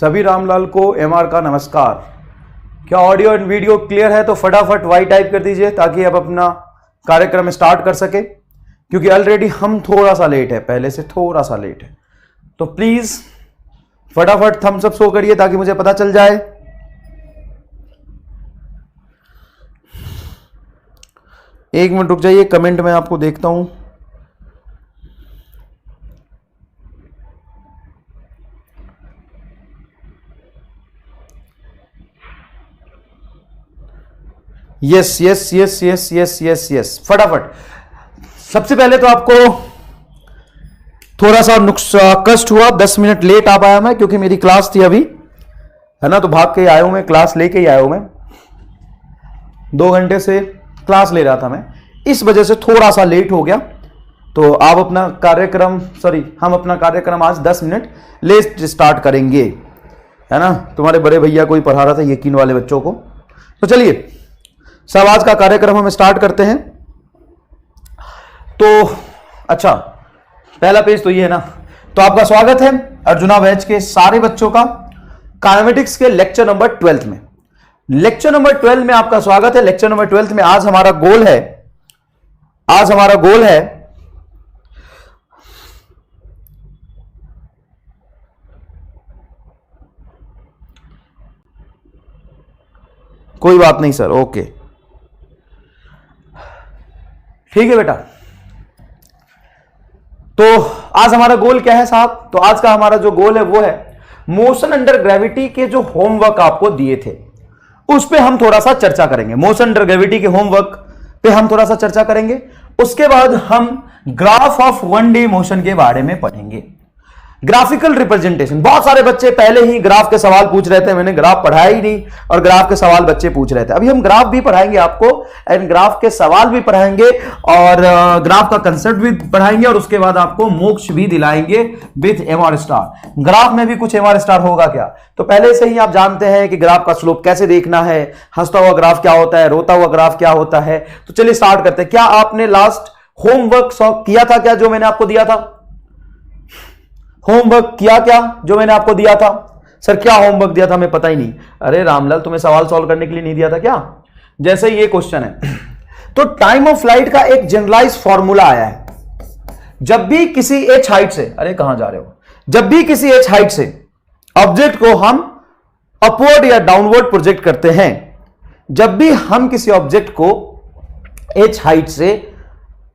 सभी रामलाल को एमआर का नमस्कार। क्या ऑडियो एंड वीडियो क्लियर है? तो फटाफट वाई टाइप कर दीजिए ताकि आप अपना कार्यक्रम स्टार्ट कर सके, क्योंकि ऑलरेडी हम थोड़ा सा लेट है, पहले से थोड़ा सा लेट है। तो प्लीज फटाफट थम्स अप शो करिए ताकि मुझे पता चल जाए। एक मिनट रुक जाइए, कमेंट में आपको देखता हूं। Yes yes yes yes yes yes yes, फटाफट। सबसे पहले तो आपको थोड़ा सा कष्ट हुआ, 10 मिनट लेट आ पाया मैं, क्योंकि मेरी क्लास थी अभी, है ना। तो भाग के आया हूं मैं, क्लास लेके ही आया हूं मैं, 2 घंटे से क्लास ले रहा था मैं, इस वजह से थोड़ा सा लेट हो गया। तो आप अपना कार्यक्रम, हम अपना कार्यक्रम आज 10 मिनट लेट स्टार्ट करेंगे, है ना। तुम्हारे बड़े भैया को ही पढ़ा रहा था, यकीन वाले बच्चों को। तो चलिए सब आज का कार्यक्रम हम स्टार्ट करते हैं। तो अच्छा, पहला पेज तो ये है ना। तो आपका स्वागत है अर्जुना बैच के सारे बच्चों का काइनेमेटिक्स के लेक्चर नंबर 12 में। लेक्चर नंबर 12 में आपका स्वागत है। लेक्चर नंबर 12 में आज हमारा गोल है कोई बात नहीं सर, ओके ठीक है बेटा। तो आज हमारा गोल क्या है साहब? तो आज का हमारा जो गोल है वो है मोशन अंडर ग्रेविटी के जो होमवर्क आपको दिए थे उस पे हम थोड़ा सा चर्चा करेंगे। मोशन अंडर ग्रेविटी के होमवर्क पे हम थोड़ा सा चर्चा करेंगे। उसके बाद हम ग्राफ ऑफ 1D मोशन के बारे में पढ़ेंगे। ग्राफिकल रिप्रेजेंटेशन, बहुत सारे बच्चे पहले ही ग्राफ के सवाल पूछ रहे थे, मैंने ग्राफ पढ़ाया ही नहीं और ग्राफ के सवाल बच्चे पूछ रहे थे। अभी हम ग्राफ भी पढ़ाएंगे आपको एंड ग्राफ के सवाल भी पढ़ाएंगे और ग्राफ का कंसेप्ट भी पढ़ाएंगे और उसके बाद आपको मोक्ष भी दिलाएंगे विथ एमआर स्टार। ग्राफ में भी कुछ एमआर स्टार होगा क्या? तो पहले से ही आप जानते हैं कि ग्राफ का स्लोप कैसे देखना है, हंसता हुआ ग्राफ क्या होता है, रोता हुआ ग्राफ क्या होता है। तो चलिए स्टार्ट करते हैं। क्या आपने लास्ट होमवर्क किया था क्या, जो मैंने आपको दिया था? होमवर्क किया क्या जो मैंने आपको दिया था? सर क्या होमवर्क दिया था, हमें पता ही नहीं। अरे रामलाल, तुम्हें सवाल सॉल्व करने के लिए नहीं दिया था क्या? जैसे ये क्वेश्चन है, तो टाइम ऑफ फ्लाइट का एक जनरलाइज फॉर्मूला आया है। जब भी किसी एच हाइट से, अरे कहां जा रहे हो, जब भी किसी एच हाइट से ऑब्जेक्ट को हम अपवर्ड या डाउनवर्ड प्रोजेक्ट करते हैं, जब भी हम किसी ऑब्जेक्ट को एच हाइट से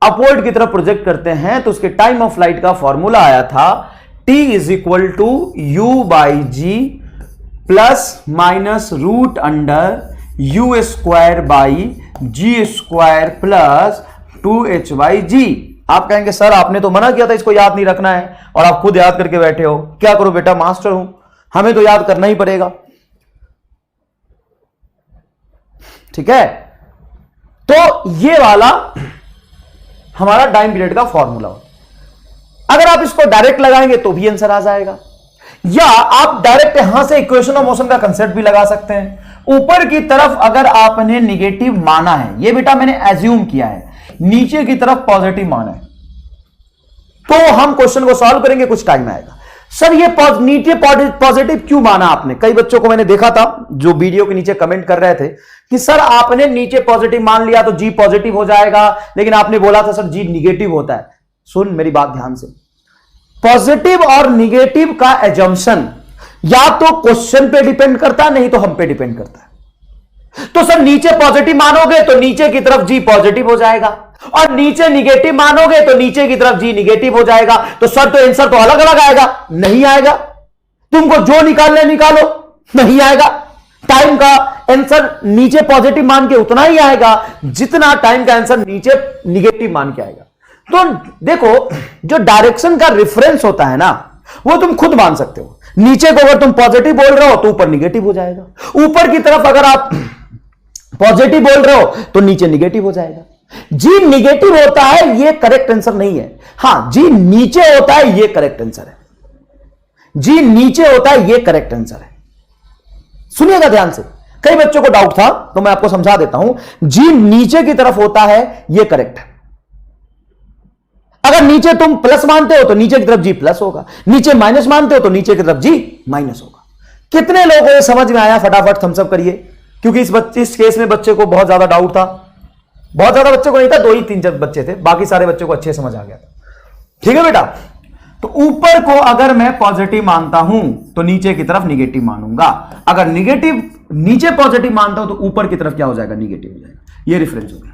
अपवर्ड की तरफ प्रोजेक्ट करते हैं, तो उसके टाइम ऑफ फ्लाइट का फॉर्मूला आया था T is equal to U by g plus minus root under U square by g square plus 2H by g. आप कहेंगे सर आपने तो मना किया था इसको याद नहीं रखना है और आप खुद याद करके बैठे हो। क्या करो बेटा, मास्टर हूं, हमें तो याद करना ही पड़ेगा, ठीक है। तो ये वाला हमारा टाइम पीरियड का फॉर्मूला। अगर आप इसको डायरेक्ट लगाएंगे तो भी आंसर आ जाएगा, या आप डायरेक्ट यहां से इक्वेशन ऑफ मोशन का कंसेप्ट भी लगा सकते हैं। ऊपर की तरफ अगर आपने निगेटिव माना है, ये बेटा मैंने एज्यूम किया है, नीचे की तरफ पॉजिटिव माना है, तो हम क्वेश्चन को सॉल्व करेंगे, कुछ टाइम आएगा। सर ये नीचे पॉजिटिव क्यों माना आपने? कई बच्चों को मैंने देखा था जो वीडियो के नीचे कमेंट कर रहे थे कि सर आपने नीचे पॉजिटिव मान लिया तो जी पॉजिटिव हो जाएगा, लेकिन आपने बोला था सर जी निगेटिव होता है। सुन मेरी बात ध्यान से, पॉजिटिव और निगेटिव का एजम्पशन या तो क्वेश्चन पे डिपेंड करता है, नहीं तो हम पे डिपेंड करता है। तो सर नीचे पॉजिटिव मानोगे तो नीचे की तरफ जी पॉजिटिव हो जाएगा, और नीचे निगेटिव मानोगे तो नीचे की तरफ जी निगेटिव हो जाएगा। तो सर तो आंसर तो अलग अलग आएगा, नहीं आएगा। तुमको जो निकालना निकालो, नहीं आएगा। टाइम का आंसर नीचे पॉजिटिव मान के उतना ही आएगा जितना टाइम का आंसर नीचे निगेटिव मान के आएगा। तो देखो, जो डायरेक्शन का रेफरेंस होता है ना, वो तुम खुद मान सकते हो। नीचे को अगर तुम पॉजिटिव बोल रहे हो तो ऊपर निगेटिव हो जाएगा, ऊपर की तरफ अगर आप पॉजिटिव बोल रहे हो तो नीचे निगेटिव हो जाएगा। जी निगेटिव होता है ये करेक्ट आंसर नहीं है, हां जी नीचे होता है ये करेक्ट आंसर है। जी नीचे होता है ये करेक्ट आंसर है। सुनिएगा ध्यान से, कई बच्चों को डाउट था तो मैं आपको समझा देता हूं। जी नीचे की तरफ होता है ये करेक्ट है। अगर नीचे तुम प्लस मानते हो तो नीचे की तरफ जी प्लस होगा, नीचे माइनस मानते हो तो नीचे की तरफ जी माइनस होगा। कितने लोगों को समझ में आया? फटाफट थम्स अप करिए, क्योंकि इस केस में बच्चे को बहुत ज्यादा डाउट था। बहुत ज्यादा बच्चे को नहीं था, 2 ही 3 बच्चे थे, बाकी सारे बच्चों को अच्छे समझ आ गया था। ठीक है बेटा, तो ऊपर को अगर मैं पॉजिटिव मानता हूं तो नीचे की तरफ निगेटिव मानूंगा, अगर निगेटिव नीचे पॉजिटिव मानता हूं तो ऊपर की तरफ क्या हो जाएगा? निगेटिव हो जाएगा। ये रेफरेंस हो गया।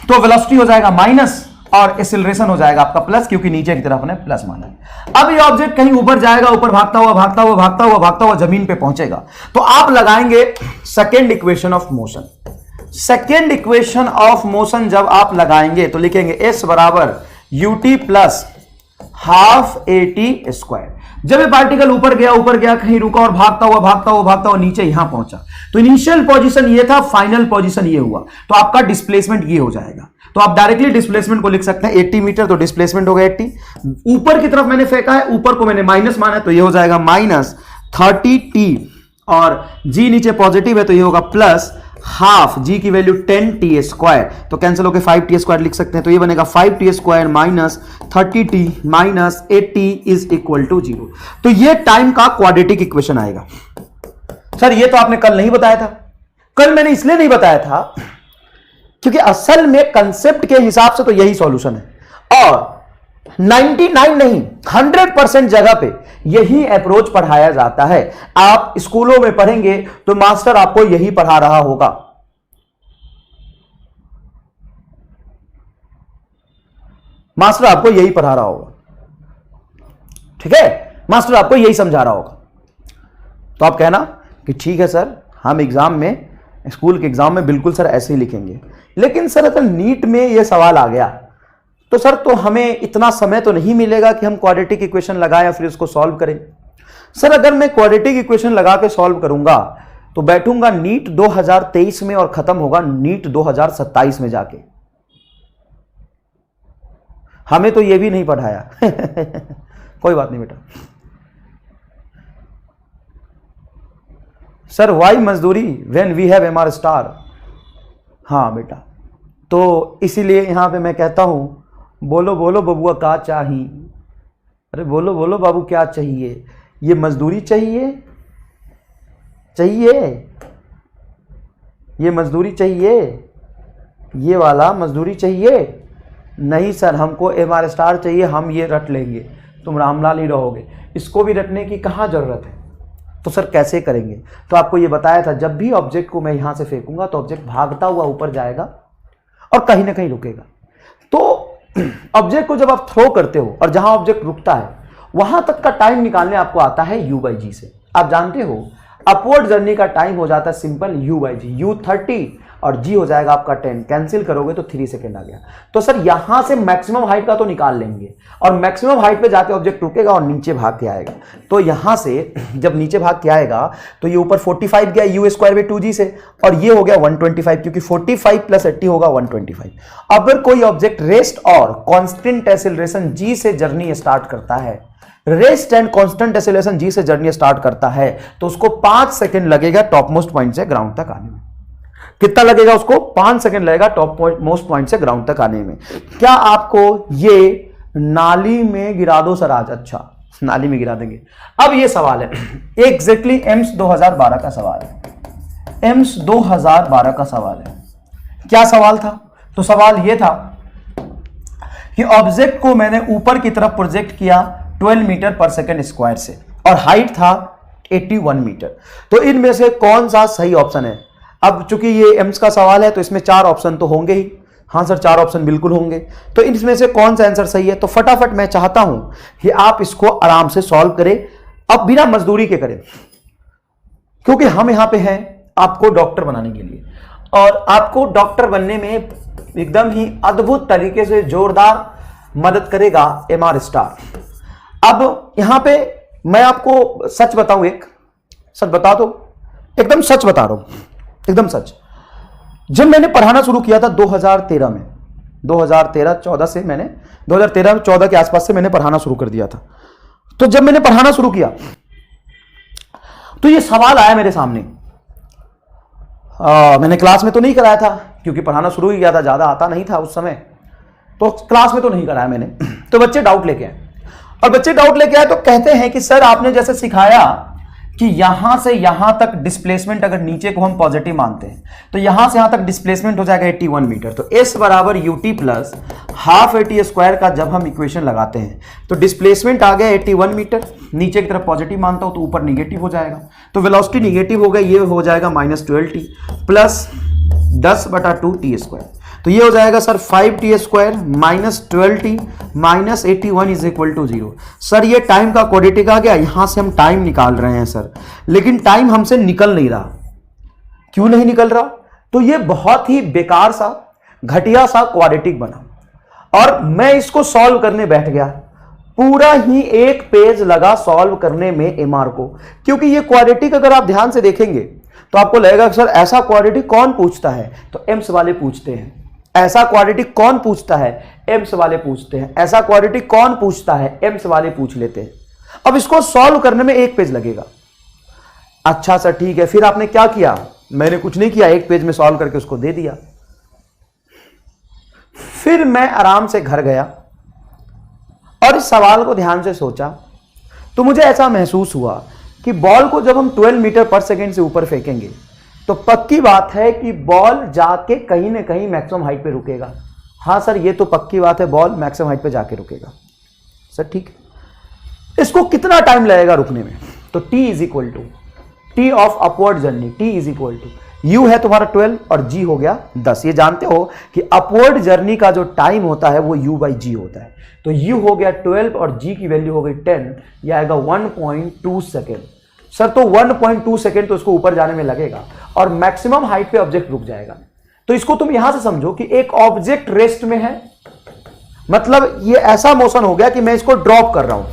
तो वेलोसिटी हो जाएगा माइनस और एक्सेलरेशन हो जाएगा आपका प्लस, क्योंकि नीचे की तरफ हमने प्लस माना है। अब ये ऑब्जेक्ट कहीं ऊपर जाएगा, ऊपर भागता हुआ भागता हुआ भागता हुआ भागता हुआ जमीन पे पहुंचेगा, तो आप लगाएंगे second equation of motion. Second equation of motion जब आप लगाएंगे तो लिखेंगे s बराबर ut plus half at square. जब ये पार्टिकल ऊपर गया कहीं रुका और भागता हुआ नीचे यहां पहुंचा, तो इनिशियल पोजीशन ये था, फाइनल पोजीशन ये हुआ, तो आपका डिस्प्लेसमेंट ये हो जाएगा। तो आप डायरेक्टली डिस्प्लेसमेंट को लिख सकते हैं 80 मीटर, तो डिस्प्लेसमेंट हो गया 80। ऊपर की तरफ मैंने फेंका है, ऊपर को मैंने माइनस माना है, तो ये हो जाएगा माइनस 30t, और g नीचे पॉजिटिव है तो ये होगा प्लस हाफ, g की वैल्यू 10t स्क्वायर, तो कैंसिल होकर 5t स्क्वायर लिख सकते हैं, तो ये बनेगा 5t square minus 30t minus 80 is equal to 0। तो ये टाइम का क्वाड्रेटिक इक्वेशन आएगा। सर ये तो आपने कल नहीं बताया था। कल मैंने इसलिए नहीं बताया था क्योंकि असल में कंसेप्ट के हिसाब से तो यही सॉल्यूशन है, और 99 नहीं 100% जगह पे यही अप्रोच पढ़ाया जाता है। आप स्कूलों में पढ़ेंगे तो मास्टर आपको यही पढ़ा रहा होगा। मास्टर आपको यही पढ़ा रहा होगा, ठीक है, मास्टर आपको यही समझा रहा होगा। तो आप कहना कि ठीक है सर, हम एग्जाम में, स्कूल के एग्जाम में बिल्कुल सर ऐसे ही लिखेंगे, लेकिन सर अगर नीट में यह सवाल आ गया तो सर तो हमें इतना समय तो नहीं मिलेगा कि हम क्वाड्रेटिक इक्वेशन लगाएं या फिर इसको सॉल्व करें। सर अगर मैं क्वाड्रेटिक इक्वेशन लगा के सॉल्व करूंगा तो बैठूंगा नीट 2023 में और खत्म होगा नीट 2027 में जाके। हमें तो यह भी नहीं पढ़ाया कोई बात नहीं बेटा। सर वाई मजदूरी when we have MR star. हाँ बेटा, तो इसीलिए यहां पे मैं कहता हूं, बोलो बोलो बबुआ क्या चाहिए, अरे बोलो बोलो बाबू क्या चाहिए? ये मजदूरी चाहिए, ये मजदूरी चाहिए, ये वाला मजदूरी चाहिए? नहीं सर, हमको MR स्टार चाहिए, हम ये रट लेंगे, तुम रामलाल ही रहोगे, इसको भी रटने की कहाँ जरूरत है? तो सर कैसे करेंगे? तो आपको ये बताया था, जब भी ऑब्जेक्ट को मैं यहां से फेंकूंगा तो ऑब्जेक्ट भागता हुआ ऊपर जाएगा और कहीं ना कहीं रुकेगा। तो ऑब्जेक्ट को जब आप थ्रो करते हो और जहां ऑब्जेक्ट रुकता है वहां तक का टाइम निकालने आपको आता है u/g से। आप जानते हो अपवर्ड जर्नी का टाइम हो जाता है सिंपल u/g, u 30 और g हो जाएगा आपका 10, कैंसिल करोगे तो 3 सेकेंड आ गया। तो सर यहां से मैक्सिमम हाइट का तो निकाल लेंगे, और मैक्सिमम हाइट पे जाके ऑब्जेक्ट रुकेगा और नीचे भाग के आएगा। तो यहां से जब नीचे भाग के आएगा तो ये ऊपर 45 गया u स्क्वायर में 2g से, और ये हो गया 125, क्योंकि 45 प्लस 80 होगा 125। अगर कोई ऑब्जेक्ट रेस्ट और कांस्टेंट एक्सेलरेशन g से जर्नी स्टार्ट करता है, rest and constant acceleration g से जर्नी स्टार्ट करता है, तो उसको 5 सेकेंड लगेगा टॉप मोस्ट पॉइंट से ग्राउंड तक आने में। कितना लगेगा उसको? 5 सेकंड लगेगा टॉप मोस्ट पॉइंट से ग्राउंड तक आने में। क्या आपको ये नाली में गिरा दो सर आज? अच्छा, नाली में गिरा देंगे। अब ये सवाल है एग्जैक्टली एम्स 2012 का सवाल है, एम्स 2012 का सवाल है। क्या सवाल था? तो सवाल ये था कि ऑब्जेक्ट को मैंने ऊपर की तरफ प्रोजेक्ट किया 12 मीटर पर सेकेंड स्क्वायर से, और हाइट था 81 मीटर। तो इनमें से कौन सा सही ऑप्शन है? अब चूंकि ये एम्स का सवाल है तो इसमें 4 ऑप्शन तो होंगे ही। हाँ सर, 4 ऑप्शन बिल्कुल होंगे। तो इसमें से कौन सा आंसर सही है? तो फटाफट मैं चाहता हूं कि आप इसको आराम से सॉल्व करें, अब बिना मजदूरी के करें, क्योंकि हम यहां पे हैं आपको डॉक्टर बनाने के लिए, और आपको डॉक्टर बनने में एकदम ही अद्भुत तरीके से जोरदार मदद करेगा MR स्टार। अब यहां पे मैं आपको सच बताऊं, एक सच बता दो, एकदम सच बता रहा हूं, एकदम सच। जब मैंने पढ़ाना शुरू किया था 2013 में, 2013-14 से मैंने 2013-14 के आसपास से मैंने पढ़ाना शुरू कर दिया था। तो जब मैंने पढ़ाना शुरू किया तो ये सवाल आया मेरे सामने। मैंने क्लास में तो नहीं कराया था क्योंकि पढ़ाना शुरू ही किया था, ज्यादा आता नहीं था उस समय, तो क्लास में तो नहीं कराया मैंने। तो बच्चे डाउट लेके आए, और बच्चे डाउट लेके आए तो कहते हैं कि सर आपने जैसे सिखाया कि यहां से यहां तक डिस्प्लेसमेंट अगर नीचे को हम पॉजिटिव मानते हैं तो यहां से यहां तक डिस्प्लेसमेंट हो जाएगा 81 मीटर। तो s बराबर ut plus half AT square का जब हम इक्वेशन लगाते हैं तो डिस्प्लेसमेंट आ गया 81 मीटर, नीचे की तरफ पॉजिटिव मानता हूं तो ऊपर निगेटिव हो जाएगा, तो वेलोसिटी निगेटिव हो गया, ये हो जाएगा -12t प्लस 10/2 t स्क्वायर। तो ये हो जाएगा sir 5t square -12t minus 81 is equal to 0। Sir ये टाइम का क्वाड्रेटिक आ गया, यहां से हम टाइम निकाल रहे हैं सर, लेकिन टाइम हमसे निकल नहीं रहा। क्यों नहीं निकल रहा? तो ये बहुत ही बेकार सा घटिया सा क्वाड्रेटिक बना और मैं इसको सॉल्व करने बैठ गया। पूरा ही एक पेज लगा सॉल्व करने में एमआर को, क्योंकि ये क्वाड्रेटिक अगर आप ध्यान से देखेंगे तो आपको लगेगा सर ऐसा क्वाड्रेटिक कौन पूछता है, तो एम्स वाले पूछते हैं। ऐसा क्वाड्रेटिक कौन पूछता है, एम्स वाले पूछते हैं। ऐसा क्वाड्रेटिक कौन पूछता है, एम्स वाले पूछ लेते हैं। अब इसको सॉल्व करने में एक पेज लगेगा। अच्छा सर ठीक है, फिर आपने क्या किया? मैंने कुछ नहीं किया, एक पेज में सॉल्व करके उसको दे दिया। फिर मैं आराम से घर गया और इस सवाल को ध्यान से सोचा तो मुझे ऐसा महसूस हुआ कि बॉल को जब हम 12 मीटर पर सेकेंड से ऊपर फेंकेंगे तो पक्की बात है कि बॉल जाके कहीं ना कहीं मैक्सिमम हाइट पे रुकेगा। हाँ सर ये तो पक्की बात है, बॉल मैक्सिमम हाइट पे जाके रुकेगा। सर ठीक है, इसको कितना टाइम लगेगा रुकने में? तो t is equal to t of upward journey, t is equal to u है तुम्हारा 12 और g हो गया 10। ये जानते हो कि अपवर्ड जर्नी का जो टाइम होता है वो u/g होता है। तो u हो गया 12 और g की वैल्यू हो गई 10, यह आएगा 1.2 सेकेंड। सर तो 1.2 सेकेंड तो इसको ऊपर जाने में लगेगा और मैक्सिमम हाइट पे ऑब्जेक्ट रुक जाएगा। तो इसको तुम यहां से समझो कि एक ऑब्जेक्ट रेस्ट में है, मतलब ये ऐसा मोशन हो गया कि मैं इसको ड्रॉप कर रहा हूं।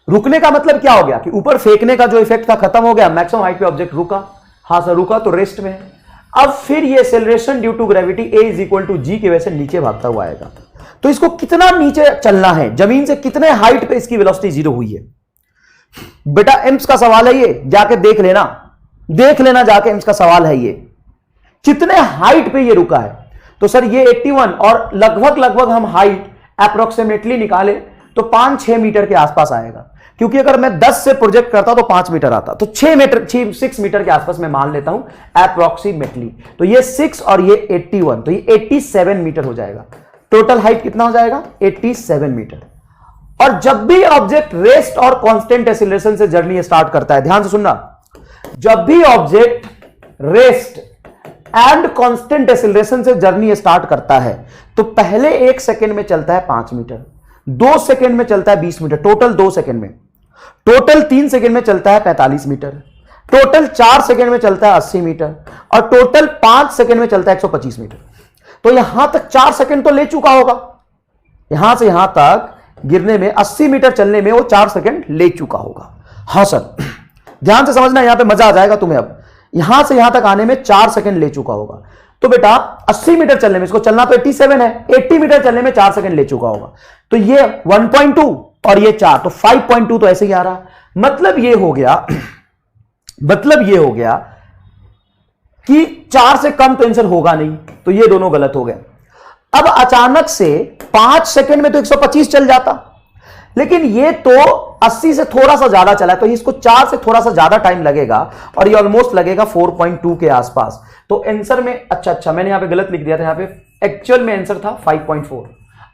रुकने का मतलब क्या हो गया कि ऊपर फेंकने का जो इफेक्ट था खत्म हो गया, मैक्सिमम हाइट पे ऑब्जेक्ट रुका। हाँ सर रुका तो रेस्ट में है। अब फिर ये acceleration due to gravity a is equal to g की वजह से नीचे भागता हुआ आएगा। तो इसको कितना नीचे चलना है, जमीन से कितने हाइट पे इसकी वेलोसिटी 0 हुई है? बेटा एम्स का सवाल है ये, जाके देख लेना जाके, एम्स का सवाल है ये, कितने हाइट पे ये रुका है। तो सर ये 81 और लगभग हम हाइट अप्रोक्सीमेटली निकाले तो 5-6 मीटर के आसपास आएगा, क्योंकि अगर मैं 10 से प्रोजेक्ट करता तो 5 मीटर आता, तो 6 मीटर के आसपास मैं मान लेता हूं अप्रोक्सीमेटली। तो ये 6 और ये 81, तो ये 87 मीटर हो जाएगा। टोटल हाइट कितना हो जाएगा? 87 मीटर। और जब भी ऑब्जेक्ट रेस्ट और कांस्टेंट एक्सीलरेशन से जर्नी स्टार्ट करता है, ध्यान से सुनना, जब भी object rest and constant acceleration से जर्नी स्टार्ट करता है तो पहले 1 सेकेंड में चलता है 5 मीटर, 2 सेकेंड में चलता है 20 मीटर, टोटल 2 सेकेंड में, टोटल 3 सेकेंड में चलता है 45 मीटर, टोटल 4 सेकेंड में चलता है 80 मीटर और टोटल 5 सेकेंड में चलता है 125 मीटर। तो यहां तक 4 सेकेंड तो ले चुका होगा, यहां से यहां तक गिरने में 80 मीटर चलने में वो 4 सेकेंड ले चुका होगा। हाँ सर ध्यान से समझना, यहां पे मजा आ जाएगा तुम्हें। अब यहां से यहां तक आने में 4 सेकेंड ले चुका होगा। तो बेटा 80 मीटर चलने में, इसको चलना तो 87 है, 80 मीटर चलने में 4 सेकेंड ले चुका होगा। तो ये 1.2 और ये 4, तो 5.2 तो ऐसे ही आ रहा। मतलब ये हो गया कि 4 से कम तो आंसर होगा नहीं, तो ये दोनों गलत हो गए। अब अचानक से 5 सेकेंड में तो 125 चल जाता, लेकिन ये तो 80 से थोड़ा सा ज्यादा चला, तो इसको 4 से थोड़ा सा ज्यादा टाइम लगेगा और ये ऑलमोस्ट लगेगा 4.2 के आसपास। तो आंसर में अच्छा मैंने यहां पे गलत लिख दिया था, यहां पे एक्चुअल में आंसर था 5.4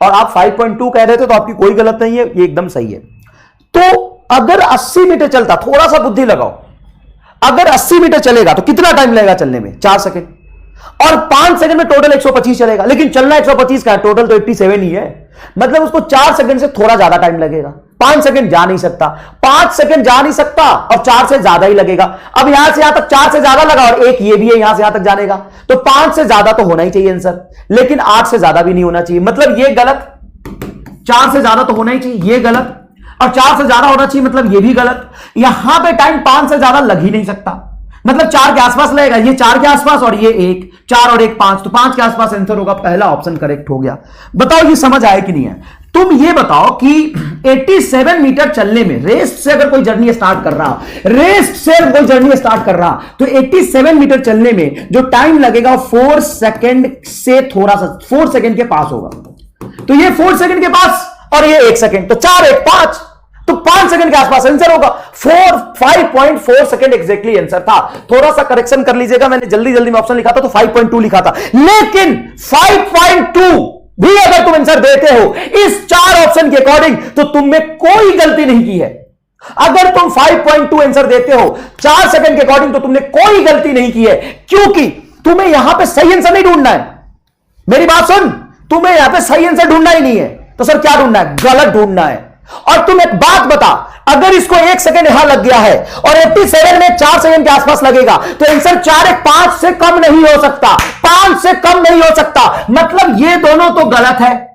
और आप 5.2 कह रहे थे, तो आपकी कोई गलत नहीं है, ये एकदम सही है। तो अगर 80 मीटर चलता, थोड़ा सा बुद्धि लगाओ, अगर 80 मीटर चलेगा तो कितना टाइम लगेगा चलने में? 4 सेकेंड, और 5 सेकंड में टोटल 125 चलेगा, लेकिन चलना 125 का है, टोटल तो 87 ही है, मतलब उसको 4 सेकंड से थोड़ा ज्यादा टाइम लगेगा। 5 सेकंड जा नहीं सकता, 5 सेकंड जा नहीं सकता और 4 से ज्यादा ही लगेगा। अब यहां से यहां तक 4 से ज्यादा लगा और एक ये भी है यहां से यहां तक जाने का, तो 5 से ज्यादा तो होना ही चाहिए आंसर, लेकिन 8 से ज्यादा भी नहीं होना चाहिए, मतलब ये गलत। 4 से ज्यादा तो होना ही चाहिए, ये गलत, और 4 से ज्यादा होना चाहिए, मतलब ये भी गलत। यहां पे टाइम 5 से ज्यादा लग ही नहीं सकता, मतलब 4 के आसपास लगेगा, ये 4 के आसपास और ये 1, 4 और 1 5, तो 5 के आसपास आंसर होगा। पहला ऑप्शन करेक्ट हो गया। बताओ ये समझ आया कि नहीं है? तुम ये बताओ कि 87 मीटर चलने में रेस्ट से अगर कोई जर्नी स्टार्ट कर रहा, तो 87 मीटर चलने में जो टाइम लगेगा 4 सेकंड से थोड़ा सा, 4 सेकंड के पास होगा। तो ये 4 सेकंड के पास और ये 1 सेकंड, तो 4 1 5, तो 5 सेकंड के आसपास आंसर होगा। 5.4 सेकंड एग्जैक्टली आंसर था। थोड़ा सा करेक्शन कर लीजिएगा, मैंने जल्दी जल्दी में ऑप्शन लिखा था तो 5.2 लिखा था, लेकिन 5.2 भी अगर तुम आंसर देते हो इस 4 ऑप्शन के अकॉर्डिंग तो तुमने कोई गलती नहीं की है। अगर तुम 5.2 आंसर देते हो 4 सेकंड के अकॉर्डिंग तो तुमने कोई गलती नहीं की है, क्योंकि तुम्हें यहां पे सही आंसर नहीं ढूंढना है। मेरी बात सुन, तुम्हें यहां पे सही आंसर ढूंढना ही नहीं है, तो सर क्या ढूंढना है? गलत ढूंढना है। और तुम एक बात बता, अगर इसको 1 सेकंड यहां लग गया है और 87 में 4 सेकंड के आसपास लगेगा तो आंसर 4-1-5 से कम नहीं हो सकता, 5 से कम नहीं हो सकता। मतलब ये दोनों तो गलत है,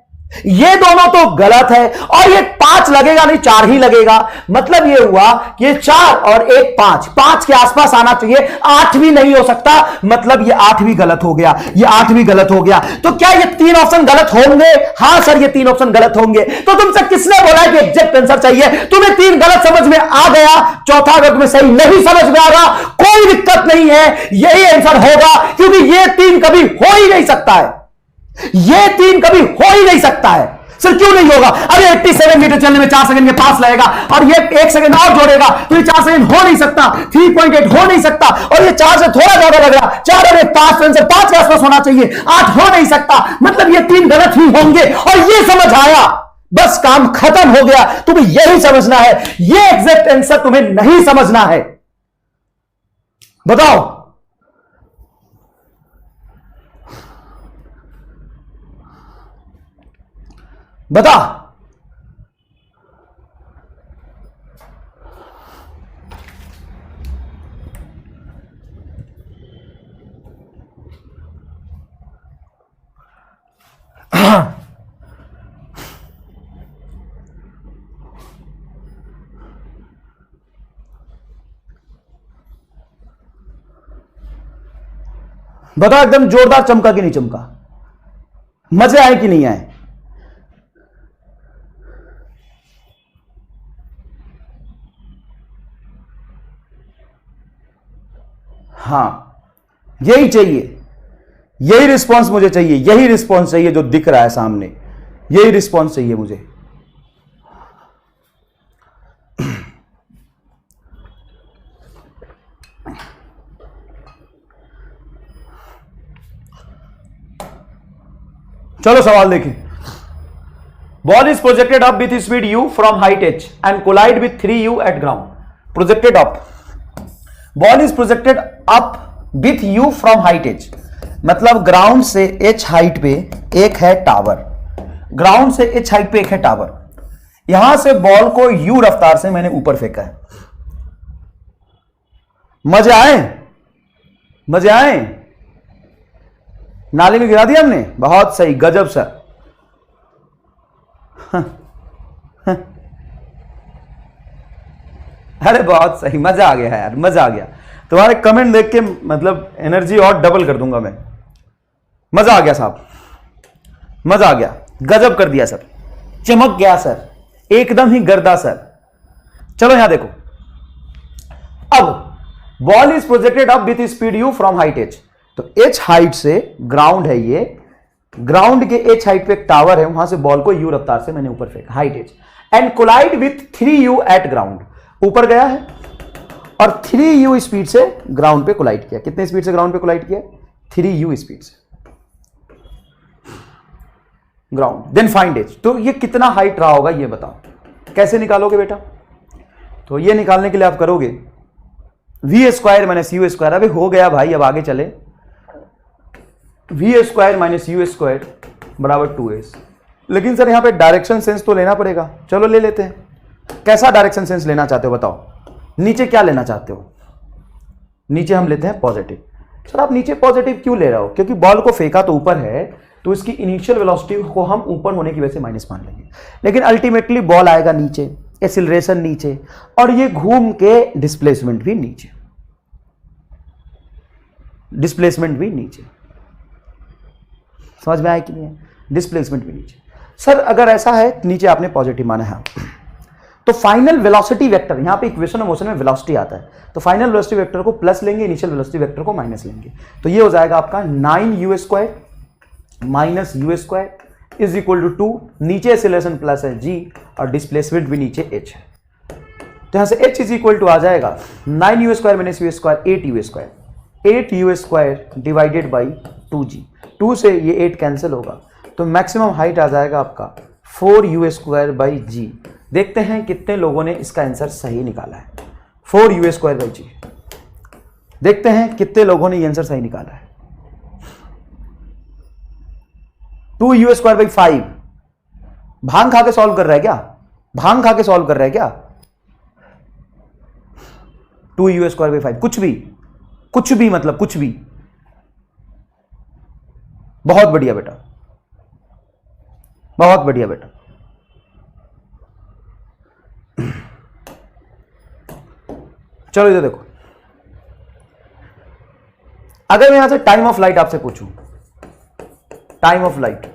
ये दोनों तो गलत है, और ये 5 लगेगा नहीं, 4 ही लगेगा। मतलब ये हुआ कि ये 4 और 1 5 के आसपास आना चाहिए, 8 भी नहीं हो सकता। मतलब ये 8 भी गलत हो गया, ये 8 भी गलत हो गया। तो क्या ये 3 ऑप्शन गलत होंगे? हां सर, ये 3 ऑप्शन गलत होंगे। तो तुमसे किसने बोला है कि एग्जैक्ट आंसर चाहिए? तुम्हें 3 गलत समझ में आ गया, चौथा अगर तुम्हें सही नहीं समझ में आ रहा, कोई दिक्कत नहीं है, यही आंसर होगा, क्योंकि ये 3 कभी हो ही नहीं सकता है, ये 3 कभी हो ही नहीं सकता है। सर क्यों नहीं होगा? अरे 87 मीटर चलने में 4 सेकंड के पास लगेगा और ये 1 सेकंड और जोड़ेगा तो ये 4 सेकंड हो नहीं सकता, 3.8 हो नहीं सकता, और ये 4 से थोड़ा ज्यादा लग रहा, 4 और 1 5, आंसर 5 के आसपास होना चाहिए, 8 हो नहीं सकता। मतलब ये 3 गलत ही होंगे, और ये समझ आया, बस काम खत्म हो गया। तुम्हें यही समझना है, ये एग्जैक्ट आंसर तुम्हें नहीं समझना है। बताओ, बता। बता, एकदम जोरदार चमका कि नहीं चमका? मजे आए कि नहीं आए? हां, यही चाहिए, यही रिस्पॉन्स मुझे चाहिए, यही रिस्पॉन्स चाहिए जो दिख रहा है सामने, यही रिस्पॉन्स चाहिए मुझे। चलो सवाल देखिए। Ball is projected up with speed u from height h and collide with 3u at ground. Projected up, ball is projected up with u from height h, मतलब ग्राउंड से h हाइट पे एक है टावर, ग्राउंड से h height पे एक है tower. यहां से बॉल को u रफ्तार से मैंने ऊपर फेंका है। मजे आए? मजे आए? नाले में गिरा दिया हमने, बहुत सही, गजब सर। अरे बहुत सही, मजा आ गया यार, मजा आ गया। तुम्हारे कमेंट देख के मतलब एनर्जी और डबल कर दूंगा मैं। मजा आ गया साहब, मजा आ गया, गजब कर दिया सर, चमक गया सर, एकदम ही गर्दा सर। चलो यहां देखो, अब ball is projected up with speed u from height h, तो h हाइट से ग्राउंड है, ये ग्राउंड के h हाइट पे एक टावर है, वहां से बॉल को u रफ्तार से मैंने ऊपर फेंका, height h, and collide with 3u at ground. ऊपर गया है और 3u स्पीड से ग्राउंड पे कोलाइड किया। कितने स्पीड से ग्राउंड पे कोलाइड किया? 3u स्पीड से ग्राउंड, देन फाइंड h। तो ये कितना हाइट रहा होगा ये बताओ, कैसे निकालोगे बेटा? तो ये निकालने के लिए आप करोगे v square minus u square. अभी हो गया भाई, अब आगे चले। v square minus u square बराबर 2s। लेकिन सर यहां पे डायरेक्शन सेंस तो लेना पड़ेगा, चलो ले लेते हैं। कैसा डायरेक्शन सेंस लेना चाहते हो बताओ? नीचे क्या लेना चाहते हो? नीचे हम लेते हैं पॉजिटिव। सर आप नीचे पॉजिटिव क्यों ले रहे हो? क्योंकि बॉल को फेंका तो ऊपर है, तो इसकी इनिशियल वेलोसिटी को हम ऊपर होने की वजह से माइनस मान लेंगे, लेकिन अल्टीमेटली बॉल आएगा नीचे, एक्सीलरेशन नीचे, और ये घूम के डिस्प्लेसमेंट भी नीचे, डिस्प्लेसमेंट भी नीचे। समझ में आया कि नहीं? डिस्प्लेसमेंट भी नीचे। सर अगर ऐसा है, नीचे आपने पॉजिटिव माना है, तो फाइनल वेलोसिटी वेक्टर, यहां पे इक्वेशन ऑफ मोशन में वेलोसिटी आता है, तो फाइनल वेलोसिटी वेक्टर को प्लस लेंगे, इनिशियल वेलोसिटी वेक्टर को माइनस लेंगे, तो ये हो जाएगा आपका 9u square minus u square is equal to 2। नीचे एक्सीलरेशन प्लस है g और डिस्प्लेसमेंट भी नीचे h है। तो यहां से h इज इक्वल टू आ जाएगा 9u square minus u square 8u square, 8u square divided by 2g, 2 से ये 8 कैंसिल होगा, तो मैक्सिमम हाइट आ जाएगा आपका 4u स्क्वायर बाई g। देखते हैं कितने लोगों ने इसका आंसर सही निकाला है। 4u स्क्वायर बाई g, देखते हैं कितने लोगों ने ये आंसर सही निकाला है। 2u स्क्वायर बाई 5, भांग खा के सॉल्व कर रहा है क्या? भांग खा के सॉल्व कर रहा है क्या? 2u स्क्वायर बाई 5, कुछ भी मतलब कुछ भी। बहुत बढ़िया बेटा, बहुत बढ़िया बेटा। चलो इधर देखो, अगर मैं यहां से टाइम ऑफ लाइट आपसे पूछूं, टाइम ऑफ लाइट,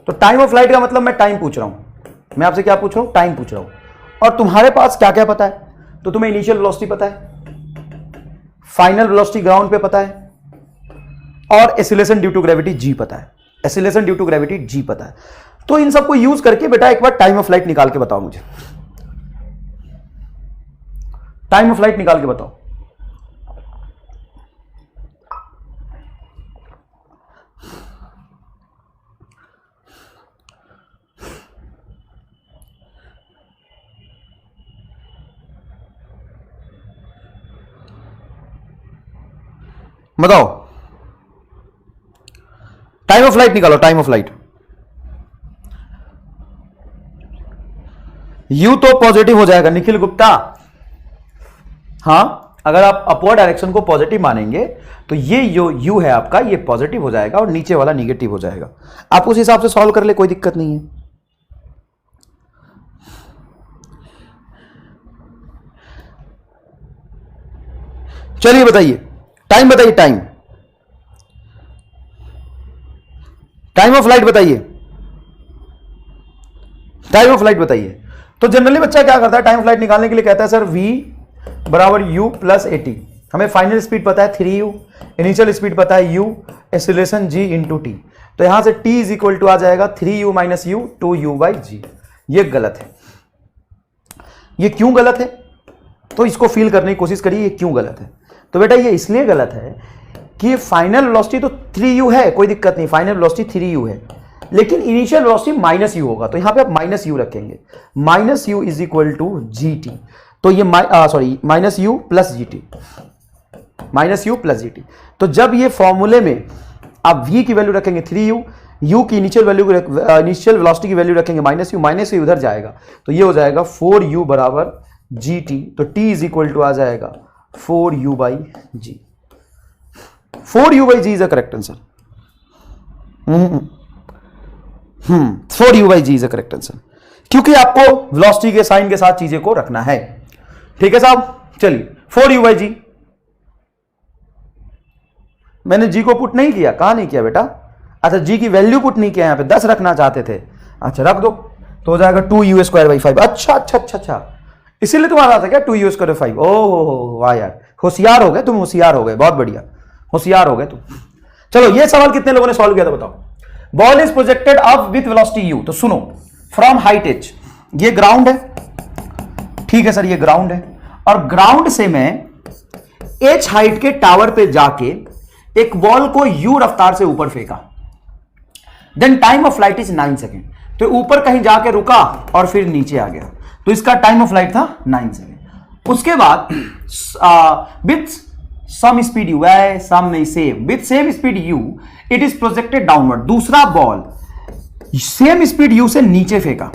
तो टाइम ऑफ लाइट का मतलब मैं टाइम पूछ रहा हूं, मैं आपसे क्या पूछ रहा हूं? टाइम पूछ रहा हूं। और तुम्हारे पास क्या क्या पता है? तो तुम्हें इनिशियल वेलोसिटी पता है, फाइनल वेलोसिटी ग्राउंड पे पता है, और acceleration due to gravity g पता है, acceleration due to gravity g पता है। तो इन सबको यूज करके बेटा एक बार टाइम ऑफ लाइट निकाल के बताओ मुझे, टाइम ऑफ लाइट निकाल के बताओ। बताओ, टाइम ऑफ लाइट निकालो, टाइम ऑफ लाइट। यू तो पॉजिटिव हो जाएगा निखिल गुप्ता। हां, अगर आप अपवर्ड डायरेक्शन को पॉजिटिव मानेंगे तो ये जो यू है आपका, ये पॉजिटिव हो जाएगा और नीचे वाला निगेटिव हो जाएगा। आप उस हिसाब से सॉल्व कर ले, कोई दिक्कत नहीं है। चलिए बताइए, टाइम बताइए, टाइम, टाइम ऑफ लाइट बताइए, टाइम ऑफ लाइट बताइए। तो जनरली बच्चा क्या करता है, टाइम ऑफ लाइट निकालने के लिए कहता है सर v बराबर u प्लस at। हमें फाइनल स्पीड पता है 3u, इनिशियल स्पीड पता है u, acceleration g into T. तो यहां से t इज इक्वल टू आ जाएगा 3u minus u 2u by g। ये गलत है। ये क्यों गलत है? तो इसको फील करने की कोशिश करिए, ये क्यों गलत है। तो बेटा ये इसलिए गलत है कि फाइनल वेलोसिटी तो 3u है, कोई दिक्कत नहीं, फाइनल वेलोसिटी 3u है, लेकिन इनिशियल वेलोसिटी माइनस u होगा। तो यहां पे आप माइनस u रखेंगे, minus u is equal to gt। तो ये minus u plus gt, minus u plus gt। तो जब ये फॉर्मूले में आप v की वैल्यू रखेंगे 3u, u की इनिशियल वैल्यू, इनिशियल वेलोसिटी की वैल्यू रखेंगे माइनस u उधर जाएगा, तो ये हो जाएगा 4u बराबर gt। तो t इज इक्वल टू आ जाएगा 4u by g। 4u by g is a correct answer. 4u by g is a correct answer, क्योंकि आपको वेलोसिटी के साइन के साथ चीजें को रखना है। ठीक है साहब, चलिए 4u बाई g। मैंने g को पुट नहीं किया, कहां नहीं किया बेटा? अच्छा, g की वैल्यू पुट नहीं किया, यहां पे 10 रखना चाहते थे। अच्छा रख दो, तो हो जाएगा 2u स्क्वायर बाई 5। अच्छा, इसीलिए तुम्हारा था क्या 2u स्क्वायर बाई 5? ओहो वाह यार, होशियार हो गए तुम, होशियार हो गए, बहुत बढ़िया, होशियार हो गए तुम। चलो ये सवाल कितने लोगों ने सॉल्व किया था बताओ। Ball is projected up with velocity u। तो सुनो, फ्रॉम हाइट h, ये ग्राउंड है, ठीक है सर, ये ग्राउंड है, और ग्राउंड से मैं h हाइट के टावर पे जाके एक बॉल को u रफ्तार से ऊपर फेंका। Then time of flight is 9 second. तो ऊपर कहीं जाके रुका और फिर नीचे आ गया, तो इसका टाइम ऑफ फ्लाइट था 9 सेकेंड। उसके बाद विथ सम स्पीड u, सम नहीं, same, with same speed u it is projected downward. दूसरा बॉल सेम स्पीड u से नीचे फेंका,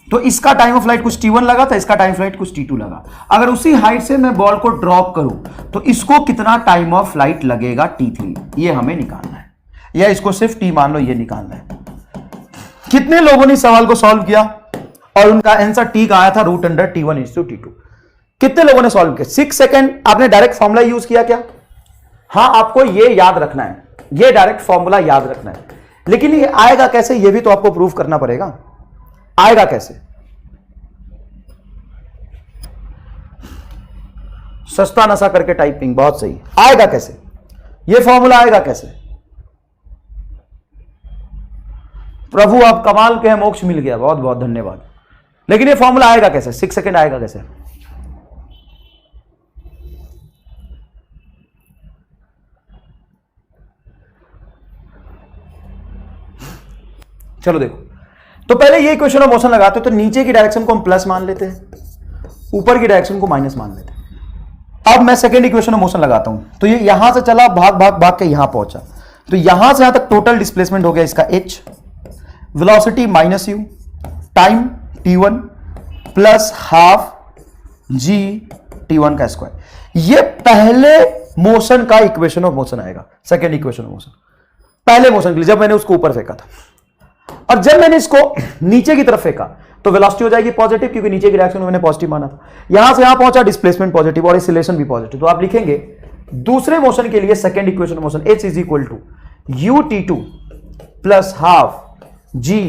तो इसका टाइम ऑफ फ्लाइट कुछ t1 लगा था, इसका टाइम फ्लाइट कुछ t2 लगा। अगर उसी हाइट से मैं बॉल को ड्रॉप करूं तो इसको कितना टाइम ऑफ फ्लाइट लगेगा, t3, ये हमें निकालना है, या इसको सिर्फ t मान लो, ये निकालना है। कितने लोगों ने सवाल को सॉल्व किया और उनका आंसर t का आया था √t1 × t2? कितने लोगों ने सॉल्व किया? 6 सेकंड आपने डायरेक्ट फॉर्मूला यूज किया क्या? हां, आपको ये याद रखना है, ये डायरेक्ट फॉर्मूला याद रखना है, लेकिन ये आएगा कैसे, ये भी तो आपको प्रूव करना पड़ेगा। आएगा कैसे? सस्ता नशा करके टाइपिंग, बहुत सही। आएगा कैसे ये फॉर्मूला, आएगा कैसे? प्रभु आप कमाल के हैं, मोक्ष मिल गया, बहुत बहुत धन्यवाद। लेकिन ये फॉर्मूला आएगा कैसे, 6 सेकेंड आएगा कैसे? चलो देखो, तो पहले ये इक्वेशन ऑफ मोशन लगाते तो नीचे की डायरेक्शन को हम प्लस मान लेते हैं, ऊपर की डायरेक्शन को माइनस मान लेते हैं। अब मैं सेकेंड इक्वेशन ऑफ मोशन लगाता हूं, तो ये यहां से चला, भाग भाग भाग के यहां पहुंचा, तो यहां से यहां तक टोटल डिस्प्लेसमेंट हो गया इसका h, velocity minus u, time t1 plus half g t1 का स्क्वायर। ये पहले मोशन का इक्वेशन ऑफ मोशन आएगा, सेकेंड इक्वेशन ऑफ मोशन पहले मोशन के लिए, जब मैंने उसको ऊपर फेंका था। और जब मैंने इसको नीचे की तरफ फेंका तो वेलोसिटी हो जाएगी पॉजिटिव, क्योंकि नीचे की डायरेक्शन में मैंने पॉजिटिव माना था। यहां से यहां पहुंचा, डिस्प्लेसमेंट पॉजिटिव और एक्सीलरेशन भी पॉजिटिव। तो आप लिखेंगे दूसरे मोशन के लिए second equation motion h is equal to u t2 plus half g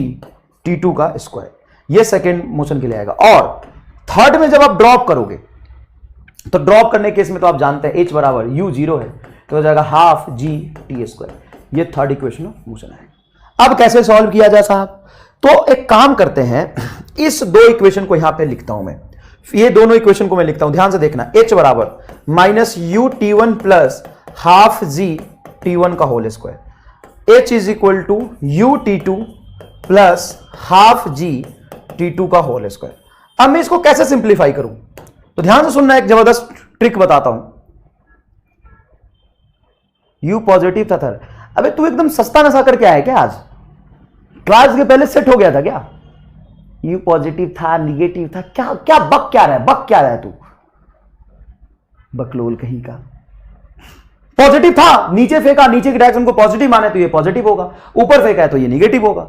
t2 का स्क्वायर। ये सेकंड मोशन के लिए आएगा। और थर्ड में जब आप ड्रॉप करोगे, तो ड्रॉप करने केस में तो आप जानते हैं h बराबर u 0 है, तो हो जाएगा हाफ g t स्क्वायर। ये थर्ड इक्वेशन ऑफ मोशन आएगा। अब कैसे सॉल्व किया जाए साहब? तो एक काम करते हैं, इस दो इक्वेशन को यहां पे लिखता हूं मैं, ये दोनों इक्वेशन को मैं लिखता हूं, ध्यान से देखना। h बराबर minus u t1 plus half g t1 का whole square, h is equal to u t2 plus half g t2 का होल स्क्वायर। अब मैं इसको कैसे सिंप्लीफाई करूं, तो ध्यान से सुनना, एक जबरदस्त ट्रिक बताता हूं। u पॉजिटिव था सर, अबे तू एकदम सस्ता नशा करके आया क्या? आज क्लास के पहले सेट हो गया था क्या? यू पॉजिटिव था, निगेटिव था, क्या क्या बक क्या रहा है तू? बकलोल कहीं का। पॉजिटिव था, नीचे फेंका, नीचे की डायरेक्शन को पॉजिटिव माने तो ये पॉजिटिव होगा, ऊपर फेंका है तो ये निगेटिव होगा।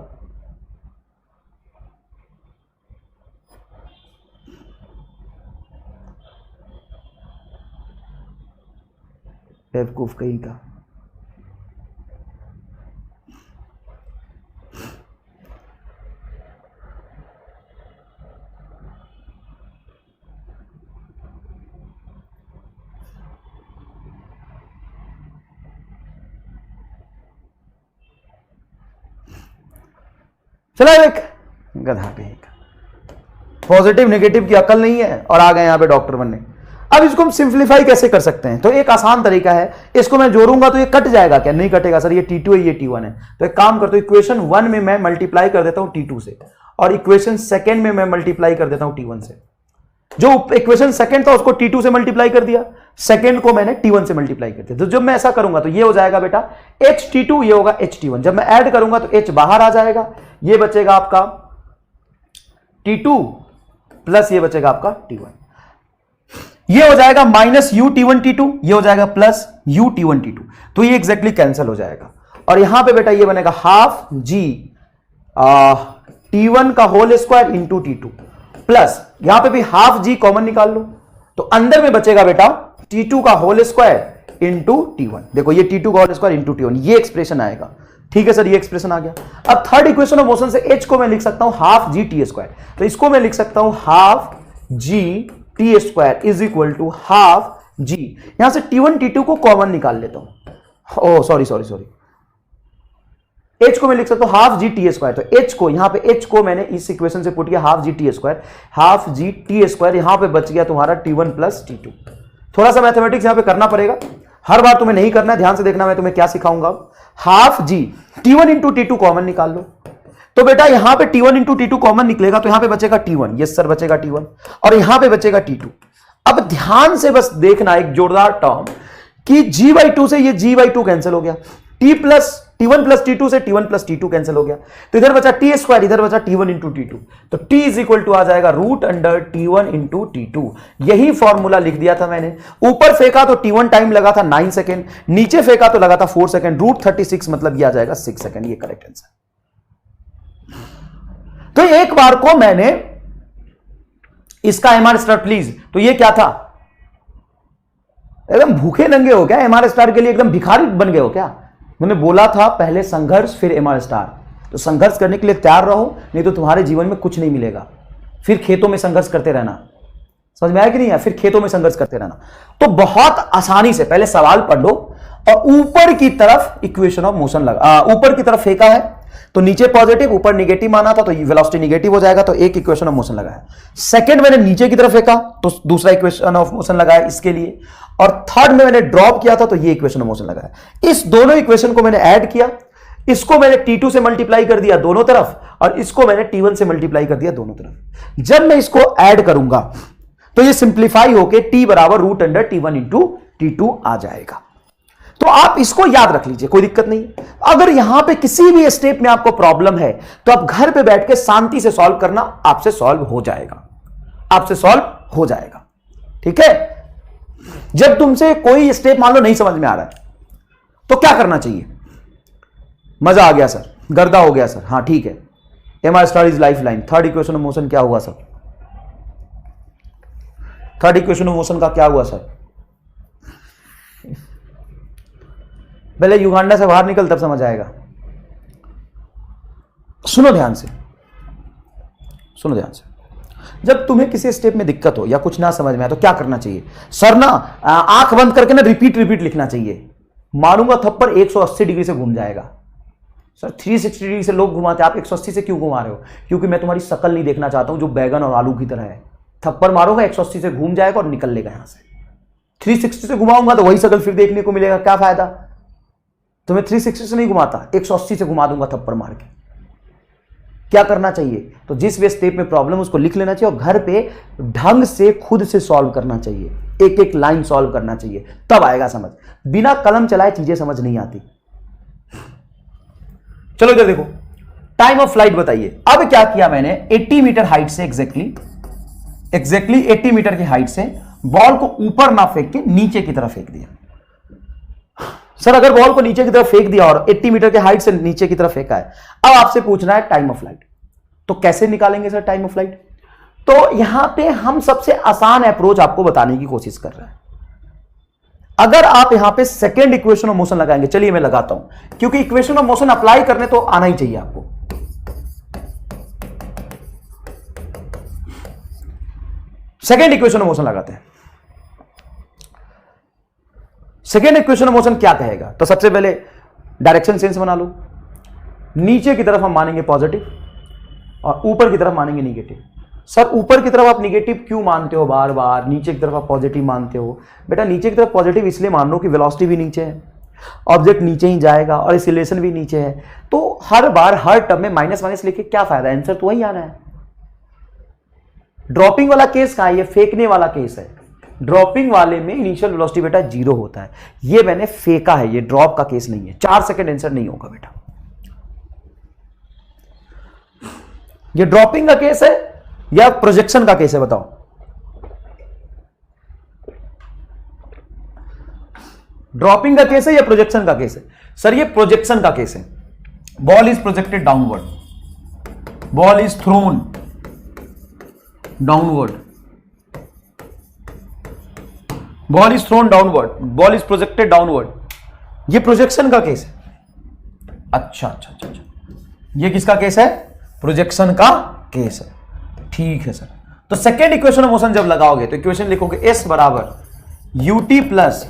बेवकूफ कहीं का। चला एक गधा कहीं का, पॉजिटिव नेगेटिव की अकल नहीं है और आ गए यहां पे डॉक्टर बनने। अब इसको हम सिंप्लीफाई कैसे कर सकते हैं? तो एक आसान तरीका है, इसको मैं जोड़ूंगा तो ये कट जाएगा क्या? नहीं कटेगा सर, ये t2 है, ये t1 है। तो एक काम करता हूं, इक्वेशन 1 में मैं मल्टीप्लाई कर देता हूं t2 से, और इक्वेशन सेकेंड में मैं मल्टीप्लाई कर देता हूं t1 से। जो इक्वेशन सेकंड था उसको t2 से मल्टीप्लाई कर दिया, सेकंड को मैंने t1 से मल्टीप्लाई कर दिया। तो जब मैं ऐसा करूंगा तो ये हो जाएगा बेटा ht2, ये होगा ht1। जब मैं ऐड करूंगा तो h बाहर आ जाएगा, ये बचेगा आपका t2 प्लस ये बचेगा आपका t1। ये हो जाएगा माइनस u t1 t2, ये हो जाएगा प्लस u t1 t2। तो ये एग्जैक्टली कैंसिल हो जाएगा, और यहां पे बेटा ये बनेगा हाफ g t1 का whole square into t2 plus यहां पे भी हाफ g कॉमन निकाल लो, तो अंदर में बचेगा बेटा t2 का होल स्क्वायर इंटू t1। देखो ये t2 का होल स्क्वायर इंटू t1, ये एक्सप्रेशन आएगा। ठीक है सर, ये एक्सप्रेशन आ गया। अब थर्ड इक्वेशन ऑफ मोशन से h को मैं लिख सकता हूं हाफ जी टी स्क्वायर, तो इसको मैं लिख सकता हूं half g t square is equal to half g, यहां से t1 t2 को कॉमन निकाल लेता हूं। ओ सॉरी, h को मैं लिख सकता हूं हाफ जी टी स्क्वायर, तो h को यहां पे h को मैंने इस इक्वेशन से पुट किया half g t square, half g t square, यहां पे बच गया तुम्हारा t1 प्लस t2। थोड़ा सा मैथमेटिक्स यहां पे करना पड़ेगा, हर बार तुम्हें नहीं करना है, ध्यान से देखना, मैं तुम्हें क्या सिखाऊंगा। Half g t1 into t2 common निकाल लो, तो बेटा यहां पे t1 इंटू t2 कॉमन निकलेगा तो यहां पे बचेगा t1, यस सर बचेगा t1, और यहां पे बचेगा t2। अब ध्यान से बस देखना एक जोरदार टर्म कि g/2 से ये g/2 कैंसिल हो गया, t1 प्लस t2 से t1 प्लस t2 कैंसिल हो गया, तो इधर बचा t स्क्वायर, इधर बचा t1 इंटू t2, तो t इज इक्वल टू आ जाएगा root under t1 into t2। यही फॉर्मूला लिख दिया था मैंने। ऊपर फेंका तो t1 टाइम लगा था 9 सेकेंड, नीचे फेंका तो लगा था 4 सेकेंड, रूट 36 मतलब ये आ जाएगा 6 सेकेंड, ये करेक्ट आंसर। तो एक बार को मैंने इसका एमआर स्टार प्लीज, तो ये क्या था? एकदम भूखे नंगे हो क्या एमआर स्टार के लिए? एकदम भिखारी बन गए हो क्या? मैंने बोला था पहले संघर्ष फिर एमआर स्टार, तो संघर्ष करने के लिए तैयार रहो, नहीं तो तुम्हारे जीवन में कुछ नहीं मिलेगा। फिर खेतों में संघर्ष करते रहना, समझ में आया कि नहीं है? फिर खेतों में संघर्ष करते रहना। तो बहुत आसानी से पहले सवाल पढ़ लो और ऊपर की तरफ इक्वेशन ऑफ मोशन लगा, ऊपर की तरफ फेंका है तो नीचे पॉजिटिव, ऊपर निगेटिव माना था तो वेलोसिटी निगेटिव हो जाएगा, तो एक इक्वेशन ऑफ मोशन लगाया। सेकंड मैंने नीचे की तरफ फेंका तो दूसरा इक्वेशन ऑफ मोशन लगाया इसके लिए, और थर्ड में मैंने ड्रॉप किया था तो ये इक्वेशन ऑफ मोशन लगाया। इस दोनों इक्वेशन को मैंने ऐड किया, इसको मैंने T2 से मल्टीप्लाई कर दिया दोनों तरफ, और इसको मैंने T1 से मल्टीप्लाई कर दिया दोनों तरफ। जब मैं इसको ऐड करूंगा तो ये सिंप्लीफाई होके T बराबर root under T1 into T2 आ जाएगा। तो आप इसको याद रख लीजिए, कोई दिक्कत नहीं। अगर यहां पे किसी भी स्टेप में आपको प्रॉब्लम है तो आप घर पे बैठ के शांति से सॉल्व करना, आपसे सॉल्व हो जाएगा, आपसे सॉल्व हो जाएगा। ठीक है, जब तुमसे कोई स्टेप मान लो नहीं समझ में आ रहा है तो क्या करना चाहिए? मजा आ गया सर, गर्दा हो गया सर, हाँ ठीक है, MR star is life line. Third equation of motion क्या हुआ sir? Third equation of motion का क्या हुआ सर? पहले युगांडा से बाहर निकल तब समझ आएगा। सुनो ध्यान से, सुनो ध्यान से। जब तुम्हें किसी स्टेप में दिक्कत हो या कुछ ना समझ में आए तो क्या करना चाहिए? सर ना आंख बंद करके ना रिपीट रिपीट लिखना चाहिए। मारूंगा थप्पड़ 180 डिग्री से घूम जाएगा। सर 360 डिग्री से लोग घुमाते, आप 180 से क्यों घुमा रहे हो? क्योंकि मैं तुम्हारी शक्ल नहीं देखना चाहता हूं जो बैगन और आलू की तरह है। थप्पड़ मारोगा 180 से घूम जाएगा और निकल लेगा यहां से। 360 से घुमाऊंगा तो वही शक्ल फिर देखने को मिलेगा, क्या फायदा? तो मैं 360 से नहीं घुमाता, 180 से घुमा दूंगा थप्पड़ मार के। क्या करना चाहिए? तो जिस भी स्टेप में प्रॉब्लम उसको लिख लेना चाहिए और घर पे ढंग से खुद से सॉल्व करना चाहिए, एक एक लाइन सॉल्व करना चाहिए, तब आएगा समझ। बिना कलम चलाए चीजें समझ नहीं आती। चलो इधर देखो, टाइम ऑफ फ्लाइट बताइए। अब क्या किया मैंने, 80 मीटर हाइट से एग्जैक्टली 80 मीटर की हाइट से बॉल को ऊपर ना फेंक के नीचे की तरफ फेंक दिया। सर अगर बॉल को नीचे की तरफ फेंक दिया और 80 मीटर के हाइट से नीचे की तरफ फेंका है, अब आपसे पूछना है टाइम ऑफ फ्लाइट। तो कैसे निकालेंगे सर टाइम ऑफ फ्लाइट? तो यहां पे हम सबसे आसान अप्रोच आपको बताने की कोशिश कर रहे हैं। अगर आप यहां पे सेकेंड इक्वेशन ऑफ मोशन लगाएंगे, चलिए मैं लगाता हूं, क्योंकि इक्वेशन ऑफ मोशन अप्लाई करने तो आना ही चाहिए आपको। सेकेंड इक्वेशन ऑफ मोशन लगाते हैं। सेकेंड इक्वेशन ऑफ मोशन क्या कहेगा? तो सबसे पहले डायरेक्शन सेंस बना लो। नीचे की तरफ हम मानेंगे पॉजिटिव और ऊपर की तरफ मानेंगे निगेटिव। सर ऊपर की तरफ आप निगेटिव क्यों मानते हो बार बार, नीचे की तरफ आप पॉजिटिव मानते हो? बेटा नीचे की तरफ पॉजिटिव इसलिए मान लो कि वेलोसिटी भी नीचे है, ऑब्जेक्ट नीचे ही जाएगा और एक्सीलरेशन भी नीचे है, तो हर बार हर टर्म में माइनस माइनस लेके क्या फायदा? आंसर तो वही आना है। ड्रॉपिंग वाला केस कहां है? ये फेंकने वाला केस है। ड्रॉपिंग वाले में इनिशियल वेलोसिटी बेटा 0 होता है, ये मैंने फेंका है, ये ड्रॉप का केस नहीं है। 4 सेकंड आंसर नहीं होगा बेटा। ये ड्रॉपिंग का केस है या प्रोजेक्शन का केस है? बताओ। ड्रॉपिंग का केस है या प्रोजेक्शन का केस है? सर ये प्रोजेक्शन का केस है। Ball is projected downward, ball is throne downward, ball is throne downward, ball is projected downward, ये प्रोजेक्शन का केस है। अच्छा अच्छा अच्छा अच्छा, ये किसका केस है? प्रोजेक्शन का केस है। ठीक है सर। तो सेकेंड इक्वेशन ऑफ मोशन जब लगाओगे तो इक्वेशन लिखोगे एस बराबर UT plus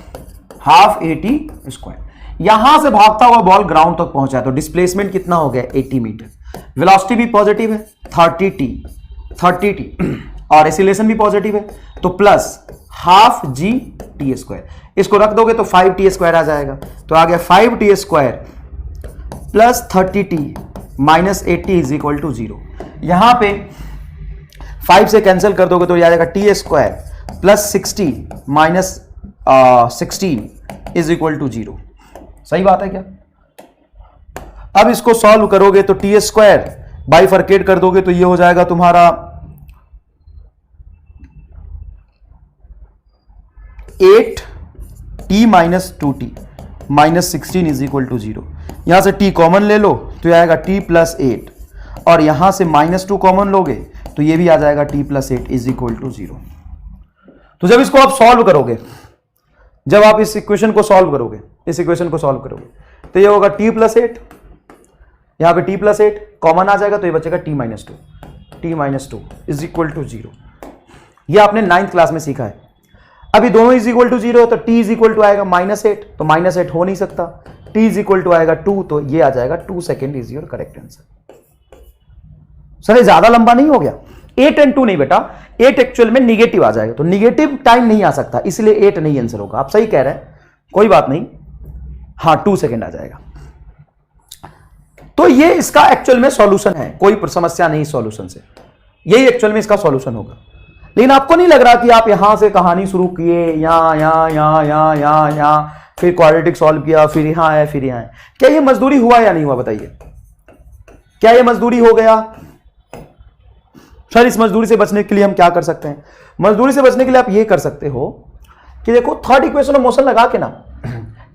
half eighty square. यहां से भागता हुआ बॉल ग्राउंड तक पहुंचा तो डिस्प्लेसमेंट कितना हो गया? 80 मीटर। वेलोसिटी भी पॉजिटिव है 30 टी और एक्सीलरेशन भी पॉजिटिव है, तो plus half g t square. इसको रख दोगे तो 5t स्क्वायर आ जाएगा। तो आ गया 5t square plus 30t minus 80 is equal to 0। यहां पे 5 से कैंसिल कर दोगे तो आ जाएगा t square plus 60 minus 16 is equal to 0। सही बात है क्या? अब इसको सॉल्व करोगे तो टी स्क्वायर बाइफरकेट कर दोगे तो ये हो जाएगा तुम्हारा 8t minus 2t minus 16 is equal to 0। यहां से t कॉमन ले लो तो ये आएगा t प्लस 8 और यहां से -2 कॉमन लोगे तो ये भी आ जाएगा t plus 8 is equal to 0। तो जब इसको आप सॉल्व करोगे, जब आप इस इक्वेशन को सॉल्व करोगे, इस इक्वेशन को सॉल्व करोगे तो ये होगा t प्लस 8, यहां पे t प्लस 8 कॉमन आ जाएगा तो ये बचेगा t minus 2 is equal to 0। ये आपने 9th क्लास में सीखा है। अभी दोनों इज इक्वल टू 0 तो t इज इक्वल टू आएगा -8, तो -8 हो नहीं सकता, t इज इक्वल टू आएगा 2, तो ये आ जाएगा 2 second is your correct answer. Sir ये ज्यादा लंबा नहीं हो गया? 8 and 2 नहीं बेटा, 8 एक्चुअल में निगेटिव आ जाएगा, तो निगेटिव टाइम नहीं आ सकता, इसलिए 8 नहीं आंसर होगा। आप सही कह रहे हैं, कोई बात नहीं, हाँ 2 सेकेंड आ जाएगा। तो ये इसका एक्चुअल में सॉल्यूशन है, कोई समस्या नहीं सॉल्यूशन से, यही एक्चुअल में इसका सॉल्यूशन होगा। लेकिन आपको नहीं लग रहा कि आप यहां से कहानी शुरू किए, यहां फिर क्वाड्रेटिक सॉल्व किया, फिर यहां आए, फिर यहां आए। क्या ये मजदूरी हुआ या नहीं हुआ बताइए? क्या ये मजदूरी हो गया? सर इस मजदूरी से बचने के लिए हम क्या कर सकते हैं? मजदूरी से बचने के लिए आप ये कर सकते हो कि देखो थर्ड इक्वेशन ऑफ मोशन लगा के ना,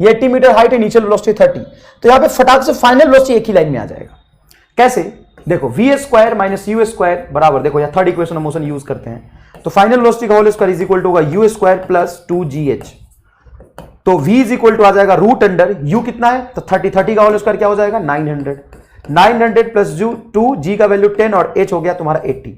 ये 80 मीटर हाइट है, इनिशियल वेलोसिटी 30, तो यहां पे फटाक से फाइनल वेलोसिटी एक ही लाइन में आ जाएगा। कैसे? देखो v square minus u square बराबर, देखो यहां third equation of motion use करते हैं, तो फाइनल वेलोसिटी का whole square is equal to होगा u स्क्वायर प्लस 2gh, तो v इज इक्वल टू आ जाएगा रूट अंडर u कितना है, तो 30 का होल स्क्वायर क्या हो जाएगा 900 प्लस 2, g का वैल्यू 10 और h हो गया तुम्हारा 80,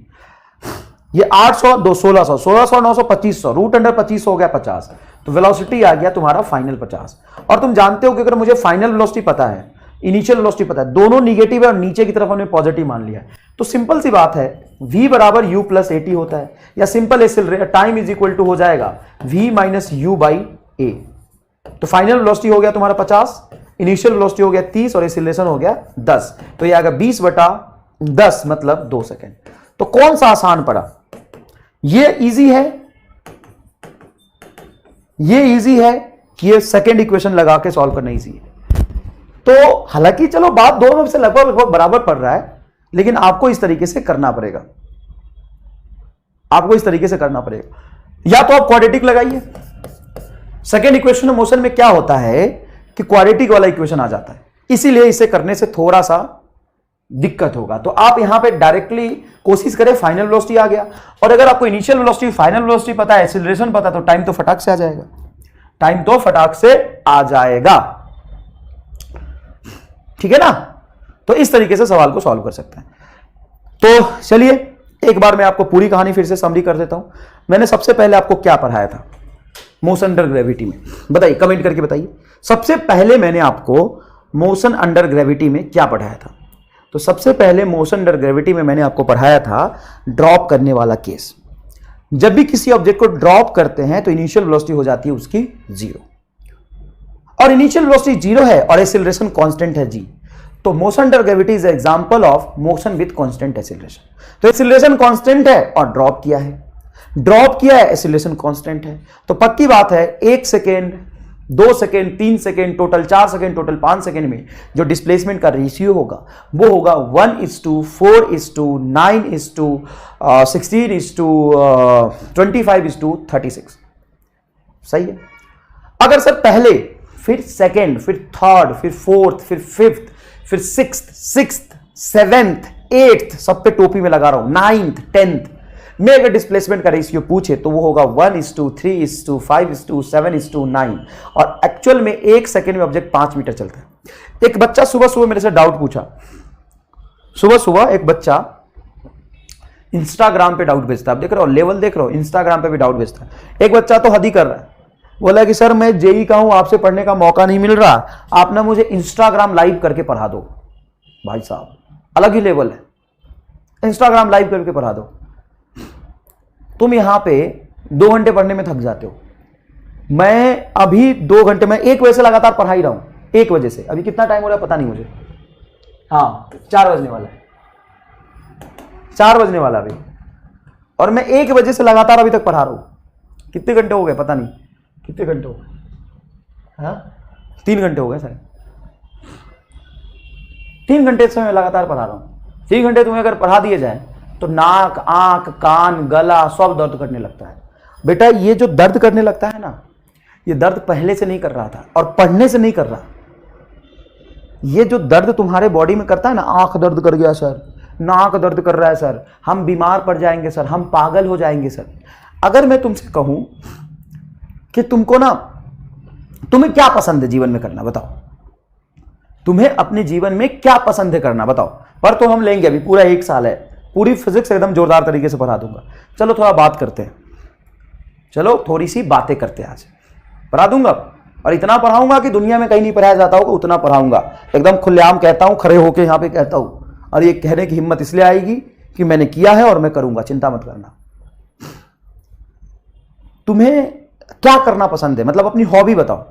ये 800 2 1600 1600 900 2500, रूट अंडर 25 हो गया 50, तो वेलोसिटी आ गया तुम्हारा फाइनल 50। और तुम जानते हो कि अगर मुझे फाइनल वेलोसिटी पता है, इनिशियल वेलोसिटी पता है, दोनों निगेटिव है और नीचे की तरफ हमने पॉजिटिव मान लिया है, तो सिंपल सी बात है v बराबर u प्लस 80 होता है, या simple acceleration time is equal to हो जाएगा v minus u by a। तो फाइनल वेलोसिटी हो गया तुम्हारा 50, इनिशियल वेलोसिटी हो गया 30 और एक्सेलरेशन हो गया 10, तो ये आएगा 20/10 मतलब 2 सेकेंड। तो कौन सा आसान पड़ा? ये इजी है, ये इजी है कि ये सेकेंड इक्वेशन लगा के सॉल्व करना इजी है। तो हालांकि चलो बात दोनों से लगभग बराबर पड़ रहा है, लेकिन आपको इस तरीके से करना पड़ेगा, आपको इस तरीके से करना पड़ेगा। या तो आप क्वाड्रेटिक लगाइए, सेकेंड इक्वेशन ऑफ मोशन में क्या होता है कि क्वाड्रेटिक वाला इक्वेशन आ जाता है, इसीलिए इसे करने से थोड़ा सा दिक्कत होगा। तो आप यहां पे डायरेक्टली कोशिश करें, फाइनल वेलोसिटी आ गया, और अगर आपको इनिशियल वेलोसिटी फाइनल वेलोसिटी पता है, एक्सीलरेशन पता है, तो टाइम तो फटाक से आ जाएगा, टाइम तो फटाक से आ जाएगा, ठीक है ना। तो इस तरीके से सवाल को सॉल्व कर सकते हैं। तो चलिए एक बार मैं आपको पूरी कहानी फिर से समरी कर देता हूं। मैंने सबसे पहले आपको क्या पढ़ाया था मोशन अंडर ग्रेविटी में, बताइए, कमेंट करके बताइए। सबसे पहले मैंने आपको मोशन अंडर ग्रेविटी में क्या पढ़ाया था? तो सबसे पहले मोशन अंडर ग्रेविटी में मैंने आपको पढ़ाया था ड्रॉप करने वाला केस। जब भी किसी ऑब्जेक्ट को ड्रॉप करते हैं तो इनिशियल वेलोसिटी हो जाती है उसकी 0, और इनिशियल वेलोसिटी 0 है और एक्सेलरेशन कांस्टेंट है g, तो motion under gravity is example of motion with constant acceleration. तो एक्सेलरेशन कांस्टेंट है और ड्रॉप किया है, एक्सेलरेशन कांस्टेंट है, तो पक्की बात है 1 second 2 second 3 second total 4 second total 5 second में जो डिस्प्लेसमेंट का रेशियो होगा वो होगा 1:4:9:16:25:36। सही है। अगर सर पहले फिर सेकेंड फिर थर्ड फिर फोर्थ फिर फिफ्थ फिर सिक्स्थ 7th 8th सब पे टोपी में लगा रहा हूं, 9th 10th में अगर डिस्प्लेसमेंट का रेशियो पूछे तो वो होगा 1:3:5:7:9, और एक्चुअल में 1 सेकेंड में ऑब्जेक्ट 5 मीटर चलता है। एक बच्चा सुबह मेरे से डाउट पूछा, सुबह एक बच्चा इंस्टाग्राम पे डाउट भेजता है, आप देख रहे हो लेवल देख रहे हो, इंस्टाग्राम पे भी डाउट भेजता है। एक बच्चा तो हद ही कर रहा है, बोला कि सर मैं जेई का हूं, आपसे पढ़ने का मौका नहीं मिल रहा, आप ना मुझे इंस्टाग्राम लाइव करके पढ़ा दो। भाई साहब अलग ही लेवल है, इंस्टाग्राम लाइव करके पढ़ा दो। तुम यहां पे 2 घंटे पढ़ने में थक जाते हो, मैं अभी 2 घंटे में 1 बजे से लगातार पढ़ा ही रहा हूं, 1 बजे से। अभी कितना टाइम हो रहा है पता नहीं मुझे, हाँ 4 बजने वाला है, 4 बजने वाला अभी, और मैं 1 बजे से लगातार अभी तक पढ़ा रहा हूं। कितने घंटे हो गए पता नहीं, कितने घंटे हो गए, हाँ 3 घंटे हो गए सर, 3 घंटे से मैं लगातार पढ़ा रहा हूं। 3 घंटे तुम्हें अगर पढ़ा दिए जाए तो नाक आंख कान गला सब दर्द करने लगता है। बेटा ये जो दर्द करने लगता है ना, ये दर्द पहले से नहीं कर रहा था और पढ़ने से नहीं कर रहा। ये जो दर्द तुम्हारे बॉडी में करता है ना, आंख दर्द कर गया सर, नाक दर्द कर रहा है सर, हम बीमार पड़ जाएंगे सर, हम पागल हो जाएंगे सर। अगर मैं तुमसे कहूं कि तुमको ना, तुम्हें क्या पसंद है जीवन में करना, बताओ तुम्हें अपने जीवन में क्या पसंद है करना, बताओ। पर तो हम लेंगे, अभी पूरा 1 साल है, पूरी फिजिक्स एकदम जोरदार तरीके से पढ़ा दूंगा। चलो थोड़ा बात करते हैं, चलो थोड़ी सी बातें करते हैं आज, पढ़ा दूंगा और इतना पढ़ाऊंगा कि दुनिया में कहीं नहीं पढ़ाया जाता होगा, उतना पढ़ाऊंगा। एकदम खुलेआम कहता हूं, खड़े होके यहां पे कहता हूं, और ये कहने की हिम्मत इसलिए आएगी कि मैंने किया है और मैं करूंगा, चिंता मत करना। तुम्हें क्या करना पसंद है, मतलब अपनी हॉबी बताओ।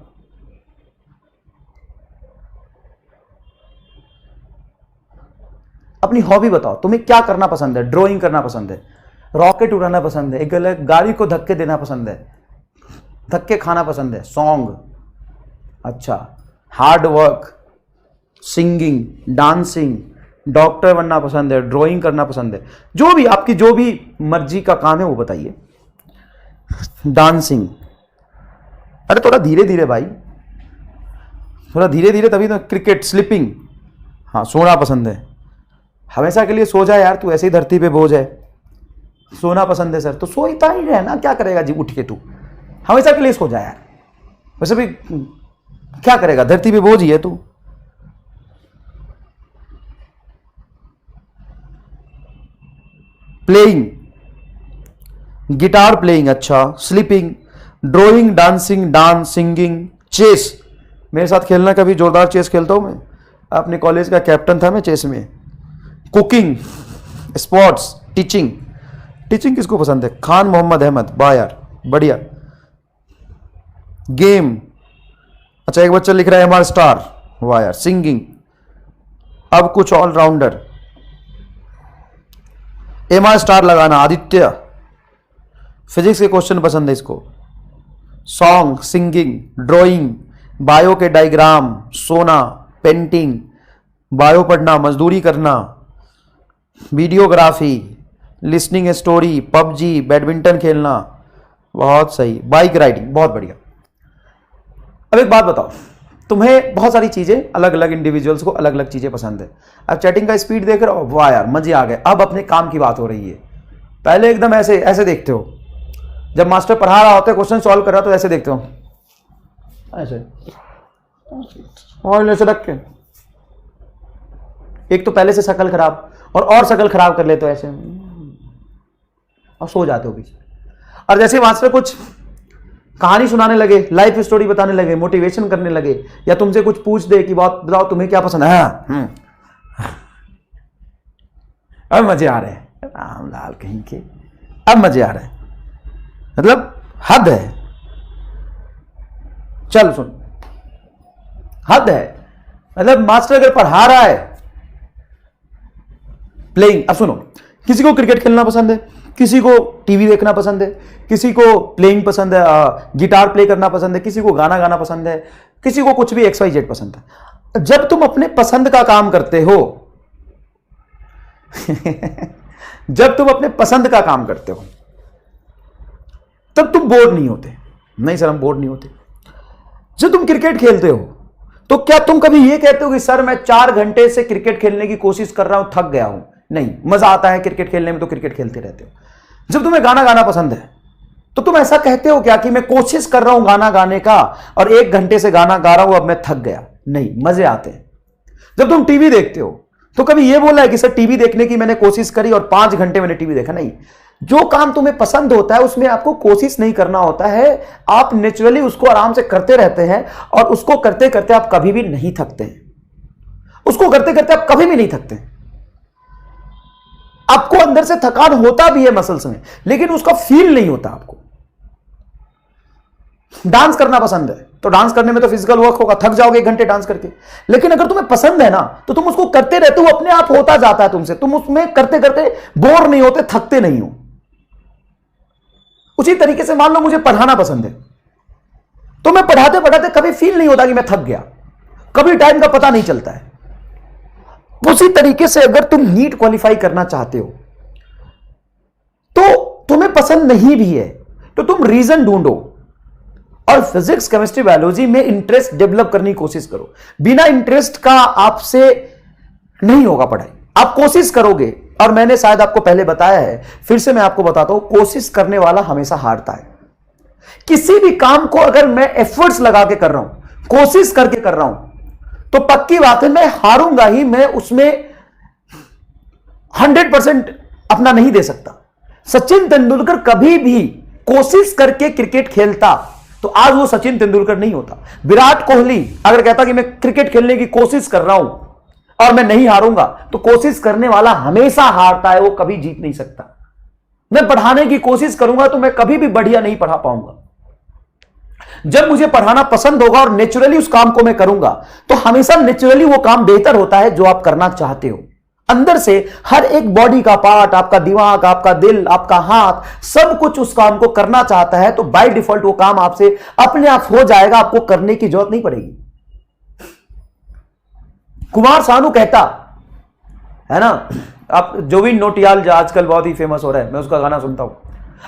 अपनी हॉबी बताओ, तुम्हें क्या करना पसंद है? ड्राइंग करना पसंद है, रॉकेट उड़ाना पसंद है, एक गाड़ी को धक्के देना पसंद है, धक्के खाना पसंद है, सॉन्ग, अच्छा, hard work, singing, dancing, doctor बनना पसंद है, ड्राइंग करना पसंद है, जो भी आपकी जो भी मर्जी का काम है वो बताइए। डांसिंग, अरे थोड़ा धीरे धीरे भाई, थोड़ा धीरे धीरे, तभी तो। क्रिकेट, स्लीपिंग, हाँ सोना पसंद है, हमेशा के लिए सो जाए यार, तू ऐसे ही धरती पे बोझ है। सोना पसंद है सर, तो सोता ही रहना, क्या करेगा जी उठ के, तू हमेशा के लिए सो जाए यार, वैसे भी क्या करेगा, धरती पे बोझ ही है तू। प्लेइंग, गिटार प्लेइंग, अच्छा, sleeping, drawing, dancing, dance, singing, chess, मेरे साथ खेलना, कभी जोरदार चेस खेलता हूं मैं, अपने कॉलेज का कैप्टन था मैं चेस में। कुकिंग, स्पोर्ट्स, टीचिंग, टीचिंग किसको पसंद है? खान मोहम्मद अहमद, वाह यार बढ़िया। गेम, अच्छा एक बच्चा लिख रहा है एमआर स्टार, वाह यार। सिंगिंग, अब कुछ ऑलराउंडर, एमआर स्टार लगाना, आदित्य। फिजिक्स के क्वेश्चन पसंद है इसको। सॉन्ग, सिंगिंग, ड्राइंग, बायो के डायग्राम, सोना, पेंटिंग, बायो पढ़ना, मजदूरी करना, videography, listening story, PUBG, badminton खेलना, बहुत सही। बाइक राइडिंग, बहुत बढ़िया। अब एक बात बताओ, तुम्हें बहुत सारी चीजें, अलग अलग इंडिविजुअल्स को अलग अलग चीजें पसंद है। अब चैटिंग का स्पीड देख रहे हो, वाह यार मजे आ गए। अब अपने काम की बात हो रही है। पहले एकदम ऐसे ऐसे देखते हो, जब मास्टर पढ़ा रहा होता है, क्वेश्चन सॉल्व कर रहा तो ऐसे देखते हो, ऐसे और ऐसे रख के, एक तो पहले से शक्ल खराब, और शक्ल खराब कर लेते हो ऐसे, और सो जाते हो पीछे। और जैसे मास्टर कुछ कहानी सुनाने लगे, लाइफ स्टोरी बताने लगे, मोटिवेशन करने लगे, या तुमसे कुछ पूछ दे कि बहुत बताओ तुम्हें क्या पसंद है, अब मजे आ रहे हैं, राम लाल कहीं के, अब मजे आ रहे हैं, मतलब हद है। चल सुन, हद है, मतलब मास्टर अगर पढ़ा रहा है, प्लेइंग, अब सुनो, किसी को क्रिकेट खेलना पसंद है, किसी को टीवी देखना पसंद है, किसी को प्लेइंग पसंद है, गिटार प्ले करना पसंद है, किसी को गाना गाना पसंद है, किसी को कुछ भी XYZ पसंद है। जब तुम अपने पसंद का काम करते हो जब तुम अपने पसंद का काम करते हो तब तुम बोर नहीं होते। नहीं सर हम बोर नहीं होते। जब तुम क्रिकेट खेलते हो तो क्या तुम कभी यह कहते हो कि सर मैं 4 घंटे से क्रिकेट खेलने की कोशिश कर रहा हूं, थक गया हूं? नहीं, मजा आता है क्रिकेट खेलने में, तो क्रिकेट खेलते रहते हो। जब तुम्हें गाना गाना पसंद है तो तुम ऐसा कहते हो क्या कि मैं कोशिश कर रहा हूं गाना गाने का और 1 घंटे से गाना गा रहा हूं, अब मैं थक गया? नहीं, मजे आते हैं। जब तुम टीवी देखते हो तो कभी यह बोला है कि सर टीवी देखने की मैंने कोशिश करी और 5 घंटे मैंने टीवी देखा? नहीं। जो काम तुम्हें पसंद होता है उसमें आपको कोशिश नहीं करना होता है, आप नेचुरली उसको आराम से करते रहते हैं और उसको करते करते आप कभी भी नहीं थकते। उसको करते करते आप कभी भी नहीं थकते। आपको अंदर से थकान होता भी है मसल्स में, लेकिन उसका फील नहीं होता आपको। डांस करना पसंद है तो डांस करने में तो फिजिकल वर्क होगा, थक जाओगे 1 घंटे डांस करके। लेकिन अगर तुम्हें पसंद है ना तो तुम उसको करते रहते हो, अपने आप होता जाता है तुमसे, तुम उसमें करते करते बोर नहीं होते, थकते नहीं हो। उसी तरीके से मान लो मुझे पढ़ाना पसंद है तो मैं पढ़ाते पढ़ाते कभी फील नहीं होता कि मैं थक गया, कभी टाइम का पता नहीं चलता है। उसी तरीके से अगर तुम नीट क्वालिफाई करना चाहते हो तो तुम्हें पसंद नहीं भी है तो तुम रीजन ढूंढो और फिजिक्स, केमिस्ट्री, बायोलॉजी में इंटरेस्ट डेवलप करने की कोशिश करो। बिना इंटरेस्ट का आपसे नहीं होगा पढ़ाई। आप कोशिश करोगे, और मैंने शायद आपको पहले बताया है, फिर से मैं आपको बताता हूं, कोशिश करने वाला हमेशा हारता है। किसी भी काम को अगर मैं एफर्ट्स लगा के कर रहा हूं, कोशिश करके कर रहा हूं, तो पक्की बात है मैं हारूंगा ही। मैं उसमें 100% अपना नहीं दे सकता। सचिन तेंदुलकर कभी भी कोशिश करके क्रिकेट खेलता तो आज वो सचिन तेंदुलकर नहीं होता। विराट कोहली अगर कहता कि मैं क्रिकेट खेलने की कोशिश कर रहा हूं और मैं नहीं हारूंगा, तो कोशिश करने वाला हमेशा हारता है, वो कभी जीत नहीं सकता। मैं पढ़ाने की कोशिश करूंगा तो मैं कभी भी बढ़िया नहीं पढ़ा पाऊंगा। जब मुझे पढ़ाना पसंद होगा और नेचुरली उस काम को मैं करूंगा, तो हमेशा नेचुरली वो काम बेहतर होता है जो आप करना चाहते हो। अंदर से हर एक बॉडी का पार्ट, आपका दिमाग, आपका दिल, आपका हाथ, सब कुछ उस काम को करना चाहता है, तो बाय डिफॉल्ट वो काम आपसे अपने आप हो जाएगा, आपको करने की जरूरत नहीं पड़ेगी। कुमार सानू कहता है ना, आप जुबिन नौटियाल जो आजकल बहुत ही फेमस हो रहा है, मैं उसका गाना सुनता हूं,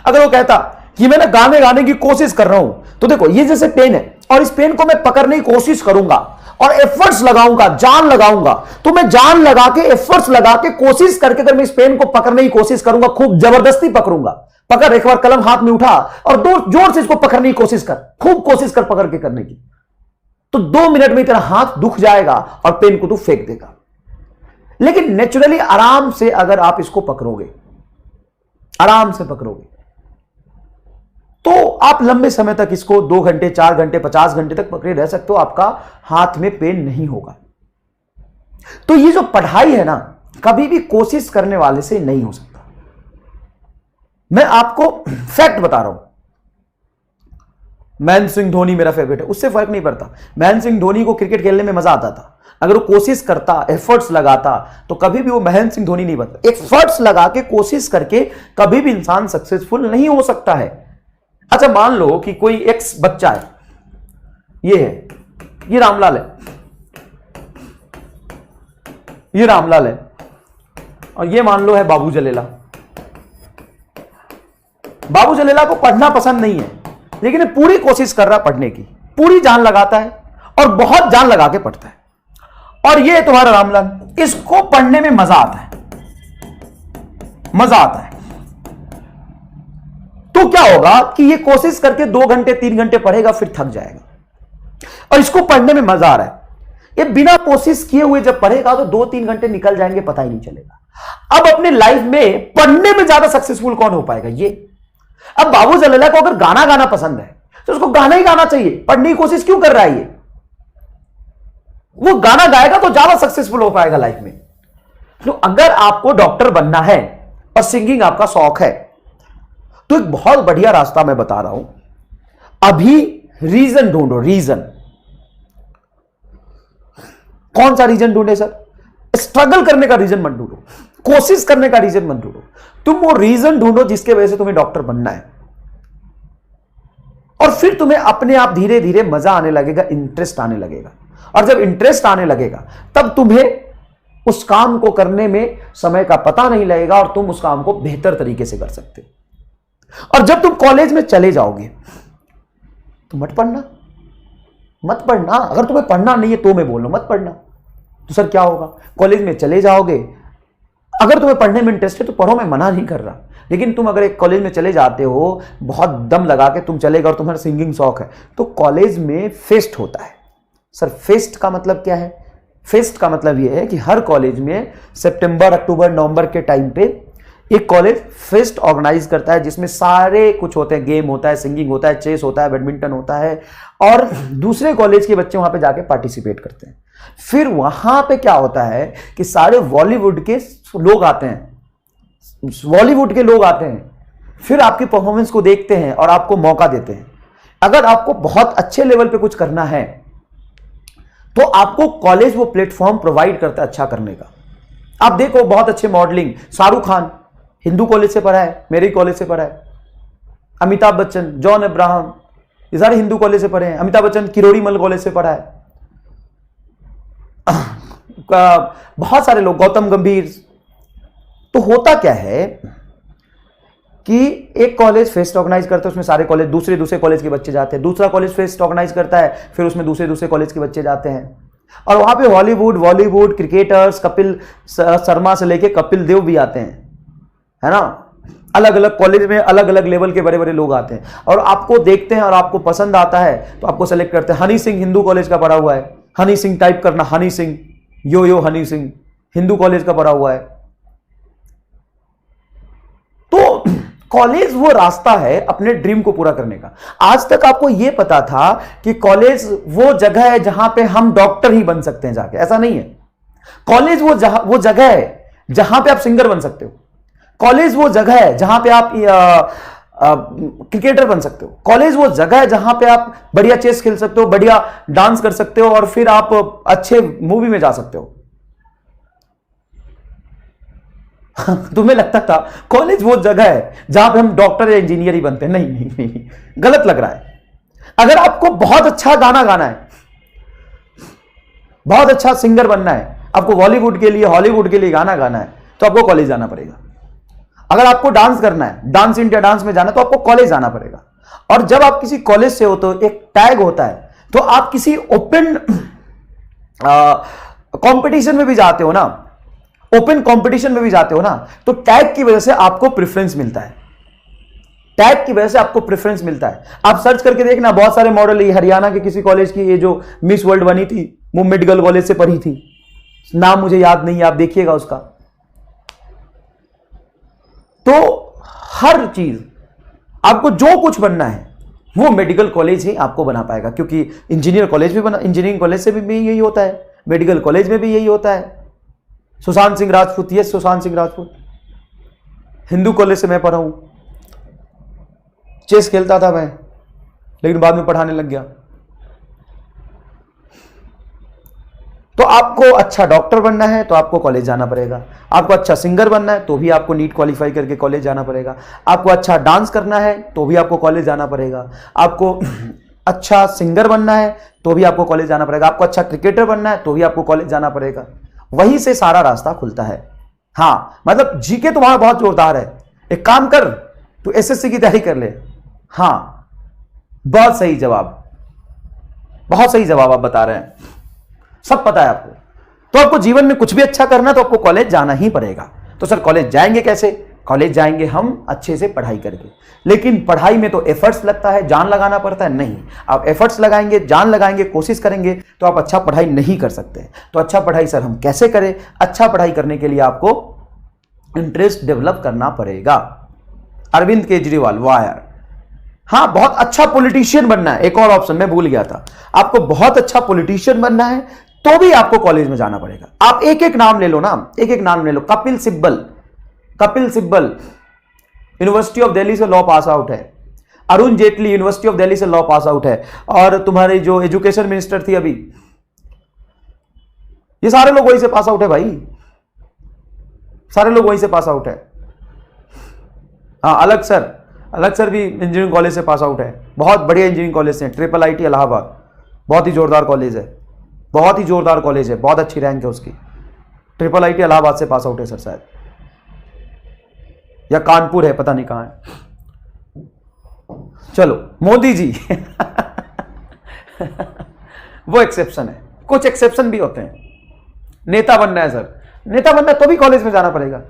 अगर वो कहता कि मैं गाने गाने की कोशिश कर रहा हूं, तो देखो ये जैसे पेन है और इस पेन को मैं पकड़ने की कोशिश करूंगा और एफर्ट्स लगाऊंगा, जान लगाऊंगा, तो मैं जान लगा के, एफर्ट्स लगा के, कोशिश करके अगर मैं इस पेन को पकड़ने की कोशिश करूंगा, खूब जबरदस्ती पकड़ूंगा, पकड़, एक बार कलम हाथ में उठा और जोर से इसको पकड़ने की कोशिश कर, खूब कोशिश कर पकड़ के करने की, तो 2 मिनट में तेरा हाथ दुख जाएगा और पेन को तू फेंक देगा। लेकिन नेचुरली आराम से अगर आप इसको पकड़ोगे, आराम से पकड़ोगे, तो आप लंबे समय तक इसको 2 घंटे, 4 घंटे, 50 घंटे तक पकड़े रह सकते हो, आपका हाथ में पेन नहीं होगा। तो ये जो पढ़ाई है ना, कभी भी कोशिश करने वाले से नहीं हो सकता। मैं आपको फैक्ट बता रहा हूं, महेंद्र सिंह धोनी मेरा फेवरेट है, उससे फर्क नहीं पड़ता। महेंद्र सिंह धोनी को क्रिकेट खेलने में मजा आता था, अगर वो कोशिश करता, एफर्ट्स लगाता, तो कभी भी वो महेंद्र सिंह धोनी नहीं बनता। एफर्ट्स लगा के, कोशिश करके कभी भी इंसान सक्सेसफुल नहीं हो सकता है। अच्छा, मान लो कि कोई एक्स बच्चा है, ये है, ये रामलाल है, ये रामलाल है, और ये मान लो है बाबू जलेला। बाबू जलेला को पढ़ना पसंद नहीं है, लेकिन ये पूरी कोशिश कर रहा है पढ़ने की, पूरी जान लगाता है और बहुत जान लगा के पढ़ता है। और ये तुम्हारा रामलाल, इसको पढ़ने में मजा आता है, मजा आता है। तो क्या होगा कि ये कोशिश करके 2 घंटे 3 घंटे पढ़ेगा, फिर थक जाएगा, और इसको पढ़ने में मजा आ रहा है। ये बिना कोशिश किए हुए जब पढ़ेगा तो 2-3 घंटे निकल जाएंगे, पता ही नहीं चलेगा। अब अपने लाइफ में पढ़ने में ज्यादा सक्सेसफुल कौन हो पाएगा? ये। अब बाबू जलेला को अगर गाना गाना पसंद है तो उसको गाना ही गाना चाहिए, पढ़ने की कोशिश क्यों कर रहा है? ये वो गाना गाएगा तो ज्यादा सक्सेसफुल हो पाएगा लाइफ में। तो अगर आपको डॉक्टर बनना है और सिंगिंग आपका शौक है, तो एक बहुत बढ़िया रास्ता मैं बता रहा हूं। अभी रीजन ढूंढो, रीजन। कौन सा रीजन ढूंढे सर? स्ट्रगल करने का रीजन मत ढूंढो, कोशिश करने का रीजन मत ढूंढो, तुम वो रीजन ढूंढो जिसके वजह से तुम्हें डॉक्टर बनना है। और फिर तुम्हें अपने आप धीरे धीरे मजा आने लगेगा, इंटरेस्ट आने लगेगा, और जब इंटरेस्ट आने लगेगा तब तुम्हें उस काम को करने में समय का पता नहीं लगेगा और तुम उस काम को बेहतर तरीके से कर सकते हो। और जब तुम कॉलेज में चले जाओगे तो मत पढ़ना, मत पढ़ना। अगर तुम्हें पढ़ना नहीं है तो मैं बोल रहा हूं मत पढ़ना। तो सर क्या होगा? कॉलेज में चले जाओगे, अगर तुम्हें पढ़ने में इंटरेस्ट है तो पढ़ो, मैं मना नहीं कर रहा, लेकिन तुम अगर एक कॉलेज में चले जाते हो, बहुत दम लगा के तुम चलेगा और तुम्हारा सिंगिंग शौक है, तो कॉलेज में फेस्ट होता है। सर फेस्ट का मतलब क्या है? फेस्ट का मतलब यह है कि हर कॉलेज में सितंबर, अक्टूबर, नवंबर के टाइम पे एक कॉलेज फेस्ट ऑर्गेनाइज करता है, जिसमें सारे कुछ होते हैं, गेम होता है, सिंगिंग होता है, चेस होता है, बैडमिंटन होता है, और दूसरे कॉलेज के बच्चे वहां पे जाके पार्टिसिपेट करते हैं। फिर वहां पे क्या होता है कि सारे बॉलीवुड के लोग आते हैं, बॉलीवुड के लोग आते हैं, फिर आपकी परफॉर्मेंस को देखते हैं और आपको मौका देते हैं। अगर आपको बहुत अच्छे लेवल पे कुछ करना है तो आपको कॉलेज वो प्लेटफॉर्म प्रोवाइड करता है अच्छा करने का। आप देखो बहुत अच्छे मॉडलिंग, शाहरुख खान हिंदू कॉलेज से पढ़ा है, मेरे कॉलेज से पढ़ा है, अमिताभ बच्चन, जॉन अब्राहम, ये सारे हिंदू कॉलेज से पढ़े हैं। अमिताभ बच्चन किरोड़ी मल कॉलेज से पढ़ा है, बहुत सारे लोग, गौतम गंभीर। तो होता क्या है कि एक कॉलेज फेस्ट ऑर्गेनाइज करता है, उसमें सारे कॉलेज, दूसरे कॉलेज के बच्चे जाते हैं, दूसरा कॉलेज फेस्ट ऑर्गेनाइज करता है, फिर उसमें दूसरे कॉलेज के बच्चे जाते हैं, और वहां पे हॉलीवुड, बॉलीवुड, क्रिकेटर्स, कपिल शर्मा से लेके कपिल देव भी आते हैं, है ना। अलग अलग कॉलेज में अलग अलग लेवल के बड़े बड़े लोग आते हैं और आपको देखते हैं और आपको पसंद आता है तो आपको सेलेक्ट करते हैं। हनी सिंह हिंदू कॉलेज का पढ़ा हुआ है, हनी सिंह टाइप करना, हनी सिंह, यो हनी सिंह, हिंदू कॉलेज का पढ़ा हुआ है। तो कॉलेज वो रास्ता है अपने ड्रीम को पूरा करने का। आज तक आपको यह पता था कि कॉलेज वो जगह है जहां पे हम डॉक्टर ही बन सकते हैं जाके, ऐसा नहीं है। कॉलेज वो जगह है जहां पे आप सिंगर बन सकते हो। कॉलेज वो जगह है जहां पे आप क्रिकेटर बन सकते हो। कॉलेज वो जगह है जहां पे आप बढ़िया चेस खेल सकते हो, बढ़िया डांस कर सकते हो और फिर आप अच्छे मूवी में जा सकते हो। तुम्हें लगता था कॉलेज वो जगह है जहां पे हम डॉक्टर या इंजीनियर ही बनते हैं। नहीं नहीं नहीं, गलत लग रहा है। अगर आपको बहुत अच्छा गाना गाना है, बहुत अच्छा सिंगर बनना है, आपको बॉलीवुड के लिए हॉलीवुड के लिए गाना गाना है, तो आपको कॉलेज जाना पड़ेगा। अगर आपको डांस करना है, डांस इंडिया डांस में जाना है, तो आपको कॉलेज जाना पड़ेगा। और जब आप किसी कॉलेज से हो तो एक टैग होता है, तो आप किसी ओपन कंपटीशन में भी जाते हो ना, ओपन कंपटीशन में भी जाते हो ना, तो टैग की वजह से आपको प्रेफरेंस मिलता है। टैग की वजह से आपको प्रेफरेंस मिलता है। आप सर्च करके देखना, बहुत सारे मॉडल, हरियाणा के किसी कॉलेज की ये जो मिस वर्ल्ड बनी थी, वो मेडिकल कॉलेज से पढ़ी थी, नाम मुझे याद नहीं है, आप देखिएगा उसका। तो हर चीज आपको जो कुछ बनना है वो मेडिकल कॉलेज ही आपको बना पाएगा, क्योंकि इंजीनियर कॉलेज भी बना, इंजीनियरिंग कॉलेज से भी यही होता है, मेडिकल कॉलेज में भी यही होता है। सुशांत सिंह राजपूत, यस सुशांत सिंह राजपूत, हिंदू कॉलेज से मैं पढ़ा हूं। चेस खेलता था मैं, लेकिन बाद में पढ़ाने लग गया। तो आपको अच्छा डॉक्टर बनना है तो आपको कॉलेज जाना पड़ेगा। आपको अच्छा सिंगर बनना है तो भी आपको नीट क्वालिफाई करके कॉलेज जाना पड़ेगा। आपको अच्छा डांस करना है तो भी आपको कॉलेज जाना पड़ेगा। आपको अच्छा सिंगर बनना है तो भी आपको कॉलेज जाना पड़ेगा। आपको अच्छा क्रिकेटर बनना है तो भी आपको कॉलेज जाना पड़ेगा। वहीं से सारा रास्ता खुलता है। हाँ, मतलब जीके तुम्हारा बहुत जोरदार है, एक काम कर, तू एसएससी की तैयारी कर ले। हाँ, बहुत सही जवाब, बहुत सही जवाब आप बता रहे हैं, सब पता है आपको। तो आपको जीवन में कुछ भी अच्छा करना है तो आपको कॉलेज जाना ही पड़ेगा। तो सर कॉलेज जाएंगे कैसे? कॉलेज जाएंगे हम अच्छे से पढ़ाई करके। लेकिन पढ़ाई में तो एफर्ट्स लगता है, जान लगाना पड़ता है। नहीं, आप एफर्ट्स लगाएंगे, जान लगाएंगे, कोशिश करेंगे तो आप अच्छा पढ़ाई नहीं कर सकते। तो अच्छा पढ़ाई सर हम कैसे करें? अच्छा पढ़ाई करने के लिए आपको इंटरेस्ट डेवलप करना पड़ेगा। अरविंद केजरीवाल, वाह यार, हाँ, बहुत अच्छा पॉलिटिशियन बनना है। एक और ऑप्शन मैं भूल गया था, आपको बहुत अच्छा पॉलिटिशियन बनना है तो भी आपको कॉलेज में जाना पड़ेगा। आप एक एक नाम ले लो ना, एक एक नाम ले लो। कपिल सिब्बल, कपिल सिब्बल यूनिवर्सिटी ऑफ दिल्ली से लॉ पास आउट है। अरुण जेटली यूनिवर्सिटी ऑफ दिल्ली से लॉ पास आउट है। और तुम्हारी जो एजुकेशन मिनिस्टर थी अभी, ये सारे लोग वहीं से पास आउट है भाई, सारे लोग वहीं से पास आउट है। हाँ, अलग सर भी इंजीनियरिंग कॉलेज से पास आउट है। बहुत बढ़िया इंजीनियरिंग कॉलेज से, ट्रिपल आईटी इलाहाबाद, बहुत ही जोरदार कॉलेज है, बहुत ही जोरदार कॉलेज है, बहुत अच्छी रैंक है उसकी। ट्रिपल आईटी इलाहाबाद से पास आउट है सर शायद, या कानपुर है, पता नहीं कहां है। चलो मोदी जी वो एक्सेप्शन है, कुछ एक्सेप्शन भी होते हैं। नेता बनना है सर, नेता बनना है तो भी कॉलेज में जाना पड़ेगा।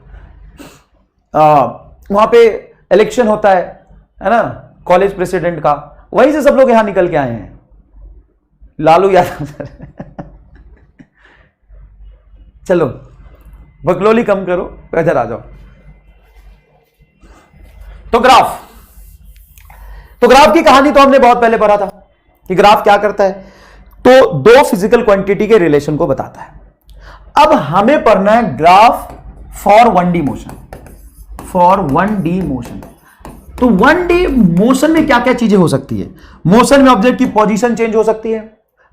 वहां पे इलेक्शन होता है ना, कॉलेज प्रेसिडेंट का, वहीं से सब लोग यहां निकल के आए हैं। लालू यादव सर चलो बकलोली कम करो, इधर आ जाओ। तो ग्राफ की कहानी तो हमने बहुत पहले पढ़ा था कि ग्राफ क्या करता है, तो दो फिजिकल क्वांटिटी के रिलेशन को बताता है। अब हमें पढ़ना है graph for 1D motion, for 1D motion. तो 1D मोशन में क्या क्या चीजें हो सकती है? मोशन में ऑब्जेक्ट की पोजीशन चेंज हो सकती है,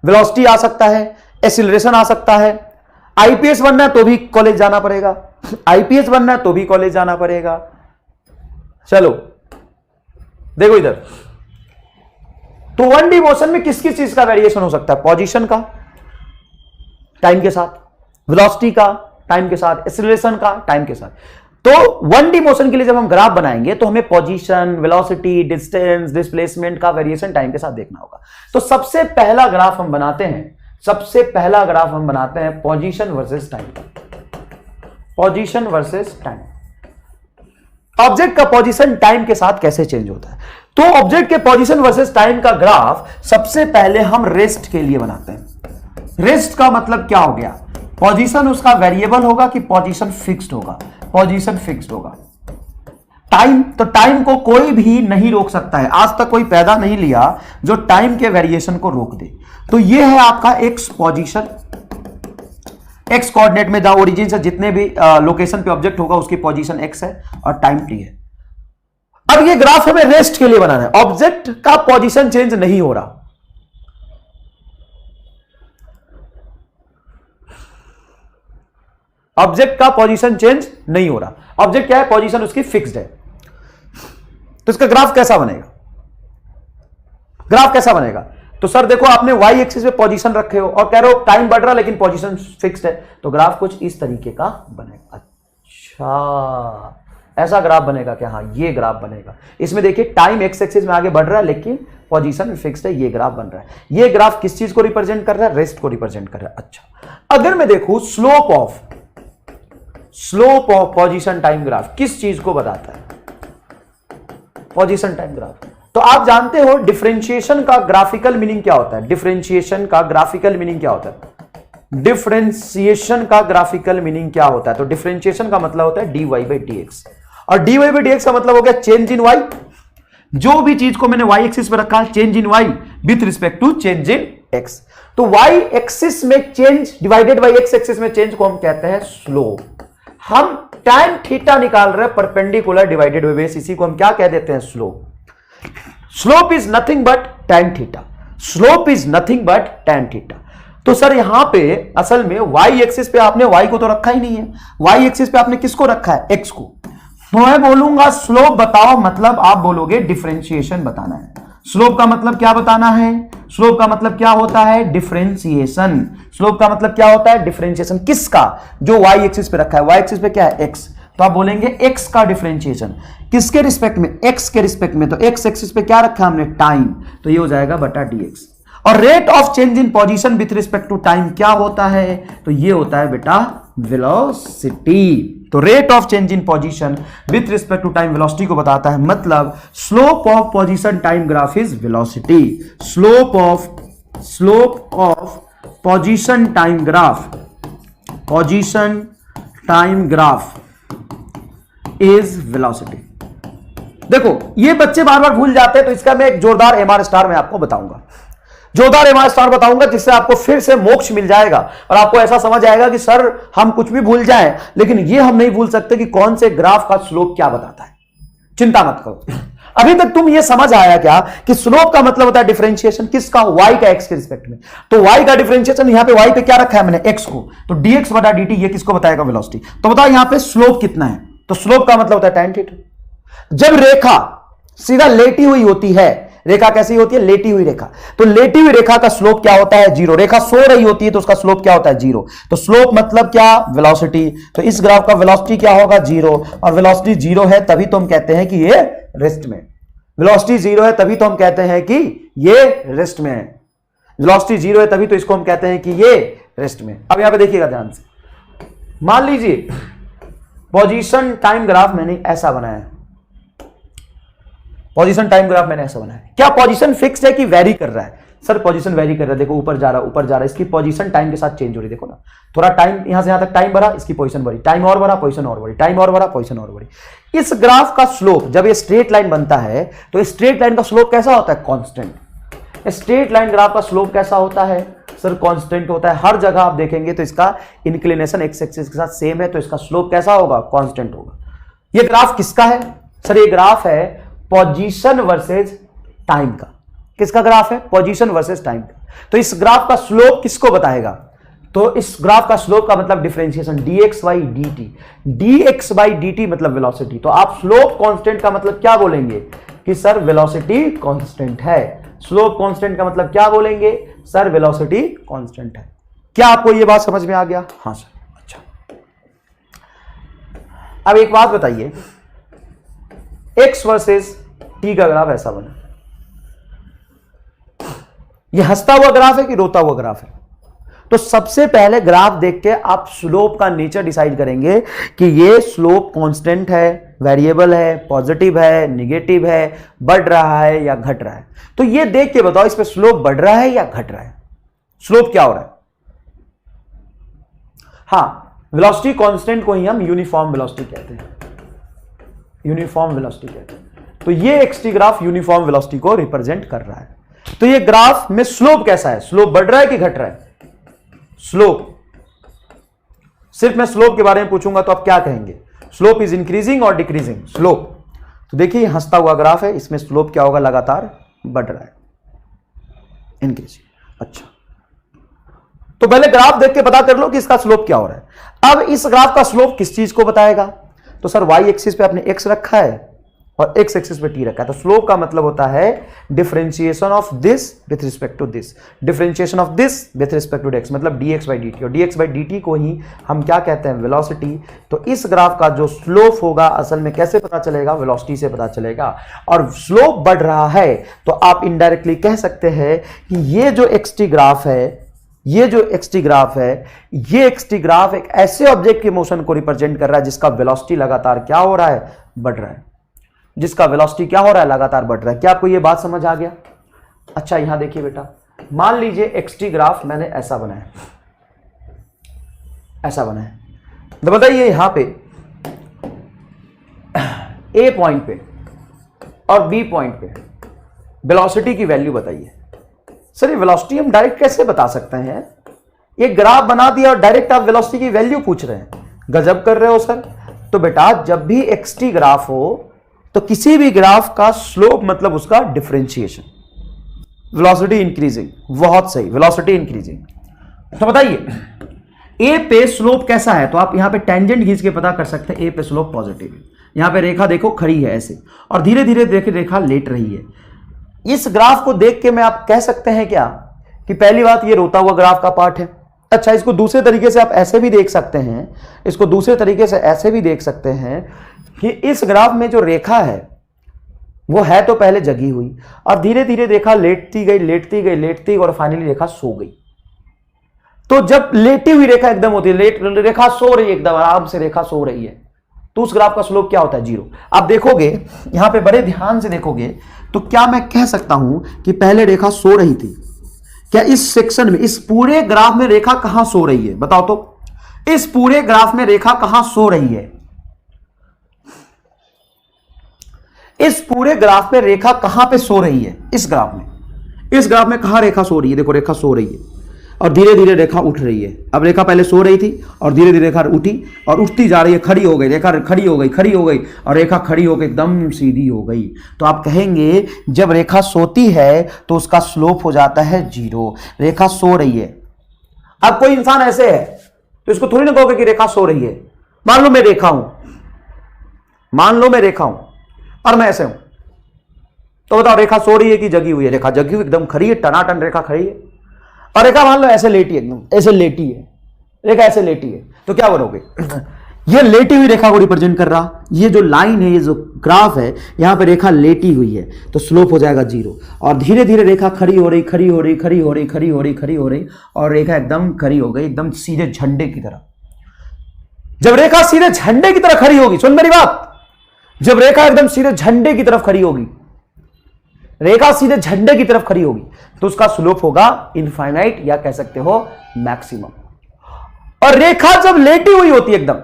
वेलोसिटी आ सकता है, एक्सीलरेशन आ सकता है। आईपीएस बनना है तो भी कॉलेज जाना पड़ेगा, आईपीएस बनना है तो भी कॉलेज जाना पड़ेगा। चलो देखो इधर, तो 1D मोशन में किस किस चीज का वेरिएशन हो सकता है? पोजीशन का टाइम के साथ, वेलोसिटी का टाइम के साथ, एक्सीलरेशन का टाइम के साथ। तो 1D मोशन के लिए जब हम ग्राफ बनाएंगे तो हमें पोजीशन, वेलोसिटी, डिस्टेंस, डिस्प्लेसमेंट का वेरिएशन टाइम के साथ देखना होगा। तो सबसे पहला ग्राफ हम बनाते हैं, सबसे पहला ग्राफ हम बनाते हैं position versus time, position versus time. Object का पोजीशन टाइम के साथ कैसे चेंज होता है? तो ऑब्जेक्ट के पोजीशन वर्सेस टाइम का ग्राफ सबसे पहले हम रेस्ट के लिए बनाते हैं। रेस्ट का मतलब क्या हो गया? पोजीशन उसका वेरिएबल होगा कि पोजीशन फिक्स्ड होगा? पोजीशन फिक्स्ड होगा। टाइम, तो टाइम को कोई भी नहीं रोक सकता है, आज तक कोई पैदा नहीं लिया जो टाइम के वेरिएशन को रोक दे। तो ये है आपका एक्स पोजीशन, एक्स कोऑर्डिनेट में जहां ओरिजिन से जितने भी लोकेशन पे ऑब्जेक्ट होगा उसकी पोजीशन एक्स है और टाइम टी है। अब ये ग्राफ हमें रेस्ट के लिए बनाना है, ऑब्जेक्ट का पोजीशन चेंज नहीं हो रहा, ऑब्जेक्ट का पोजीशन चेंज नहीं हो रहा, ऑब्जेक्ट क्या है, पोजीशन उसकी फिक्स्ड है। तो इसका ग्राफ कैसा बनेगा, ग्राफ कैसा बनेगा? तो सर देखो आपने वाई एक्सिस पे पोजीशन रखे हो और कह रहे हो टाइम बढ़ रहा लेकिन पोजीशन फिक्स्ड है, तो ग्राफ कुछ इस तरीके का बनेगा। अच्छा, ऐसा ग्राफ बनेगा क्या? हाँ, ये ग्राफ बनेगा। इसमें देखिए टाइम एक्स एक्सिस में आगे बढ़ रहा है लेकिन पोजीशन फिक्स्ड है, ये ग्राफ बन रहा है। ये ग्राफ किस चीज को रिप्रेजेंट कर रहा है? रेस्ट को रिप्रेजेंट कर रहा है। अच्छा, अगर मैं देखूं slope of position time graph किस चीज को बताता है? Position time graph. तो आप जानते हो डिफरेंशिएशन का ग्राफिकल मीनिंग क्या होता है? डिफरेंशिएशन का ग्राफिकल मीनिंग क्या होता है? डिफरेंशिएशन का ग्राफिकल मीनिंग क्या होता है? तो डिफरेंशिएशन का मतलब होता है dy बाई dx, और dy बाई dx का मतलब हो गया चेंज इन y। जो भी चीज को मैंने y एक्सिस पे रखा है, change in y with respect to change in x। तो y एक्सिस में change divided by x axis में चेंज को हम कहते हैं स्लोप। हम tan थीटा निकाल रहे हैं परपेंडिकुलर डिवाइडेड बाई बेस, इसी को हम क्या कह देते हैं? Slope. Slope is nothing but tan theta, slope is nothing but tan theta. तो सर यहां पे असल में y एक्सिस पे आपने y को तो रखा ही नहीं है, y एक्सिस पे आपने किसको रखा है? x को। तो मैं बोलूंगा स्लोप बताओ, मतलब आप बोलोगे डिफरेंशिएशन बताना है। स्लोप का मतलब क्या बताना है? स्लोप का मतलब क्या होता है? डिफरेंशिएशन। स्लोप का मतलब क्या होता है? डिफरेंशिएशन। किसका? जो y एक्सिस पे रखा है। y एक्सिस पे क्या है? x। तो आप बोलेंगे x का डिफरेंशिएशन किसके रिस्पेक्ट में? x के रिस्पेक्ट में। तो x एक्सिस पे क्या रखा हमने? टाइम। तो ये हो जाएगा बटा dx। और rate of change in position with respect to time क्या होता है? तो ये होता है बेटा वेलोसिटी। तो rate of change in position with respect to time velocity को बताता है, मतलब slope of position time graph is velocity. Slope of position time graph is velocity. देखो ये बच्चे बार बार भूल जाते हैं, तो इसका मैं एक जोरदार एमआर स्टार में आपको बताऊंगा, जोरदार एमआर स्टार बताऊंगा, जिससे आपको फिर से मोक्ष मिल जाएगा और आपको ऐसा समझ आएगा कि सर हम कुछ भी भूल जाएं लेकिन ये हम नहीं भूल सकते कि कौन से ग्राफ का स्लोप क्या बताता है। चिंता मत करो, अभी तक तुम ये समझ आया क्या कि स्लोप का मतलब होता है डिफरेंशिएशन किसका? y का x के रिस्पेक्ट में। तो y का डिफरेंशिएशन यहां पे y पे क्या रखा है मैंने? x को। तो dx बटा dt ये किसको बताएगा? वेलोसिटी। तो बताओ यहां पे स्लोप कितना है? तो स्लोप का मतलब होता है tan थीटा। जब रेखा सीधा लेटी हुई होती है, रेखा कैसी होती है? लेटी हुई रेखा। तो लेटी हुई रेखा का स्लोप क्या होता है? जीरो। रेखा सो रही होती है तो उसका स्लोप क्या होता है? जीरो। तो स्लोप मतलब क्या? वेलोसिटी। तो इस ग्राफ का वेलोसिटी क्या होगा? जीरो। और वेलोसिटी जीरो है तभी तो हम कहते हैं कि ये रेस्ट में। वेलोसिटी जीरो है तभी तो हम कहते हैं कि ये रेस्ट में है। वेलोसिटी जीरो है तभी तो इसको हम कहते हैं कि ये रेस्ट में। अब यहां पे देखिएगा ध्यान से, मान लीजिए पोजीशन टाइम ग्राफ मैंने ऐसा बनाया है, पोजीशन टाइम ग्राफ मैंने ऐसा बनाया है। क्या पोजीशन फिक्स है कि वेरी कर रहा है? सर पोजीशन वेरी कर रहा है, देखो ऊपर जा रहा है, इसकी पोजीशन टाइम के साथ चेंज हो रही है। देखो ना, थोड़ा टाइम यहां से यहां तक टाइम बढ़ा, इसकी पोजीशन बढ़ी, टाइम और बढ़ा, पोजीशन और बढ़ी, टाइम और बढ़ा, पोजीशन और बढ़ी। इस ग्राफ का स्लोप जब ये स्ट्रेट लाइन बनता है तो स्ट्रेट लाइन का स्लोप कैसा होता है? कांस्टेंट। स्ट्रेट लाइन ग्राफ का स्लोप कैसा होता है? सर कांस्टेंट होता है। हर जगह आप देखेंगे तो इसका इंक्लिनेशन एक्स एक्सिस के साथ सेम है, तो इसका स्लोप कैसा होगा? कांस्टेंट होगा। ये ग्राफ किसका है? सर ये ग्राफ है पोजीशन वर्सेस टाइम का। किसका ग्राफ है? पोजीशन वर्सेस टाइम का। तो इस ग्राफ का स्लोप किसको बताएगा? तो इस ग्राफ का स्लोप का मतलब differentiation dx by dt। dx by dt मतलब वेलोसिटी। तो आप स्लोप कांस्टेंट का मतलब क्या बोलेंगे? कि सर वेलोसिटी कांस्टेंट है। स्लोप कांस्टेंट का मतलब क्या बोलेंगे? सर वेलोसिटी कांस्टेंट है। क्या आपको यह बात समझ में आ गया? हाँ सर। अच्छा, अब एक बात बताइए, x वर्सेस t का ग्राफ ऐसा बना, यह हंसता हुआ ग्राफ है कि रोता हुआ ग्राफ है? तो सबसे पहले ग्राफ देख के आप स्लोप का नेचर डिसाइड करेंगे कि ये स्लोप कांस्टेंट है, वेरिएबल है, पॉजिटिव है, नेगेटिव है, बढ़ रहा है या घट रहा है। तो ये देख के बताओ इस पे स्लोप बढ़ रहा है या घट रहा है? स्लोप क्या हो रहा है? हाँ, वेलोसिटी कांस्टेंट को ही हम यूनिफॉर्म वेलोसिटी कहते हैं। यूनिफॉर्म वेलोसिटी कहते हैं। तो ये एक्सटी ग्राफ यूनिफॉर्म वेलोसिटी को रिप्रेजेंट कर रहा है। तो ये ग्राफ में स्लोप कैसा है, स्लोप बढ़ रहा है कि घट रहा है? स्लोप, सिर्फ मैं स्लोप के बारे में पूछूंगा तो आप क्या कहेंगे? स्लोप इज इंक्रीजिंग और डिक्रीजिंग? स्लोप, तो देखिए हंसता हुआ ग्राफ है, इसमें स्लोप क्या होगा, लगातार बढ़ रहा है, इंक्रीजिंग। अच्छा, तो पहले ग्राफ देख के पता कर लो कि इसका स्लोप क्या हो रहा है। अब इस ग्राफ का स्लोप किस चीज को बताएगा? तो सर वाई एक्सिस पे आपने एक्स रखा है और एक्स एक्सिस पे टी रखा है, तो स्लोप का मतलब होता है differentiation of this with respect to this, differentiation of this with respect to x, मतलब dx बाई dt, और dx बाई dt को ही हम क्या कहते हैं, वेलोसिटी। तो इस ग्राफ का जो स्लोप होगा असल में कैसे पता चलेगा, वेलोसिटी से पता चलेगा। और स्लोप बढ़ रहा है तो आप इनडायरेक्टली कह सकते हैं कि ये जो एक्सटी ग्राफ है, ये जो एक्सटी ग्राफ है, ये एक्सटी ग्राफ एक ऐसे ऑब्जेक्ट के मोशन को रिप्रेजेंट कर रहा है जिसका वेलोसिटी लगातार क्या हो रहा है, बढ़ रहा है, जिसका वेलोसिटी क्या हो रहा है, लगातार बढ़ रहा है। क्या आपको ये बात समझ आ गया? अच्छा यहां देखिए बेटा, मान लीजिए एक्सटी ग्राफ मैंने ऐसा बनाया, ऐसा बनाया, तो बताइए यहां पे ए पॉइंट पे और बी पॉइंट पे वेलोसिटी की वैल्यू बताइए। सर ये वेलोसिटी हम डायरेक्ट कैसे बता सकते हैं? ये ग्राफ बना दिया और डायरेक्ट आप वेलोसिटी की वैल्यू पूछ रहे हैं, गजब कर रहे हो सर। तो बेटा जब भी एक्सटी ग्राफ हो तो किसी भी ग्राफ का स्लोप मतलब उसका डिफरेंशिएशन, वेलोसिटी इंक्रीजिंग, बहुत सही, वेलोसिटी इंक्रीजिंग। तो बताइए ए पे स्लोप कैसा है, तो आप यहां पे टेंजेंट खींच के पता कर सकते हैं ए पे स्लोप पॉजिटिव है। यहां पे रेखा देखो खड़ी है ऐसे और धीरे धीरे देखिए रेखा लेट रही है। इस ग्राफ को देख के मैं आप कह सकते हैं क्या कि पहली बात ये रोता हुआ ग्राफ का पार्ट है। अच्छा इसको दूसरे तरीके से आप ऐसे भी देख सकते हैं, इसको दूसरे तरीके से ऐसे भी देख सकते हैं कि इस ग्राफ में जो रेखा है वो है तो पहले जगी हुई और धीरे धीरे रेखा लेटती गई लेटती गई लेटती गई और फाइनली रेखा सो गई। तो जब लेटी हुई रेखा एकदम होती है, रेखा सो रही है, एकदम आराम से रेखा सो रही है, तो उस ग्राफ का स्लोप क्या होता है, जीरो। आप देखोगे यहां पे बड़े ध्यान से देखोगे तो क्या मैं कह सकता हूं कि पहले रेखा सो रही थी? क्या इस सेक्शन में, इस पूरे ग्राफ में रेखा कहां सो रही है, बताओ तो? इस पूरे ग्राफ में रेखा कहां सो रही है? इस पूरे ग्राफ में रेखा कहां पे सो रही है? इस ग्राफ में कहां रेखा सो रही है? देखो रेखा सो रही है और धीरे धीरे रेखा उठ रही है। अब रेखा पहले सो रही थी और धीरे धीरे रेखा उठी और उठती जा रही है, खड़ी हो गई, रेखा खड़ी हो गई, खड़ी हो गई और रेखा खड़ी हो गई, एकदम सीधी हो गई। तो आप कहेंगे जब रेखा सोती है तो उसका स्लोप हो जाता है जीरो। रेखा सो रही है। अब कोई इंसान ऐसे है तो इसको थोड़ी ना कहोगे कि रेखा सो रही है। मान लो मैं रेखा हूं, मान लो मैं रेखा हूं और मैं ऐसे हूं, तो बताओ रेखा सो रही है कि जगी हुई है? रेखा जगी हुई, एकदम खड़ी है, टनाटन रेखा खड़ी है। और रेखा मान लो ऐसे लेटी है, एकदम ऐसे लेटी है, रेखा ऐसे लेटी है, तो क्या बनोगे? ये लेटी हुई रेखा को रिप्रेजेंट कर रहा, ये जो लाइन है, ये जो ग्राफ है, यहां पे रेखा लेटी हुई है तो स्लोप हो जाएगा जीरो। और धीरे धीरे रेखा खड़ी हो रही, खड़ी हो रही, खड़ी हो रही, खड़ी हो रही, खड़ी हो रही और रेखा एकदम खड़ी हो गई, एकदम सीधे झंडे की तरह। जब रेखा सीधे झंडे की तरह खड़ी होगी, सुन मेरी बात, जब रेखा एकदम सीधे झंडे की तरफ खड़ी होगी, रेखा सीधे झंडे की तरफ खड़ी होगी, तो उसका स्लोप होगा इनफाइनाइट या कह सकते हो मैक्सिमम। और रेखा जब लेटी हुई होती है, एकदम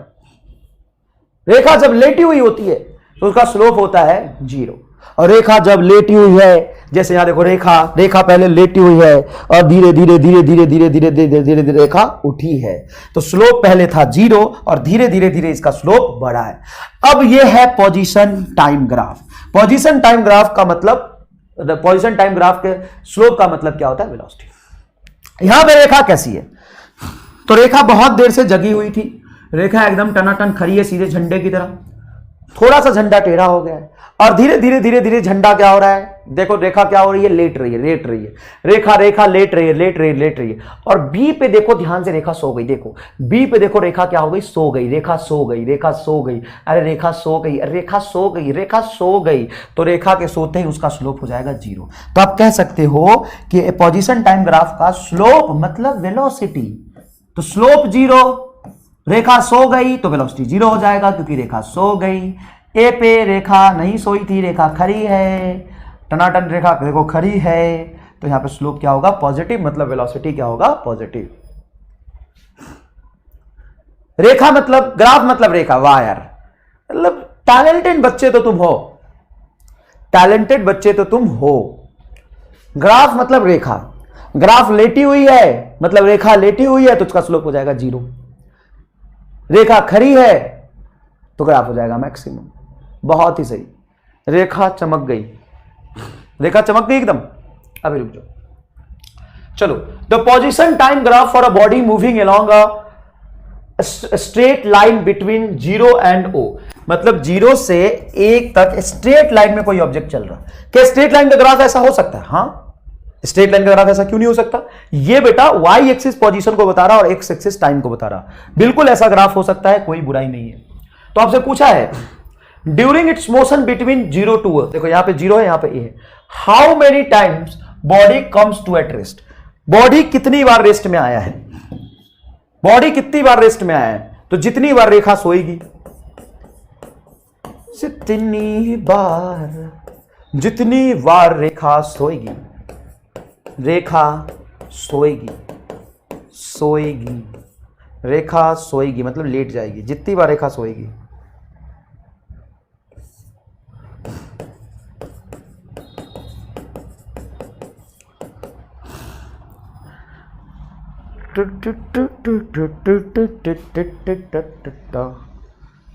रेखा जब लेटी हुई होती है तो उसका स्लोप होता है जीरो। और रेखा जब लेटी हुई है, जैसे यहां देखो रेखा पहले लेटी हुई है और धीरे धीरे धीरे धीरे धीरे धीरे धीरे धीरे धीरे रेखा उठी है, तो स्लोप पहले था जीरो और धीरे धीरे धीरे इसका स्लोप बढ़ा है। अब यह है position time graph. Position time graph का मतलब, पोजीशन टाइम ग्राफ के स्लोप का मतलब क्या होता है, वेलोसिटी। यहां पे रेखा कैसी है, तो रेखा बहुत देर से जगी हुई थी, रेखा एकदम टनाटन खड़ी है सीधे झंडे की तरह, थोड़ा सा झंडा टेढ़ा हो गया है और धीरे धीरे धीरे धीरे झंडा क्या हो रहा है, देखो रेखा क्या हो रही है, लेट रही है, लेट रही है, रेखा लेट रही है, लेट रही है, लेट रही है। और बी पे देखो ध्यान से, रेखा सो गई, देखो बी पे देखो रेखा क्या हो गई, सो गई, रेखा सो गई, रेखा सो गई, अरे रेखा सो गई, रेखा सो गई, रेखा सो गई, तो रेखा के सोते ही उसका स्लोप हो जाएगा जीरो। तो आप कह सकते हो कि पोजीशन टाइम ग्राफ का स्लोप मतलब वेलोसिटी, तो स्लोप जीरो, रेखा सो गई तो वेलोसिटी जीरो हो जाएगा क्योंकि रेखा सो गई। ए पे रेखा नहीं सोई थी, रेखा खड़ी है, टनाटन रेखा देखो खड़ी है, तो यहां पे स्लोप क्या होगा, पॉजिटिव, मतलब वेलोसिटी क्या होगा, पॉजिटिव। रेखा मतलब, ग्राफ मतलब रेखा, वायर मतलब टैलेंटेड बच्चे तो तुम हो, टैलेंटेड बच्चे तो तुम हो। ग्राफ मतलब रेखा, ग्राफ लेटी हुई है मतलब रेखा लेटी हुई है तो उसका स्लोप हो जाएगा 0। रेखा खड़ी है तो ग्राफ हो जाएगा मैक्सिमम। बहुत ही सही, रेखा चमक गई, रेखा चमक गई एकदम। अभी रुक जाओ, चलो। The position time graph for a body moving along a straight line between 0 and O, मतलब 0 से 1 तक स्ट्रेट लाइन में कोई ऑब्जेक्ट चल रहा। क्या स्ट्रेट लाइन का ग्राफ ऐसा हो सकता है? हाँ, स्ट्रेट लाइन का ग्राफ ऐसा क्यों नहीं हो सकता? ये बेटा वाई एक्सिस पोजीशन को बता रहा और एक्स एक्सिस टाइम को बता रहा, बिल्कुल ऐसा ग्राफ हो सकता है, कोई बुराई नहीं है। तो आपसे पूछा है during its motion between 0 to A, देखो यहां पे 0 है, यहां पे A है, how many times body comes to at rest, body कितनी बार रेस्ट में आया है, बॉडी कितनी बार रेस्ट में आया है? तो जितनी बार रेखा सोएगी, जितनी बार रेखा सोएगी, रेखा सोएगी, सोएगी, रेखा सोएगी मतलब लेट जाएगी, जितनी बार रेखा सोएगी।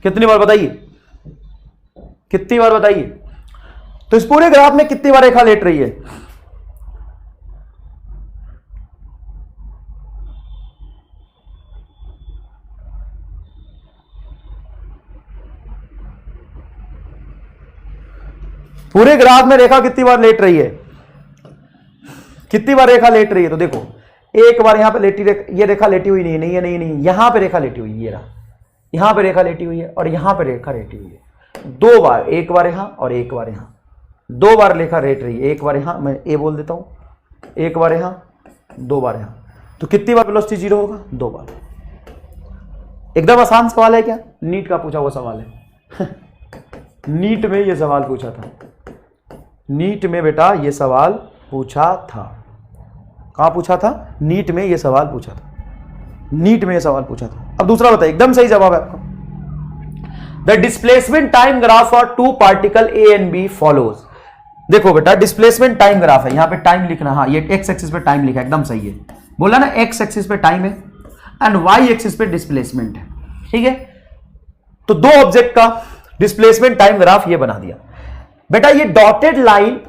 कितनी बार बताइए, कितनी बार बताइए? तो इस पूरे ग्राफ में कितनी बार रेखा लेट रही है? पूरे ग्राफ में रेखा कितनी बार लेट रही है? कितनी बार रेखा लेट रही है? तो देखो एक बार यहां पे लेटी ये रेखा लेटी हुई नहीं है, नहीं है, नहीं नहीं, यहां पे रेखा लेटी हुई है, ये रहा, यहां पे रेखा लेटी हुई है और यहां पे रेखा लेटी हुई है। 2 बार, एक बार यहां और एक बार यहां, 2 बार रेखा लेट रही है, एक बार यहां, मैं ए बोल देता हूं, एक बार यहां, 2 बार यहां। तो कितनी बार वेलोसिटी 0 होगा? 2 बार। एकदम आसान सवाल है क्या? नीट का पूछा हुआ सवाल है नीट में ये सवाल पूछा था, नीट में बेटा ये सवाल पूछा था। कहां पूछा था? नीट में ये सवाल पूछा था, नीट में ये सवाल पूछा था। अब दूसरा बताइए, एकदम सही जवाब है आपका। The displacement time graph for 2 particle A and B follows. देखो बेटा डिस्प्लेसमेंट टाइम ग्राफ है, यहां पे टाइम लिखना, हाँ ये एक्स एक्सिस पे टाइम लिखा है, एकदम सही है, बोला ना एक्स एक्सिस पे टाइम है एंड वाई एक्सिस पे डिस्प्लेसमेंट है, ठीक है। तो 2 ऑब्जेक्ट का डिस्प्लेसमेंट टाइम ग्राफ ये बना दिया बेटा। ये डॉटेड लाइन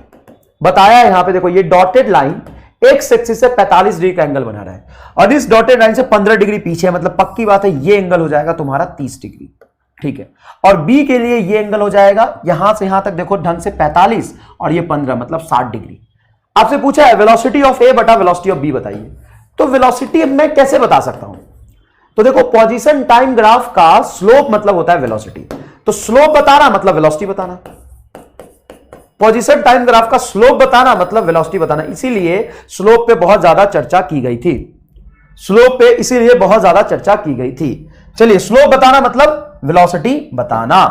बताया है यहां पे, देखो ये डॉटेड लाइन एक्स एक्सिस से 45 डिग्री का एंगल बना रहा है और इस डॉटेड लाइन से 15 डिग्री पीछे है, मतलब पक्की बात है ये एंगल हो जाएगा तुम्हारा 30 डिग्री, ठीक है। और बी के लिए ये एंगल हो जाएगा यहां से यहां तक, देखो ढंग से 45 और ये 15 मतलब 60 डिग्री। आपसे पूछा है वेलोसिटी ऑफ ए बटा वेलोसिटी ऑफ बी बताइए, तो वेलोसिटी मैं कैसे बता सकता हूं? तो देखो पोजीशन टाइम ग्राफ का स्लोप मतलब होता है वेलोसिटी, तो स्लोप बताना मतलब वेलोसिटी बताना, पोजीशन टाइम ग्राफ का स्लोप बताना मतलब वेलोसिटी बताना। इसीलिए स्लोप पे बहुत ज्यादा चर्चा की गई थी, स्लोप पे इसीलिए बहुत ज्यादा चर्चा की गई थी। चलिए स्लोप बताना मतलब वेलोसिटी बताना।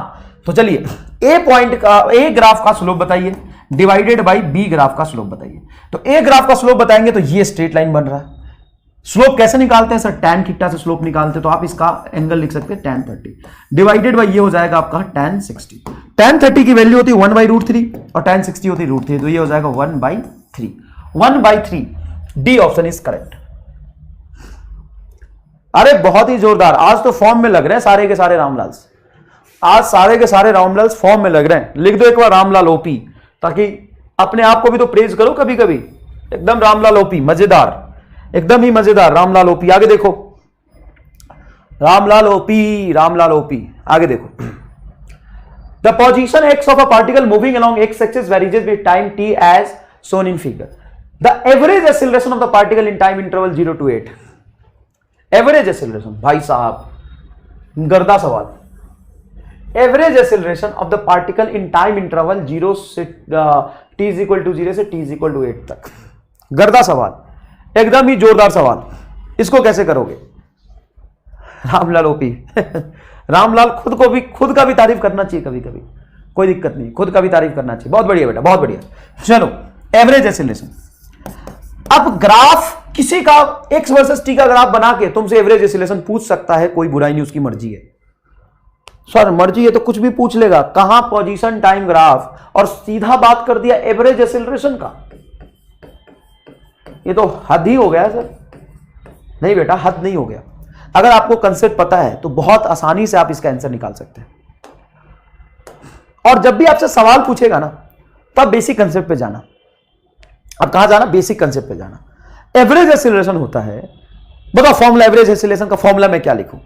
तो चलिए ए पॉइंट का, ए ग्राफ का स्लोप बताइए डिवाइडेड बाय बी ग्राफ का स्लोप बताइए। तो ए ग्राफ का स्लोप बताएंगे तो ये स्ट्रेट लाइन बन रहा है। स्लोप कैसे निकालते हैं सर? tan थीटा से स्लोप निकालते हैं, तो आप इसका एंगल लिख सकते हैं tan 30 डिवाइडेड बाय ये हो जाएगा आपका tan 60। tan 30 की वैल्यू होती है 1/√3 और tan 60 होती है √3, तो ये हो जाएगा 1/3, 1/3। D option is correct. अरे बहुत ही जोरदार, आज तो फॉर्म में लग रहे हैं सारे के सारे रामलाल, आज सारे के सारे रामलाल फॉर्म में लग रहे हैं। लिख दो एक बार रामलाल ओपी, ताकि अपने आप को भी तो प्रेज करो कभी कभी। एकदम रामलाल ओपी, मजेदार, एकदम ही मजेदार रामलाल ओपी। आगे देखो रामलाल ओपी, रामलाल ओपी, आगे देखो। The position x of a particle moving along x axis varies with time t as shown in figure. The average acceleration of the particle in time interval 0 to 8. Average acceleration, भाई साहब गर्दा सवाल। Average acceleration of the particle in time interval 0 से t is equal to 0 से t is equal to 8 तक। गर्दा सवाल, एकदम ही जोरदार सवाल। इसको कैसे करोगे? रामलाल ओपी रामलाल खुद का भी तारीफ करना चाहिए कभी कभी, कोई दिक्कत नहीं, खुद का भी तारीफ करना चाहिए। बहुत बढ़िया बेटा, बहुत बढ़िया। चलो एवरेज एक्सेलरेशन। अब ग्राफ किसी का एक्स वर्सेस टी का ग्राफ बना के तुमसे एवरेज एक्सेलरेशन पूछ सकता है, कोई बुराई नहीं, उसकी मर्जी है। सर मर्जी है तो कुछ भी पूछ लेगा, कहां पोजीशन टाइम ग्राफ, और सीधा बात कर दिया एवरेज एक्सीलरेशन का। ये तो हद ही हो गया सर। नहीं बेटा, हद नहीं हो गया। अगर आपको कंसेप्ट पता है तो बहुत आसानी से आप इसका आंसर निकाल सकते हैं। और जब भी आपसे सवाल पूछेगा ना, तब बेसिक कंसेप्ट पे जाना। अब कहां जाना? बेसिक कंसेप्ट पे जाना। एवरेज एक्सीलरेशन होता है, बताओ फॉर्मूला एवरेज एक्सीलरेशन का फॉर्मूला मैं क्या लिखूं?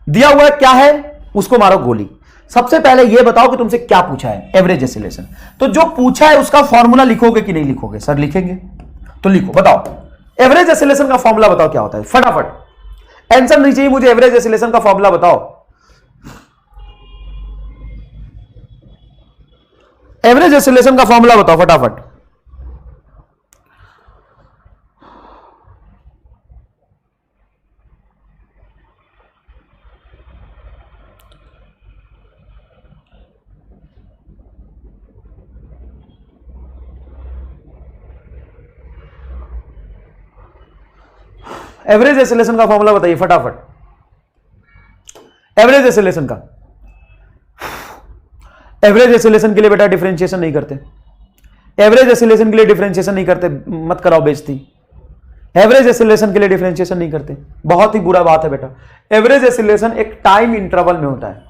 दिया हुआ है क्या है, उसको मारो गोली। सबसे पहले यह बताओ कि तुमसे क्या पूछा है, एवरेज एक्सीलरेशन। तो जो पूछा है उसका फॉर्मूला लिखोगे कि नहीं लिखोगे? सर लिखेंगे। तो लिखो, बताओ एवरेज एक्सीलरेशन का फॉर्मूला बताओ क्या होता है, फटाफट। आंसर नहीं चाहिए मुझे, एवरेज एक्सीलरेशन का फॉर्मूला बताओ। एवरेज एक्सीलरेशन का फॉर्मूला बताओ फटाफट। एवरेज एक्सीलरेशन का फॉर्मूला बताइए फटाफट। एवरेज एक्सीलरेशन का, एवरेज एक्सीलरेशन के लिए बेटा डिफरेंशिएशन नहीं करते। एवरेज एक्सीलरेशन के लिए डिफरेंशिएशन नहीं करते, मत कराओ बेइज्जती। एवरेज एक्सीलरेशन के लिए डिफरेंशिएशन नहीं करते, बहुत ही बुरा बात है बेटा। एवरेज एक्सीलरेशन एक टाइम इंटरवल में होता है,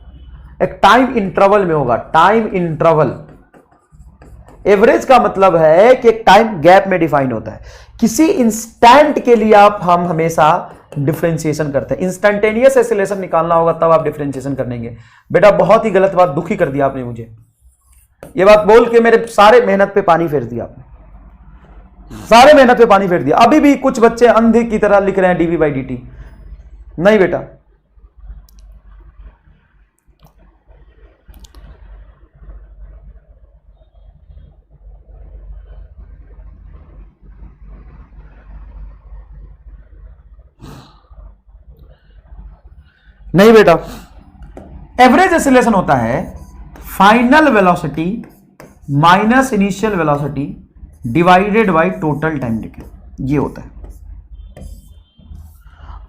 एक टाइम इंटरवल में होगा, टाइम इंटरवल। एवरेज का मतलब है कि एक टाइम गैप में डिफाइन होता है। किसी इंस्टेंट के लिए हम हमेशा डिफरेंशिएशन करते हैं। इंस्टेंटेनियस एक्सीलरेशन निकालना होगा तब आप डिफरेंशिएशन करेंगे। बेटा बहुत ही गलत बात, दुखी कर दिया आपने मुझे। ये बात बोल के मेरे सारे मेहनत पे पानी फेर दिया आपने, सारे मेहनत पे पानी फेर दिया। अभी भी कुछ बच्चे अंधे की तरह लिख रहे हैं डीवी बाई डी। नहीं बेटा, नहीं बेटा। एवरेज एक्सीलरेशन होता है final velocity minus initial velocity divided by total time taken, ये होता है।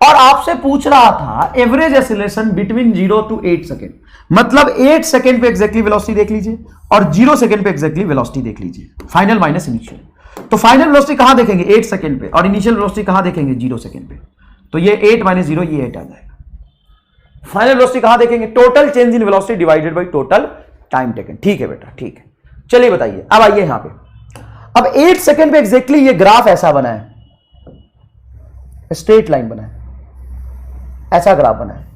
और आपसे पूछ रहा था average acceleration between 0 to 8 second, मतलब 8 सेकेंड पे एग्जैक्टली वेलोसिटी देख लीजिए और 0 सेकेंड पे एग्जैक्टली वेलोसिटी देख लीजिए, फाइनल माइनस इनिशियल। तो फाइनल वेलोसिटी कहां देखेंगे? 8 सेकेंड पे, और इनिशियल वेलोसिटी कहां देखेंगे? 0 सेकेंड पे। तो ये 8 माइनस 0, ये 8 आ जाएगा। फाइनल वेलोसिटी कहां देखेंगे? Total change in velocity divided by total time taken. ठीक है बेटा, ठीक है। चलिए बताइए, अब आइए यहां पे। अब 8 सेकेंड पे एग्जैक्टली ये ग्राफ ऐसा बना है, स्ट्रेट लाइन बना है, ऐसा ग्राफ बना है।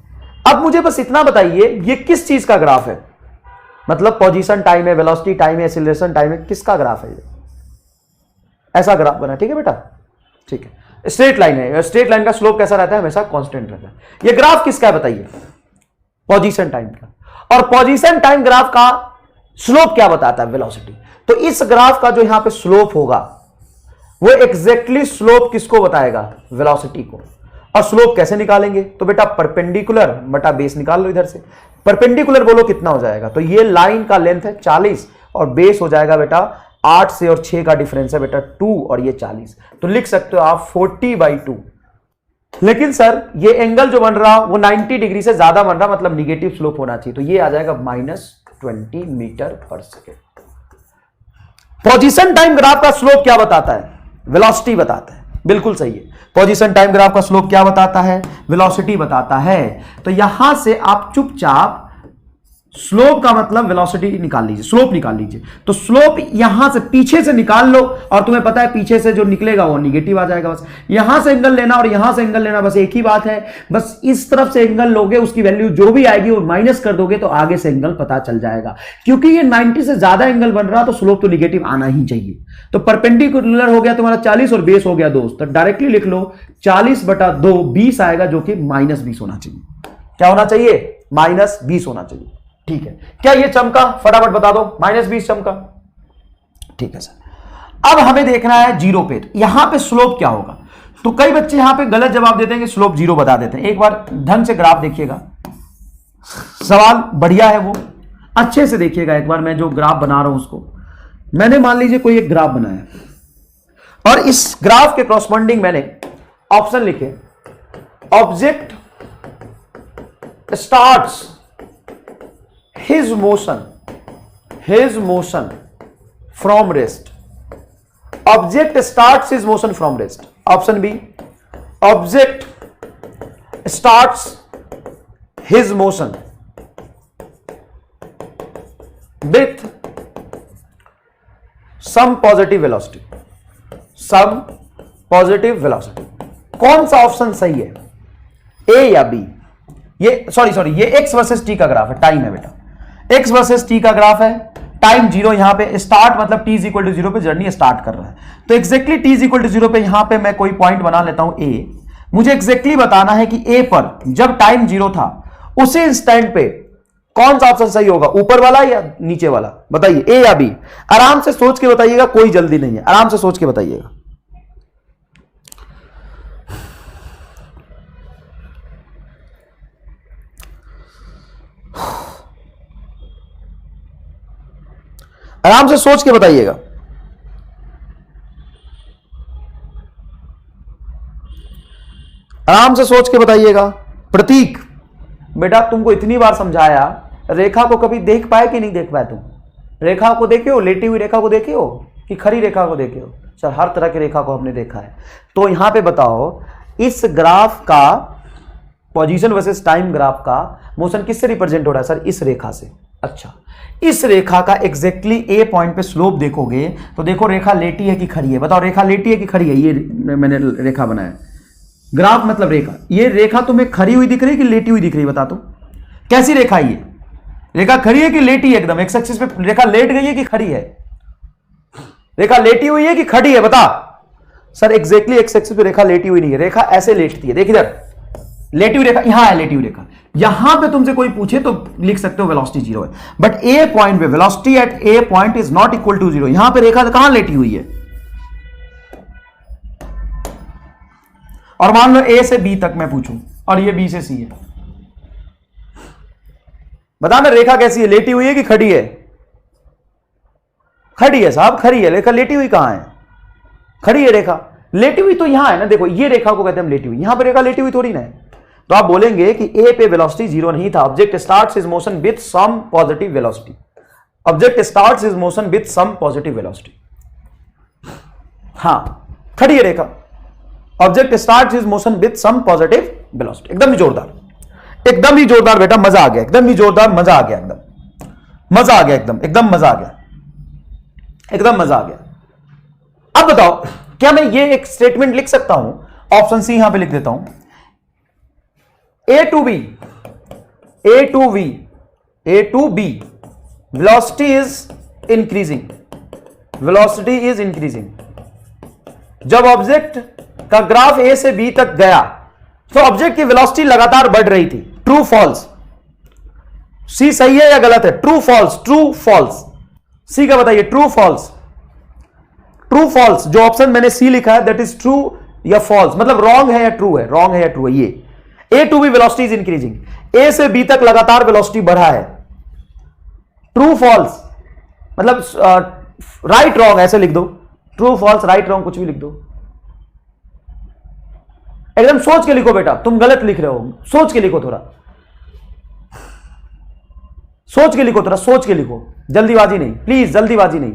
अब मुझे बस इतना बताइए ये किस चीज का ग्राफ है? मतलब पोजीशन टाइम है, वेलोसिटी टाइम है, एक्सीलरेशन टाइम है, किसका ग्राफ है ये? ऐसा ग्राफ बना है, ठीक है बेटा, ठीक है। स्ट्रेट लाइन है, स्ट्रेट लाइन का स्लोप कैसा रहता है? हमेशा कांस्टेंट रहता है। ये ग्राफ किसका है बताइए? पोजीशन टाइम का। और पोजीशन टाइम ग्राफ का स्लोप क्या बताता है? वेलोसिटी। तो इस ग्राफ का जो यहां पे स्लोप होगा वो एग्जैक्टली स्लोप किसको बताएगा? वेलोसिटी को। और स्लोप कैसे निकालेंगे? तो बेटा परपेंडिकुलर बटा बेस निकाल लो। इधर से परपेंडिकुलर बोलो कितना हो जाएगा? तो ये लाइन का लेंथ है 40 और बेस हो जाएगा बेटा 8 से और 6 का डिफरेंस है बेटा 2 और ये 40। तो लिख सकते हो आप 40/2। लेकिन सर ये एंगल जो बन रहा वो 90 डिग्री से ज्यादा बन रहा, मतलब निगेटिव स्लोप होना चाहिए। तो ये आ जाएगा -20 मीटर पर सेकेंड। पोजीशन टाइम ग्राफ का स्लोप क्या बताता है? वेलोसिटी बताता है। बिल्कुल सही है। पोजीशन टाइम ग्राफ का स्लोप क्या बताता है? वेलोसिटी बताता है। तो यहां से आप चुपचाप स्लोप का मतलब वेलोसिटी निकाल लीजिए, स्लोप निकाल लीजिए। तो स्लोप यहां से पीछे से निकाल लो और तुम्हें पता है पीछे से जो निकलेगा वो निगेटिव आ जाएगा। बस यहां से एंगल लेना और यहां से एंगल लेना, बस एक ही बात है। बस इस तरफ से एंगल लोगे, उसकी वैल्यू जो भी आएगी वो माइनस कर दोगे तो आगे से एंगल पता चल जाएगा। क्योंकि ये 90 से ज्यादा एंगल बन रहा तो स्लोप तो निगेटिव आना ही चाहिए। तो परपेंडिकुलर हो गया तुम्हारा 40 और बेस हो गया 2, तो डायरेक्टली लिख लो 40/2 20 आएगा, जो कि -20 होना चाहिए। क्या होना चाहिए? -20 होना चाहिए। ठीक है, क्या ये चमका? फटाफट बता दो। -20 चमका, ठीक है सर। अब हमें देखना है 0 पे, यहां पे स्लोप क्या होगा? तो कई बच्चे यहां पे गलत जवाब देते हैं कि स्लोप 0 बता देते हैं। एक बार ढंग से ग्राफ देखिएगा, सवाल बढ़िया है, वो अच्छे से देखिएगा एक बार। मैं जो ग्राफ बना रहा हूं उसको मैंने मान लीजिए कोई एक ग्राफ बनाया और इस ग्राफ के कॉरस्पॉन्डिंग मैंने ऑप्शन लिखे, object starts his motion from rest. Object starts his motion from rest. Option B, object starts his motion with some positive velocity. Some positive velocity. कौन सा ऑप्शन सही है, ए या बी? ये सॉरी ये एक्स वर्सेस टी का graph है, time है बेटा, एक्स वर्सेस टी का ग्राफ है, टाइम जीरो, यहां पे स्टार्ट मतलब t is equal to zero पे जर्नी स्टार्ट कर रहा है, तो exactly t is equal to zero पे यहां पे मैं कोई पॉइंट बना लेता हूं ए। मुझे एक्जैक्टली बताना है कि ए पर जब टाइम जीरो था उसी इंस्टेंट पे कौन सा ऑप्शन सही होगा, ऊपर वाला या नीचे वाला? बताइए, ए या बी? आराम से सोच के बताइएगा, कोई जल्दी नहीं है, आराम से सोच के बताइएगा। आराम से सोच के बताइएगा। आराम से सोच के बताइएगा। प्रतीक बेटा, तुमको इतनी बार समझाया, रेखा को कभी देख पाए कि नहीं देख पाए? तुम रेखा को देखे हो, लेटी हुई रेखा को देखे हो कि खड़ी रेखा को देखे हो? सर हर तरह की रेखा को हमने देखा है। तो यहां पे बताओ, इस ग्राफ का पोजीशन वर्सेस टाइम ग्राफ का मोशन किससे रिप्रेजेंट हो रहा है? सर इस रेखा से। अच्छा, इस रेखा का एग्जैक्टली ए पॉइंट पे स्लोप देखोगे तो देखो रेखा लेटी है कि खड़ी है? बताओ, रेखा लेटी है कि खड़ी है? ये मैंने रेखा बनाया, ग्राफ मतलब रेखा। ये रेखा तुम्हें खड़ी हुई दिख रही है कि लेटी हुई दिख रही है? बता दो, कैसी रेखा है ये? रेखा खड़ी है कि लेटी है? एकदम एक्स एक्सिस पे रेखा लेट गई है कि खड़ी है? रेखा लेटी हुई है कि खड़ी है? बता। सर एग्जैक्टली एक्स एक्सिस पे रेखा लेटी हुई नहीं है, रेखा ऐसे लेटती है। देख इधर, लेटी हुई रेखा, यहां है लेटी हुई रेखा। यहां पे तुमसे कोई पूछे तो लिख सकते हो वेलोसिटी जीरो है, बट ए पॉइंट पे velocity at A point is not equal to zero. यहां पे रेखा कहां लेटी हुई है? और मान लो ए से बी तक मैं पूछूं और ये बी से सी है, बताना रेखा कैसी है, लेटी हुई है कि खड़ी है? खड़ी है साहब, खड़ी है। रेखा लेटी हुई कहां है? खड़ी है रेखा। लेटी हुई तो यहां है ना, देखो ये रेखा को कहते हैं हम लेटी हुई, यहां पर रेखा लेटी हुई थोड़ी ना है। तो आप बोलेंगे कि ए पे वेलोसिटी जीरो नहीं था, object starts his motion with some positive velocity. Object starts his motion with some positive velocity. हां, खड़ी है रेखा, object starts his motion with some positive velocity. एकदम ही जोरदार, एकदम ही जोरदार बेटा, मजा आ गया, एकदम ही जोरदार, मजा आ गया, एकदम मजा आ गया, एकदम मजा आ गया, एकदम मजा आ गया। अब बताओ, क्या मैं ये एक स्टेटमेंट लिख सकता हूं? ऑप्शन सी यहां पे लिख देता हूं, A to B velocity is increasing, velocity is increasing. जब ऑब्जेक्ट का ग्राफ ए से बी तक गया तो ऑब्जेक्ट की वेलोसिटी लगातार बढ़ रही थी। True false? सी सही है या गलत है? True false? True false? C का बताइए, ट्रू फॉल्स? ट्रू फॉल्स, जो ऑप्शन मैंने सी लिखा है दैट इज ट्रू या फॉल्स, मतलब रॉन्ग है या ट्रू है? रॉन्ग है या ट्रू है? ये A to B velocity is increasing, A से बी तक लगातार वेलोसिटी बढ़ा है। ट्रू फॉल्स मतलब राइट रॉन्ग ऐसे लिख दो, ट्रू फॉल्स राइट रॉन्ग कुछ भी लिख दो, एकदम सोच के लिखो बेटा, तुम गलत लिख रहे हो, सोच के लिखो, थोड़ा सोच के लिखो, थोड़ा सोच के लिखो, जल्दीबाजी नहीं प्लीज, जल्दीबाजी नहीं।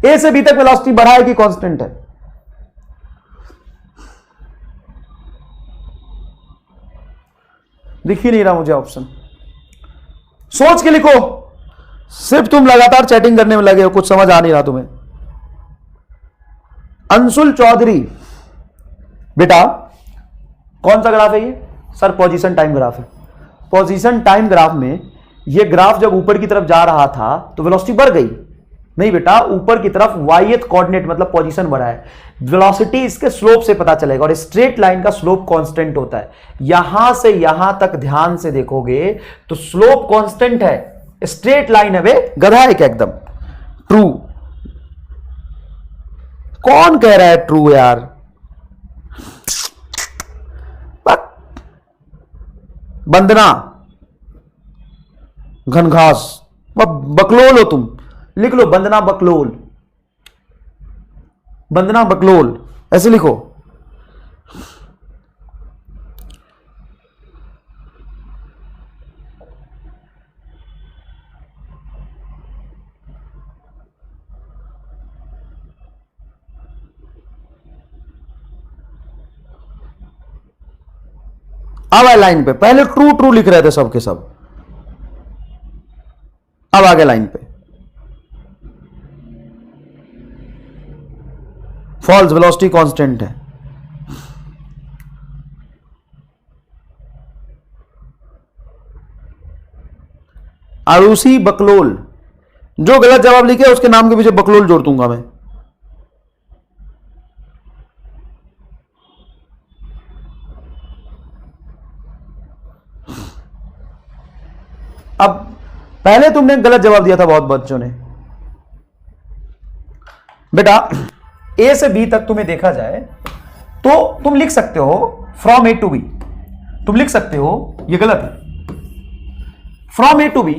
ए से बी तक वेलोसिटी बढ़ा है कि कांस्टेंट है? दिख ही नहीं रहा मुझे ऑप्शन, सोच के लिखो। सिर्फ तुम लगातार चैटिंग करने में लगे हो, कुछ समझ आ नहीं रहा तुम्हें। अंशुल चौधरी बेटा, कौन सा ग्राफ है ये? सर पोजीशन टाइम ग्राफ है। पोजीशन टाइम ग्राफ में ये ग्राफ जब ऊपर की तरफ जा रहा था तो वेलोसिटी बढ़ गई? नहीं बेटा, ऊपर की तरफ वाई-एथ कोऑर्डिनेट मतलब पोजीशन बढ़ा है। वेलोसिटी इसके स्लोप से पता चलेगा, और स्ट्रेट लाइन का स्लोप कांस्टेंट होता है। यहां से यहां तक ध्यान से देखोगे तो स्लोप कांस्टेंट है, स्ट्रेट लाइन है। वे गधा है क्या? एकदम ट्रू। कौन कह रहा है ट्रू यार? बंदना घनघास, बकलोल हो तुम, लिख लो बंदना बकलोल, बंदना बकलोल ऐसे लिखो। अब आए लाइन पे, पहले ट्रू ट्रू लिख रहे थे सबके सब, अब आगे लाइन पे फॉल्स, वेलोसिटी कांस्टेंट है। आरुषि बकलोल, जो गलत जवाब लिखे उसके नाम के पीछे बकलोल जोड़ दूंगा मैं। अब पहले तुमने गलत जवाब दिया था बहुत बच्चों ने। बेटा ए से बी तक तुम्हें देखा जाए तो तुम लिख सकते हो फ्रॉम ए टू बी, तुम लिख सकते हो, ये गलत है। फ्रॉम ए टू बी,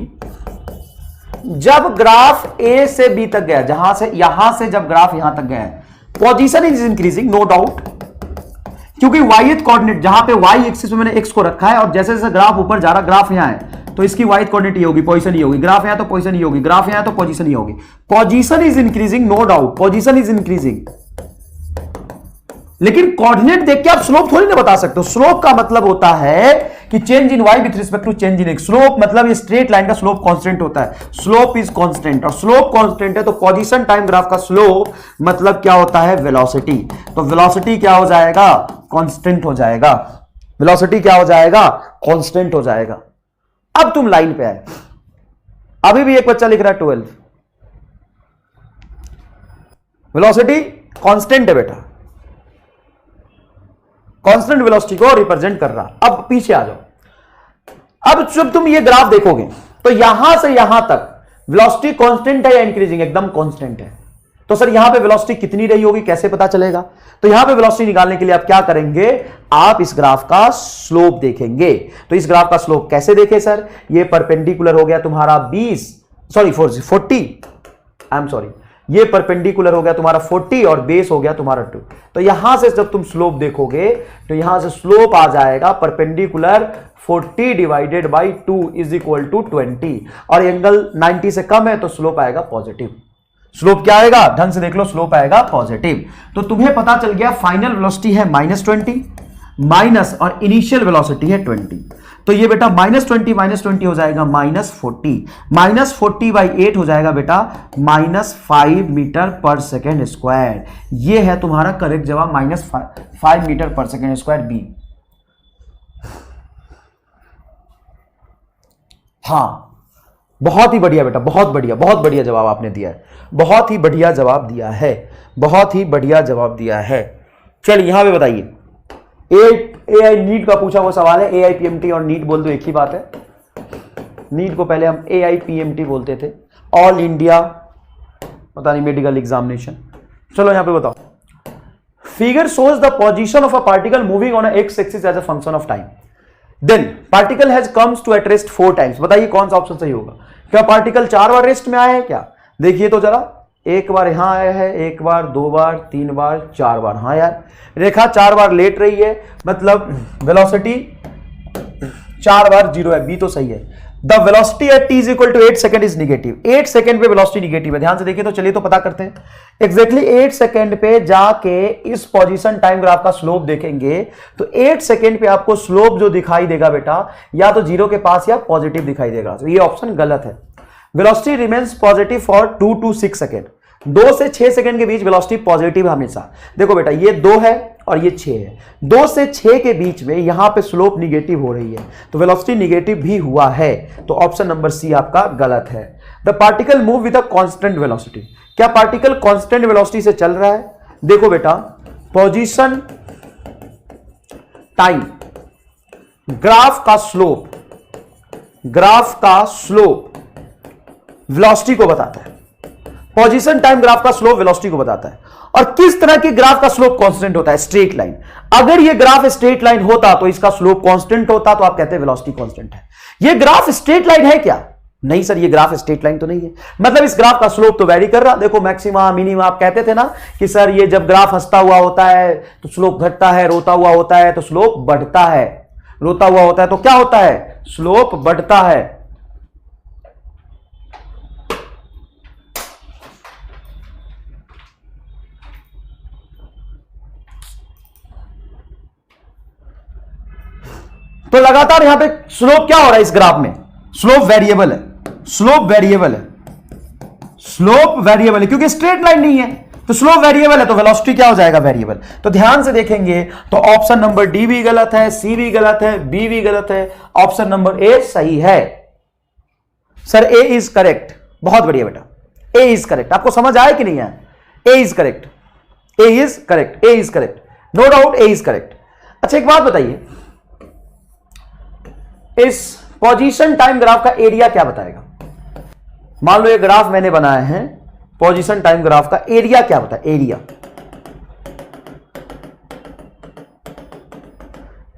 जब ग्राफ ए से बी तक गया, यहां से जब ग्राफ यहां तक गया, position is increasing no doubt, क्योंकि वाई कोऑर्डिनेट, जहां पे वाई एक्सिस में मैंने एक्स को रखा है और जैसे जैसे ग्राफ ऊपर जा रहा, ग्राफ यहां है तो इसकी वाई कोऑर्डिनेट ये होगी, पोजीशन ये होगी, ग्राफ यहां तो पोजीशन ये होगी, ग्राफ यहां तो पोजीशन ये होगी। Position is increasing no doubt, position is increasing, लेकिन कोऑर्डिनेट देख के आप स्लोप थोड़ी ना बता सकते हो। स्लोप का मतलब होता है कि change in y with respect to change in x. Slope मतलब ये स्ट्रेट लाइन का स्लोप कांस्टेंट होता है, स्लोप इज कांस्टेंट, और स्लोप कांस्टेंट है तो पोजीशन टाइम ग्राफ का स्लोप मतलब क्या होता है, वेलोसिटी। तो वेलोसिटी क्या हो जाएगा, कांस्टेंट हो जाएगा, वेलोसिटी क्या हो जाएगा, कांस्टेंट हो जाएगा। अब तुम लाइन पे आए, अभी भी एक बच्चा लिख रहा है 12, वेलोसिटी कांस्टेंट है बेटा, कांस्टेंट वेलोसिटी को रिप्रेजेंट कर रहा। अब पीछे आ जाओ, अब जब तुम ये ग्राफ देखोगे तो यहां से यहां तक वेलोसिटी कांस्टेंट है या इंक्रीजिंग, एकदम कांस्टेंट है। तो सर यहां पे वेलोसिटी कितनी रही होगी, कैसे पता चलेगा? तो यहां पे वेलोसिटी निकालने के लिए आप क्या करेंगे, आप इस ग्राफ का स्लोप देखेंगे। तो इस ग्राफ का स्लोप कैसे देखें सर, ये परपेंडिकुलर हो गया तुम्हारा 40, आई एम सॉरी, ये परपेंडिकुलर हो गया तुम्हारा 40 और बेस हो गया तुम्हारा 2। तो यहां से जब तुम स्लोप देखोगे तो यहां से स्लोप आ जाएगा perpendicular 40 divided by 2 is equal to 20, और एंगल 90 से कम है तो स्लोप आएगा पॉजिटिव। स्लोप क्या आएगा, ढंग से देख लो, स्लोप आएगा पॉजिटिव। तो तुम्हें पता चल गया फाइनल वेलोसिटी है -20 माइनस और इनिशियल वेलोसिटी है 20। तो ये बेटा -20 हो जाएगा -40, -40 बाई 8 हो जाएगा बेटा -5 मीटर पर सेकेंड स्क्वायर। ये है तुम्हारा करेक्ट जवाब, -5 मीटर पर सेकेंड स्क्वायर बी। हाँ बहुत ही बढ़िया बेटा, बहुत बढ़िया जवाब आपने दिया है, बहुत ही बढ़िया जवाब दिया है, बहुत ही बढ़िया जवाब दिया है। चलिए यहां पे बताइए, एआई नीट का पूछा हुआ सवाल है, एआई पीएमटी और नीट बोल दो एक ही बात है। नीट को पहले हम एआई पीएमटी बोलते थे, ऑल इंडिया पता नहीं मेडिकल एग्जामिनेशन। चलो यहां पे बताओ, figure shows the position of a particle moving on x axis as a function of time, then particle has comes to at rest 4 times. बताइए कौन सा ऑप्शन सही होगा? क्या पार्टिकल 4 बार रेस्ट में आया है क्या? देखिए तो जरा, एक बार यहां आया है, एक बार, 2 बार, 3 बार, 4 बार। हाँ यार, रेखा 4 बार लेट रही है, मतलब वेलोसिटी 4 बार 0 है, बी तो सही है। The velocity at t is equal to 8 second is negative, 8 second पे वेलोसिटी निगेटिव है। ध्यान से देखिए तो, चलिए तो पता करते हैं। एग्जैक्टली 8 सेकंड पे जाके इस पोजीशन टाइम ग्राफ का स्लोप देखेंगे तो 8 सेकंड पे आपको स्लोप जो दिखाई देगा बेटा, या तो 0 के पास या पॉजिटिव दिखाई देगा। तो ये ऑप्शन गलत है। Velocity remains positive for 2 to 6 second, 2 से 6 सेकंड के बीच वेलोसिटी पॉजिटिव हमेशा। देखो बेटा ये 2 है और ये 6 है, 2 से 6 के बीच में यहां पे स्लोप निगेटिव हो रही है, तो वेलोसिटी निगेटिव भी हुआ है। तो ऑप्शन नंबर सी आपका गलत है। The particle move with a constant velocity, क्या पार्टिकल कांस्टेंट वेलोसिटी से चल रहा है? देखो बेटा, पोजीशन टाइम ग्राफ का स्लोप वेलोसिटी को बताता है, पोजीशन टाइम ग्राफ का स्लोप वेलोसिटी को बताता है। और किस तरह के ग्राफ का स्लोप कांस्टेंट होता है? Straight line. अगर ये ग्राफ स्ट्रेट लाइन होता तो इसका स्लोप कांस्टेंट होता, तो आप कहते हैं वेलोसिटी कांस्टेंट है। ये ग्राफ स्ट्रेट लाइन है क्या? नहीं सर, ये ग्राफ स्ट्रेट लाइन तो नहीं है, मतलब इस ग्राफ का स्लोप तो वेरी कर रहा। देखो मैक्सिमा मिनिमा, आप कहते थे ना कि सर ये जब ग्राफ हंसता हुआ होता है तो स्लोप घटता है, रोता हुआ होता है तो स्लोप बढ़ता है, रोता हुआ होता है तो क्या होता है? स्लोप बढ़ता है। तो लगातार यहां पे स्लोप क्या हो रहा है इस ग्राफ में, स्लोप वेरिएबल है, स्लोप वेरिएबल है, स्लोप वेरिएबल है, क्योंकि स्ट्रेट लाइन नहीं है तो स्लोप वेरिएबल है, तो वेलोसिटी क्या हो जाएगा, वेरिएबल। तो ध्यान से देखेंगे तो ऑप्शन नंबर डी भी गलत है, सी भी गलत है, बी भी गलत है, ऑप्शन नंबर ए सही है। सर ए इज करेक्ट, बहुत बढ़िया बेटा, ए इज करेक्ट। आपको समझ आया कि नहीं आया? A is correct, A is correct, A is correct, no doubt A is correct. अच्छा एक बात बताइए, इस पोजीशन टाइम ग्राफ का एरिया क्या बताएगा? मान लो ये ग्राफ मैंने बनाया है, पोजीशन टाइम ग्राफ का एरिया क्या होता है? Area,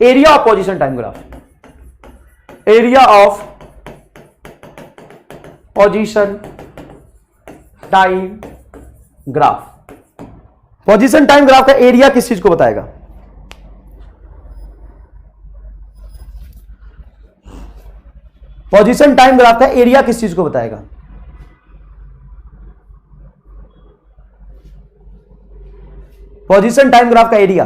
area of position time graph, area of position time graph. Position time graph का एरिया किस चीज को बताएगा? पोजीशन टाइम ग्राफ का एरिया किस चीज को बताएगा? पोजीशन टाइम ग्राफ का एरिया,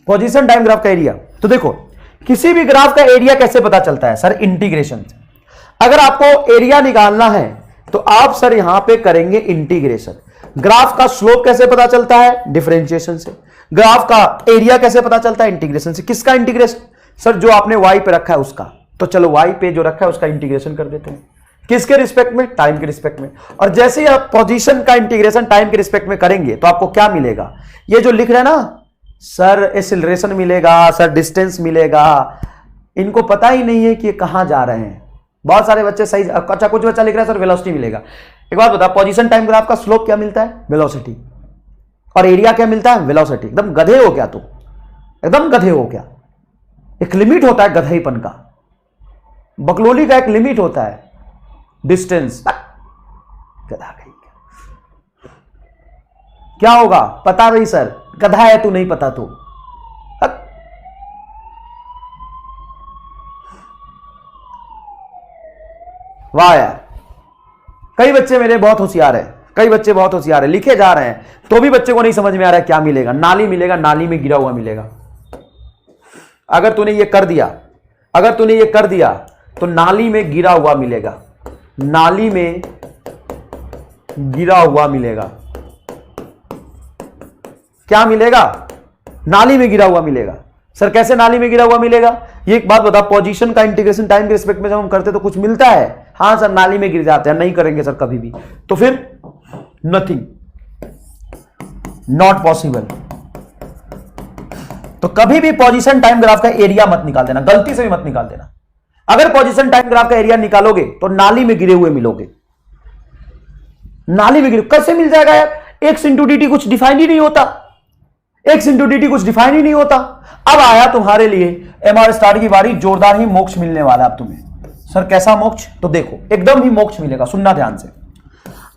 पोजीशन टाइम ग्राफ का एरिया। तो देखो किसी भी ग्राफ का एरिया कैसे पता चलता है सर? इंटीग्रेशन से। अगर आपको एरिया निकालना है तो आप सर यहां पे करेंगे इंटीग्रेशन। ग्राफ का स्लोप कैसे पता चलता है? डिफरेंशिएशन से। ग्राफ का एरिया कैसे पता चलता है? इंटीग्रेशन से। किसका इंटीग्रेशन? सर जो आपने y पे रखा है उसका। तो चलो y पे जो रखा है उसका इंटीग्रेशन कर देते हैं। किसके रिस्पेक्ट में? टाइम के रिस्पेक्ट में। और जैसे ही आप पोजीशन का इंटीग्रेशन टाइम के रिस्पेक्ट में करेंगे तो आपको क्या मिलेगा? ये जो लिख रहे हैं ना सर, एक्सीलरेशन मिलेगा, सर डिस्टेंस मिलेगा, इनको पता ही नहीं है कि ये कहां जा रहे हैं। बहुत सारे बच्चे सही, अच्छा कुछ बच्चा लिख रहा है सर वेलोसिटी मिलेगा। एक बात बता, पोजीशन टाइम ग्राफ का स्लोप क्या मिलता है? वेलोसिटी। और एरिया क्या मिलता है? वेलोसिटी। एकदम गधे हो क्या तुम? एकदम गधे हो क्या? एक लिमिट होता है गधेपन का, बकलोली का एक लिमिट होता है, डिस्टेंस। गधा कहीं क्या होगा? पता नहीं सर, गधा है तू, नहीं पता तू। वाह यार, कई बच्चे मेरे बहुत होशियार है, कई बच्चे बहुत होशियार है, लिखे जा रहे हैं तो भी बच्चे को नहीं समझ में आ रहा है क्या मिलेगा। नाली मिलेगा, नाली में गिरा हुआ मिलेगा। अगर तूने ये कर दिया, अगर तूने ये कर दिया तो नाली में गिरा हुआ मिलेगा, नाली में गिरा हुआ मिलेगा। क्या मिलेगा? नाली में गिरा हुआ मिलेगा। सर कैसे नाली में गिरा हुआ मिलेगा? ये एक बात बता, पोजीशन का इंटीग्रेशन टाइम के रिस्पेक्ट में जब हम करते तो कुछ मिलता है? हाँ सर, नाली में गिर जाते हैं। नहीं करेंगे सर कभी भी, तो फिर नथिंग, नॉट पॉसिबल। तो कभी भी पोजीशन टाइम ग्राफ का एरिया मत निकाल देना, गलती से भी मत निकाल देना। अगर पोजीशन टाइम ग्राफ का एरिया निकालोगे तो नाली में गिरे हुए मिलोगे। नाली में गिरे कैसे मिल जाएगा यार? एक्स इंटू डी टी कुछ डिफाइन ही नहीं होता, एक्स इंटू डी टी कुछ डिफाइन ही नहीं होता। अब आया तुम्हारे लिए एमआर स्टार की बारी, जोरदार ही मोक्ष मिलने वाला अब तुम्हें। सर कैसा मोक्ष? तो देखो एकदम ही मोक्ष मिलेगा, सुनना ध्यान से।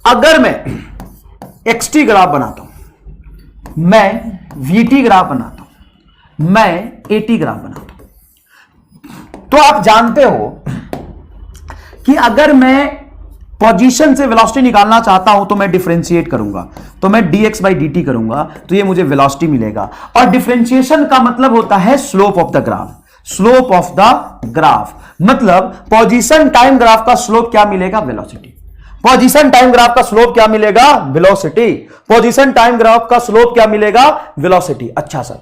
अगर मैं एक्सटी ग्राफ बनाता हूं, मैं वीटी ग्राफ बनाता हूं, मैं एटी ग्राफ बनाता हूं, तो आप जानते हो कि अगर मैं पोजीशन से वेलोसिटी निकालना चाहता हूं तो मैं डिफरेंशिएट करूंगा, तो मैं dx बाई डी टी करूंगा तो ये मुझे वेलोसिटी मिलेगा। और डिफरेंशिएशन का मतलब होता है slope of the graph, slope of the graph मतलब पोजीशन टाइम ग्राफ का स्लोप क्या मिलेगा? वेलोसिटी। पोजीशन टाइम ग्राफ का स्लोप क्या मिलेगा? वेलोसिटी। पोजीशन टाइम ग्राफ का स्लोप क्या मिलेगा? वेलोसिटी। अच्छा सर,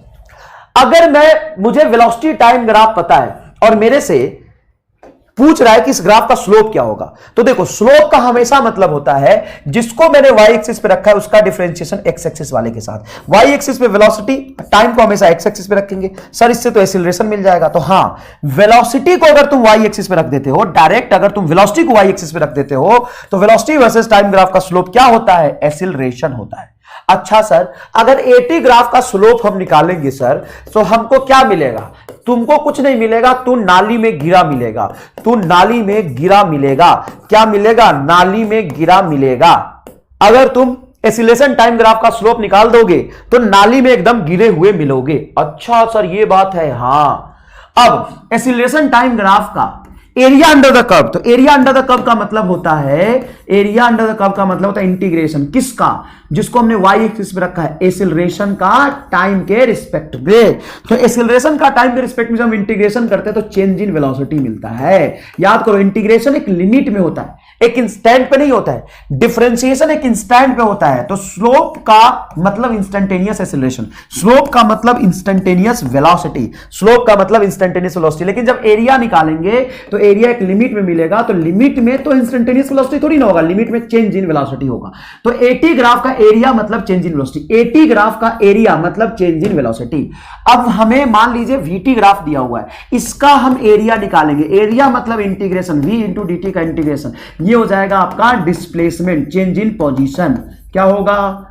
अगर मुझे वेलोसिटी टाइम ग्राफ पता है और मेरे से पूछ रहा है कि इस ग्राफ का स्लोप क्या होगा, तो देखो स्लोप का हमेशा मतलब होता है जिसको मैंने y एक्सिस पे रखा है उसका डिफरेंशिएशन x एक्सिस वाले के साथ। y एक्सिस पे वेलोसिटी, टाइम को हमेशा x एक्सिस पे रखेंगे। सर इससे तो एक्सीलरेशन मिल जाएगा। तो हां, वेलोसिटी को अगर तुम y एक्सिस पे रख देते हो, डायरेक्ट अगर तुम वेलोसिटी को y एक्सिस पे रख देते हो तो वेलोसिटी वर्सेस टाइम ग्राफ का स्लोप क्या होता है? एक्सीलरेशन होता है। अच्छा सर, अगर 80 ग्राफ का स्लोप हम निकालेंगे सर तो हमको क्या मिलेगा? तुमको कुछ नहीं मिलेगा, तू नाली में गिरा मिलेगा, तू नाली में गिरा मिलेगा। क्या मिलेगा? नाली में गिरा मिलेगा। अगर तुम एक्सीलरेशन टाइम ग्राफ का स्लोप निकाल दोगे तो नाली में एकदम गिरे हुए मिलोगे। अच्छा सर ये बात है। हां, अब एक्सीलरेशन टाइम ग्राफ का एरिया अंडर द कर्व, तो एरिया अंडर द कर्व का मतलब होता है, एरिया अंडर द कर्व का मतलब होता है इंटीग्रेशन किसका, जिसको हमने y एक्सिस पे रखा है, एक्सीलरेशन का टाइम के रिस्पेक्ट में। तो एक्सीलरेशन का टाइम के रिस्पेक्ट में जब हम इंटीग्रेशन करते हैं तो चेंज इन वेलोसिटी मिलता है। याद करो, इंटीग्रेशन एक लिमिट में होता है, एक इंस्टेंट पे नहीं होता है, डिफरेंशिएशन एक इंस्टेंट पे होता है। तो स्लोप का मतलब इंस्टेंटेनियस एक्सीलरेशन, स्लोप का मतलब इंस्टेंटेनियस वेलोसिटी, स्लोप का मतलब इंस्टेंटेनियस वेलोसिटी। लेकिन जब एरिया निकालेंगे तो एरिया एक लिमिट में मिलेगा, तो लिमिट में तो इंस्टेंटेनियस वेलोसिटी थोड़ी ना होगा, लिमिट में चेंज इन वेलोसिटी होगा। तो एटी ग्राफ का एरिया मतलब change in velocity, eighty graph का एरिया मतलब चेंज इन वेलोसिटी। अब हमें मान लीजिए वीटी ग्राफ दिया हुआ है, इसका हम एरिया निकालेंगे, एरिया मतलब integration, v into d t का इंटीग्रेशन, ये हो जाएगा आपका डिस्प्लेसमेंट, चेंज इन पोजीशन। क्या होगा?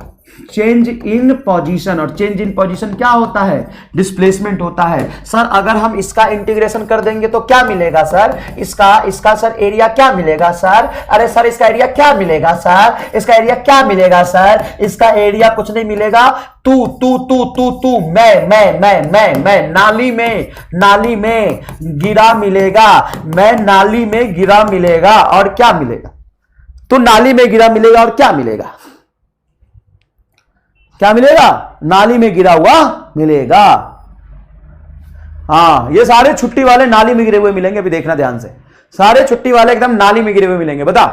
चेंज इन पोजीशन, और चेंज इन पोजीशन क्या होता है? डिस्प्लेसमेंट होता है। सर अगर हम इसका इंटीग्रेशन कर देंगे तो क्या मिलेगा सर? इसका सर एरिया क्या मिलेगा सर? अरे सर इसका एरिया क्या मिलेगा सर? इसका एरिया क्या मिलेगा सर? इसका एरिया कुछ नहीं मिलेगा, तू तू तू तू तू मैं नाली में गिरा मिलेगा, मैं नाली में गिरा मिलेगा, और क्या मिलेगा? तो नाली में गिरा मिलेगा, और क्या मिलेगा? क्या मिलेगा? नाली में गिरा हुआ मिलेगा। हाँ, ये सारे छुट्टी वाले नाली में गिरे हुए मिलेंगे, अभी देखना ध्यान से, सारे छुट्टी वाले एकदम नाली में गिरे हुए मिलेंगे। बता,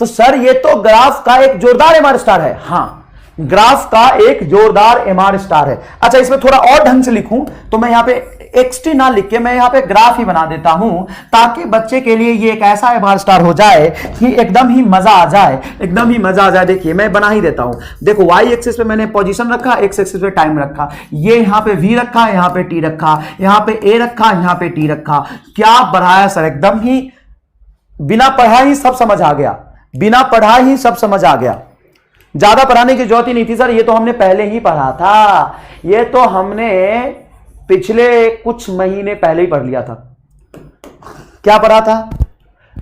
तो सर ये तो ग्राफ का एक जोरदार एमआर स्टार है। हाँ, ग्राफ का एक जोरदार एमआर स्टार है। अच्छा, इसमें थोड़ा और ढंग से लिखूं तो मैं यहां पे एक्सटी ना लिख के मैं यहां पे ग्राफ ही बना देता हूं, ताकि बच्चे के लिए ये एक ऐसा एमआर स्टार हो जाए कि एकदम ही मजा आ जाए, एकदम ही मजा आ जाए। देखिए मैं बना ही देता हूं, देखो y एक्सिस पे मैंने पोजीशन रखा, x एक्सिस पे टाइम रखा, ये यहां पे v रखा, यहां पे t रखा, यहां पे a रखा, यहां पे t रखा। क्या बढ़ाया सर? एकदम ही बिना पढ़ा ही सब समझ आ गया, बिना पढ़ा ही सब समझ आ गया, ज्यादा पढ़ाने की जरूरत ही नहीं थी सर, ये तो हमने पहले ही पढ़ा था, ये तो हमने पिछले कुछ महीने पहले ही पढ़ लिया था। क्या पढ़ा था?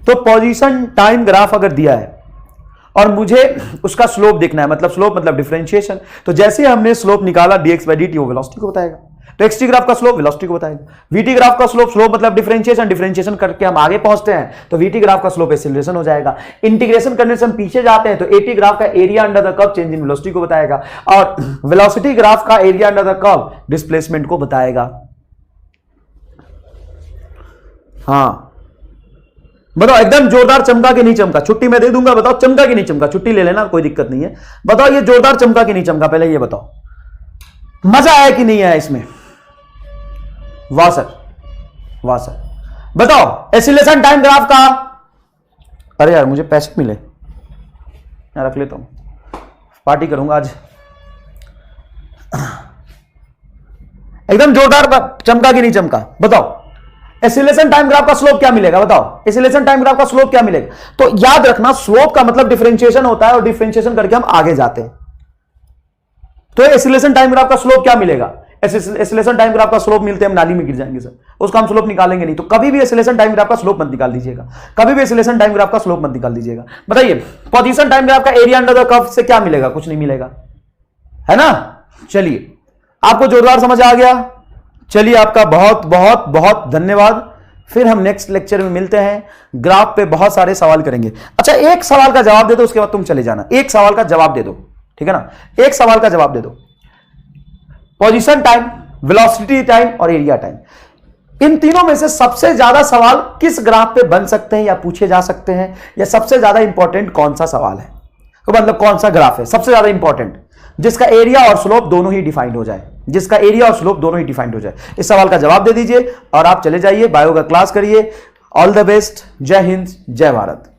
तो पोजीशन टाइम ग्राफ अगर दिया है और मुझे उसका स्लोप देखना है, मतलब स्लोप मतलब डिफरेंशिएशन, तो जैसे हमने स्लोप निकाला dx बाई dt वो वेलोसिटी को बताएगा, तो xt ग्राफ का स्लोप वेलोसिटी को बताएगा, vt ग्राफ का स्लोप, स्लोप मतलब डिफरेंशिएशन, डिफरेंशिएशन करके हम आगे पहुंचते हैं तो vt ग्राफ का स्लोप एक्सीलरेशन हो जाएगा। इंटीग्रेशन करने से हम पीछे जाते हैं तो at ग्राफ का area under the curve change in velocity को बताएगा, और वेलोसिटी ग्राफ का area under the curve displacement को बताएगा। हाँ बताओ, एकदम जोरदार चमका कि नहीं चमका? छुट्टी मैं दे दूंगा, बताओ चमका कि नहीं चमका? छुट्टी ले लेना, कोई दिक्कत नहीं है। बताओ ये जोरदार चमका कि नहीं चमका? पहले ये बताओ, मजा आया कि नहीं आया इसमें? वाह सर, वाह सर। बताओ एक्सीलरेशन टाइम ग्राफ का, अरे यार मुझे पैसे मिले, मैं रख लेता हूं, पार्टी करूंगा आज। एकदम जोरदार चमका कि नहीं चमका? बताओ एक्सीलरेशन टाइम ग्राफ का स्लोप क्या मिलेगा? बताओ एक्सीलरेशन टाइम ग्राफ का स्लोप क्या मिलेगा? तो याद रखना, स्लोप का मतलब डिफरेंशिएशन होता है, और डिफरेंशिएशन करके हम आगे जाते हैं। तो एक्सीलरेशन टाइम ग्राफ का स्लोप क्या मिलेगा? एक्सीलरेशन टाइम ग्राफ का स्लोप मिलते हम नाली में गिर जाएंगे सर, उसका हम स्लोप निकालेंगे नहीं। तो कभी भी एक्सीलरेशन टाइम ग्राफ का स्लोप मत निकाल दीजिएगा, कभी भी एक्सीलरेशन टाइम ग्राफ का स्लोप मत निकाल दीजिएगा। बताइए पोजीशन टाइम ग्राफ का एरिया अंडर द कर्व से क्या मिलेगा? कुछ नहीं मिलेगा, है ना? चलिए, आपको जोरदार समझ आ गया? चलिए, आपका बहुत बहुत बहुत धन्यवाद। फिर हम नेक्स्ट लेक्चर में मिलते हैं, ग्राफ पे बहुत सारे सवाल करेंगे। अच्छा, एक सवाल का जवाब दे दो, उसके बाद तुम चले जाना। एक सवाल का जवाब दे दो, ठीक है ना? एक सवाल का जवाब दे दो। पोजीशन टाइम, वेलोसिटी टाइम और एरिया टाइम, इन तीनों में से सबसे ज्यादा सवाल किस ग्राफ पे बन सकते हैं या पूछे जा सकते हैं, या सबसे ज्यादा इंपॉर्टेंट कौन सा सवाल है? तो मतलब कौन सा ग्राफ है सबसे ज्यादा इंपॉर्टेंट, जिसका एरिया और स्लोप दोनों ही डिफाइंड हो जाए, जिसका एरिया और स्लोप दोनों ही डिफाइंड हो जाए? इस सवाल का जवाब दे दीजिए और आप चले जाइए, बायो का क्लास करिए। ऑल द बेस्ट, जय हिंद, जय भारत।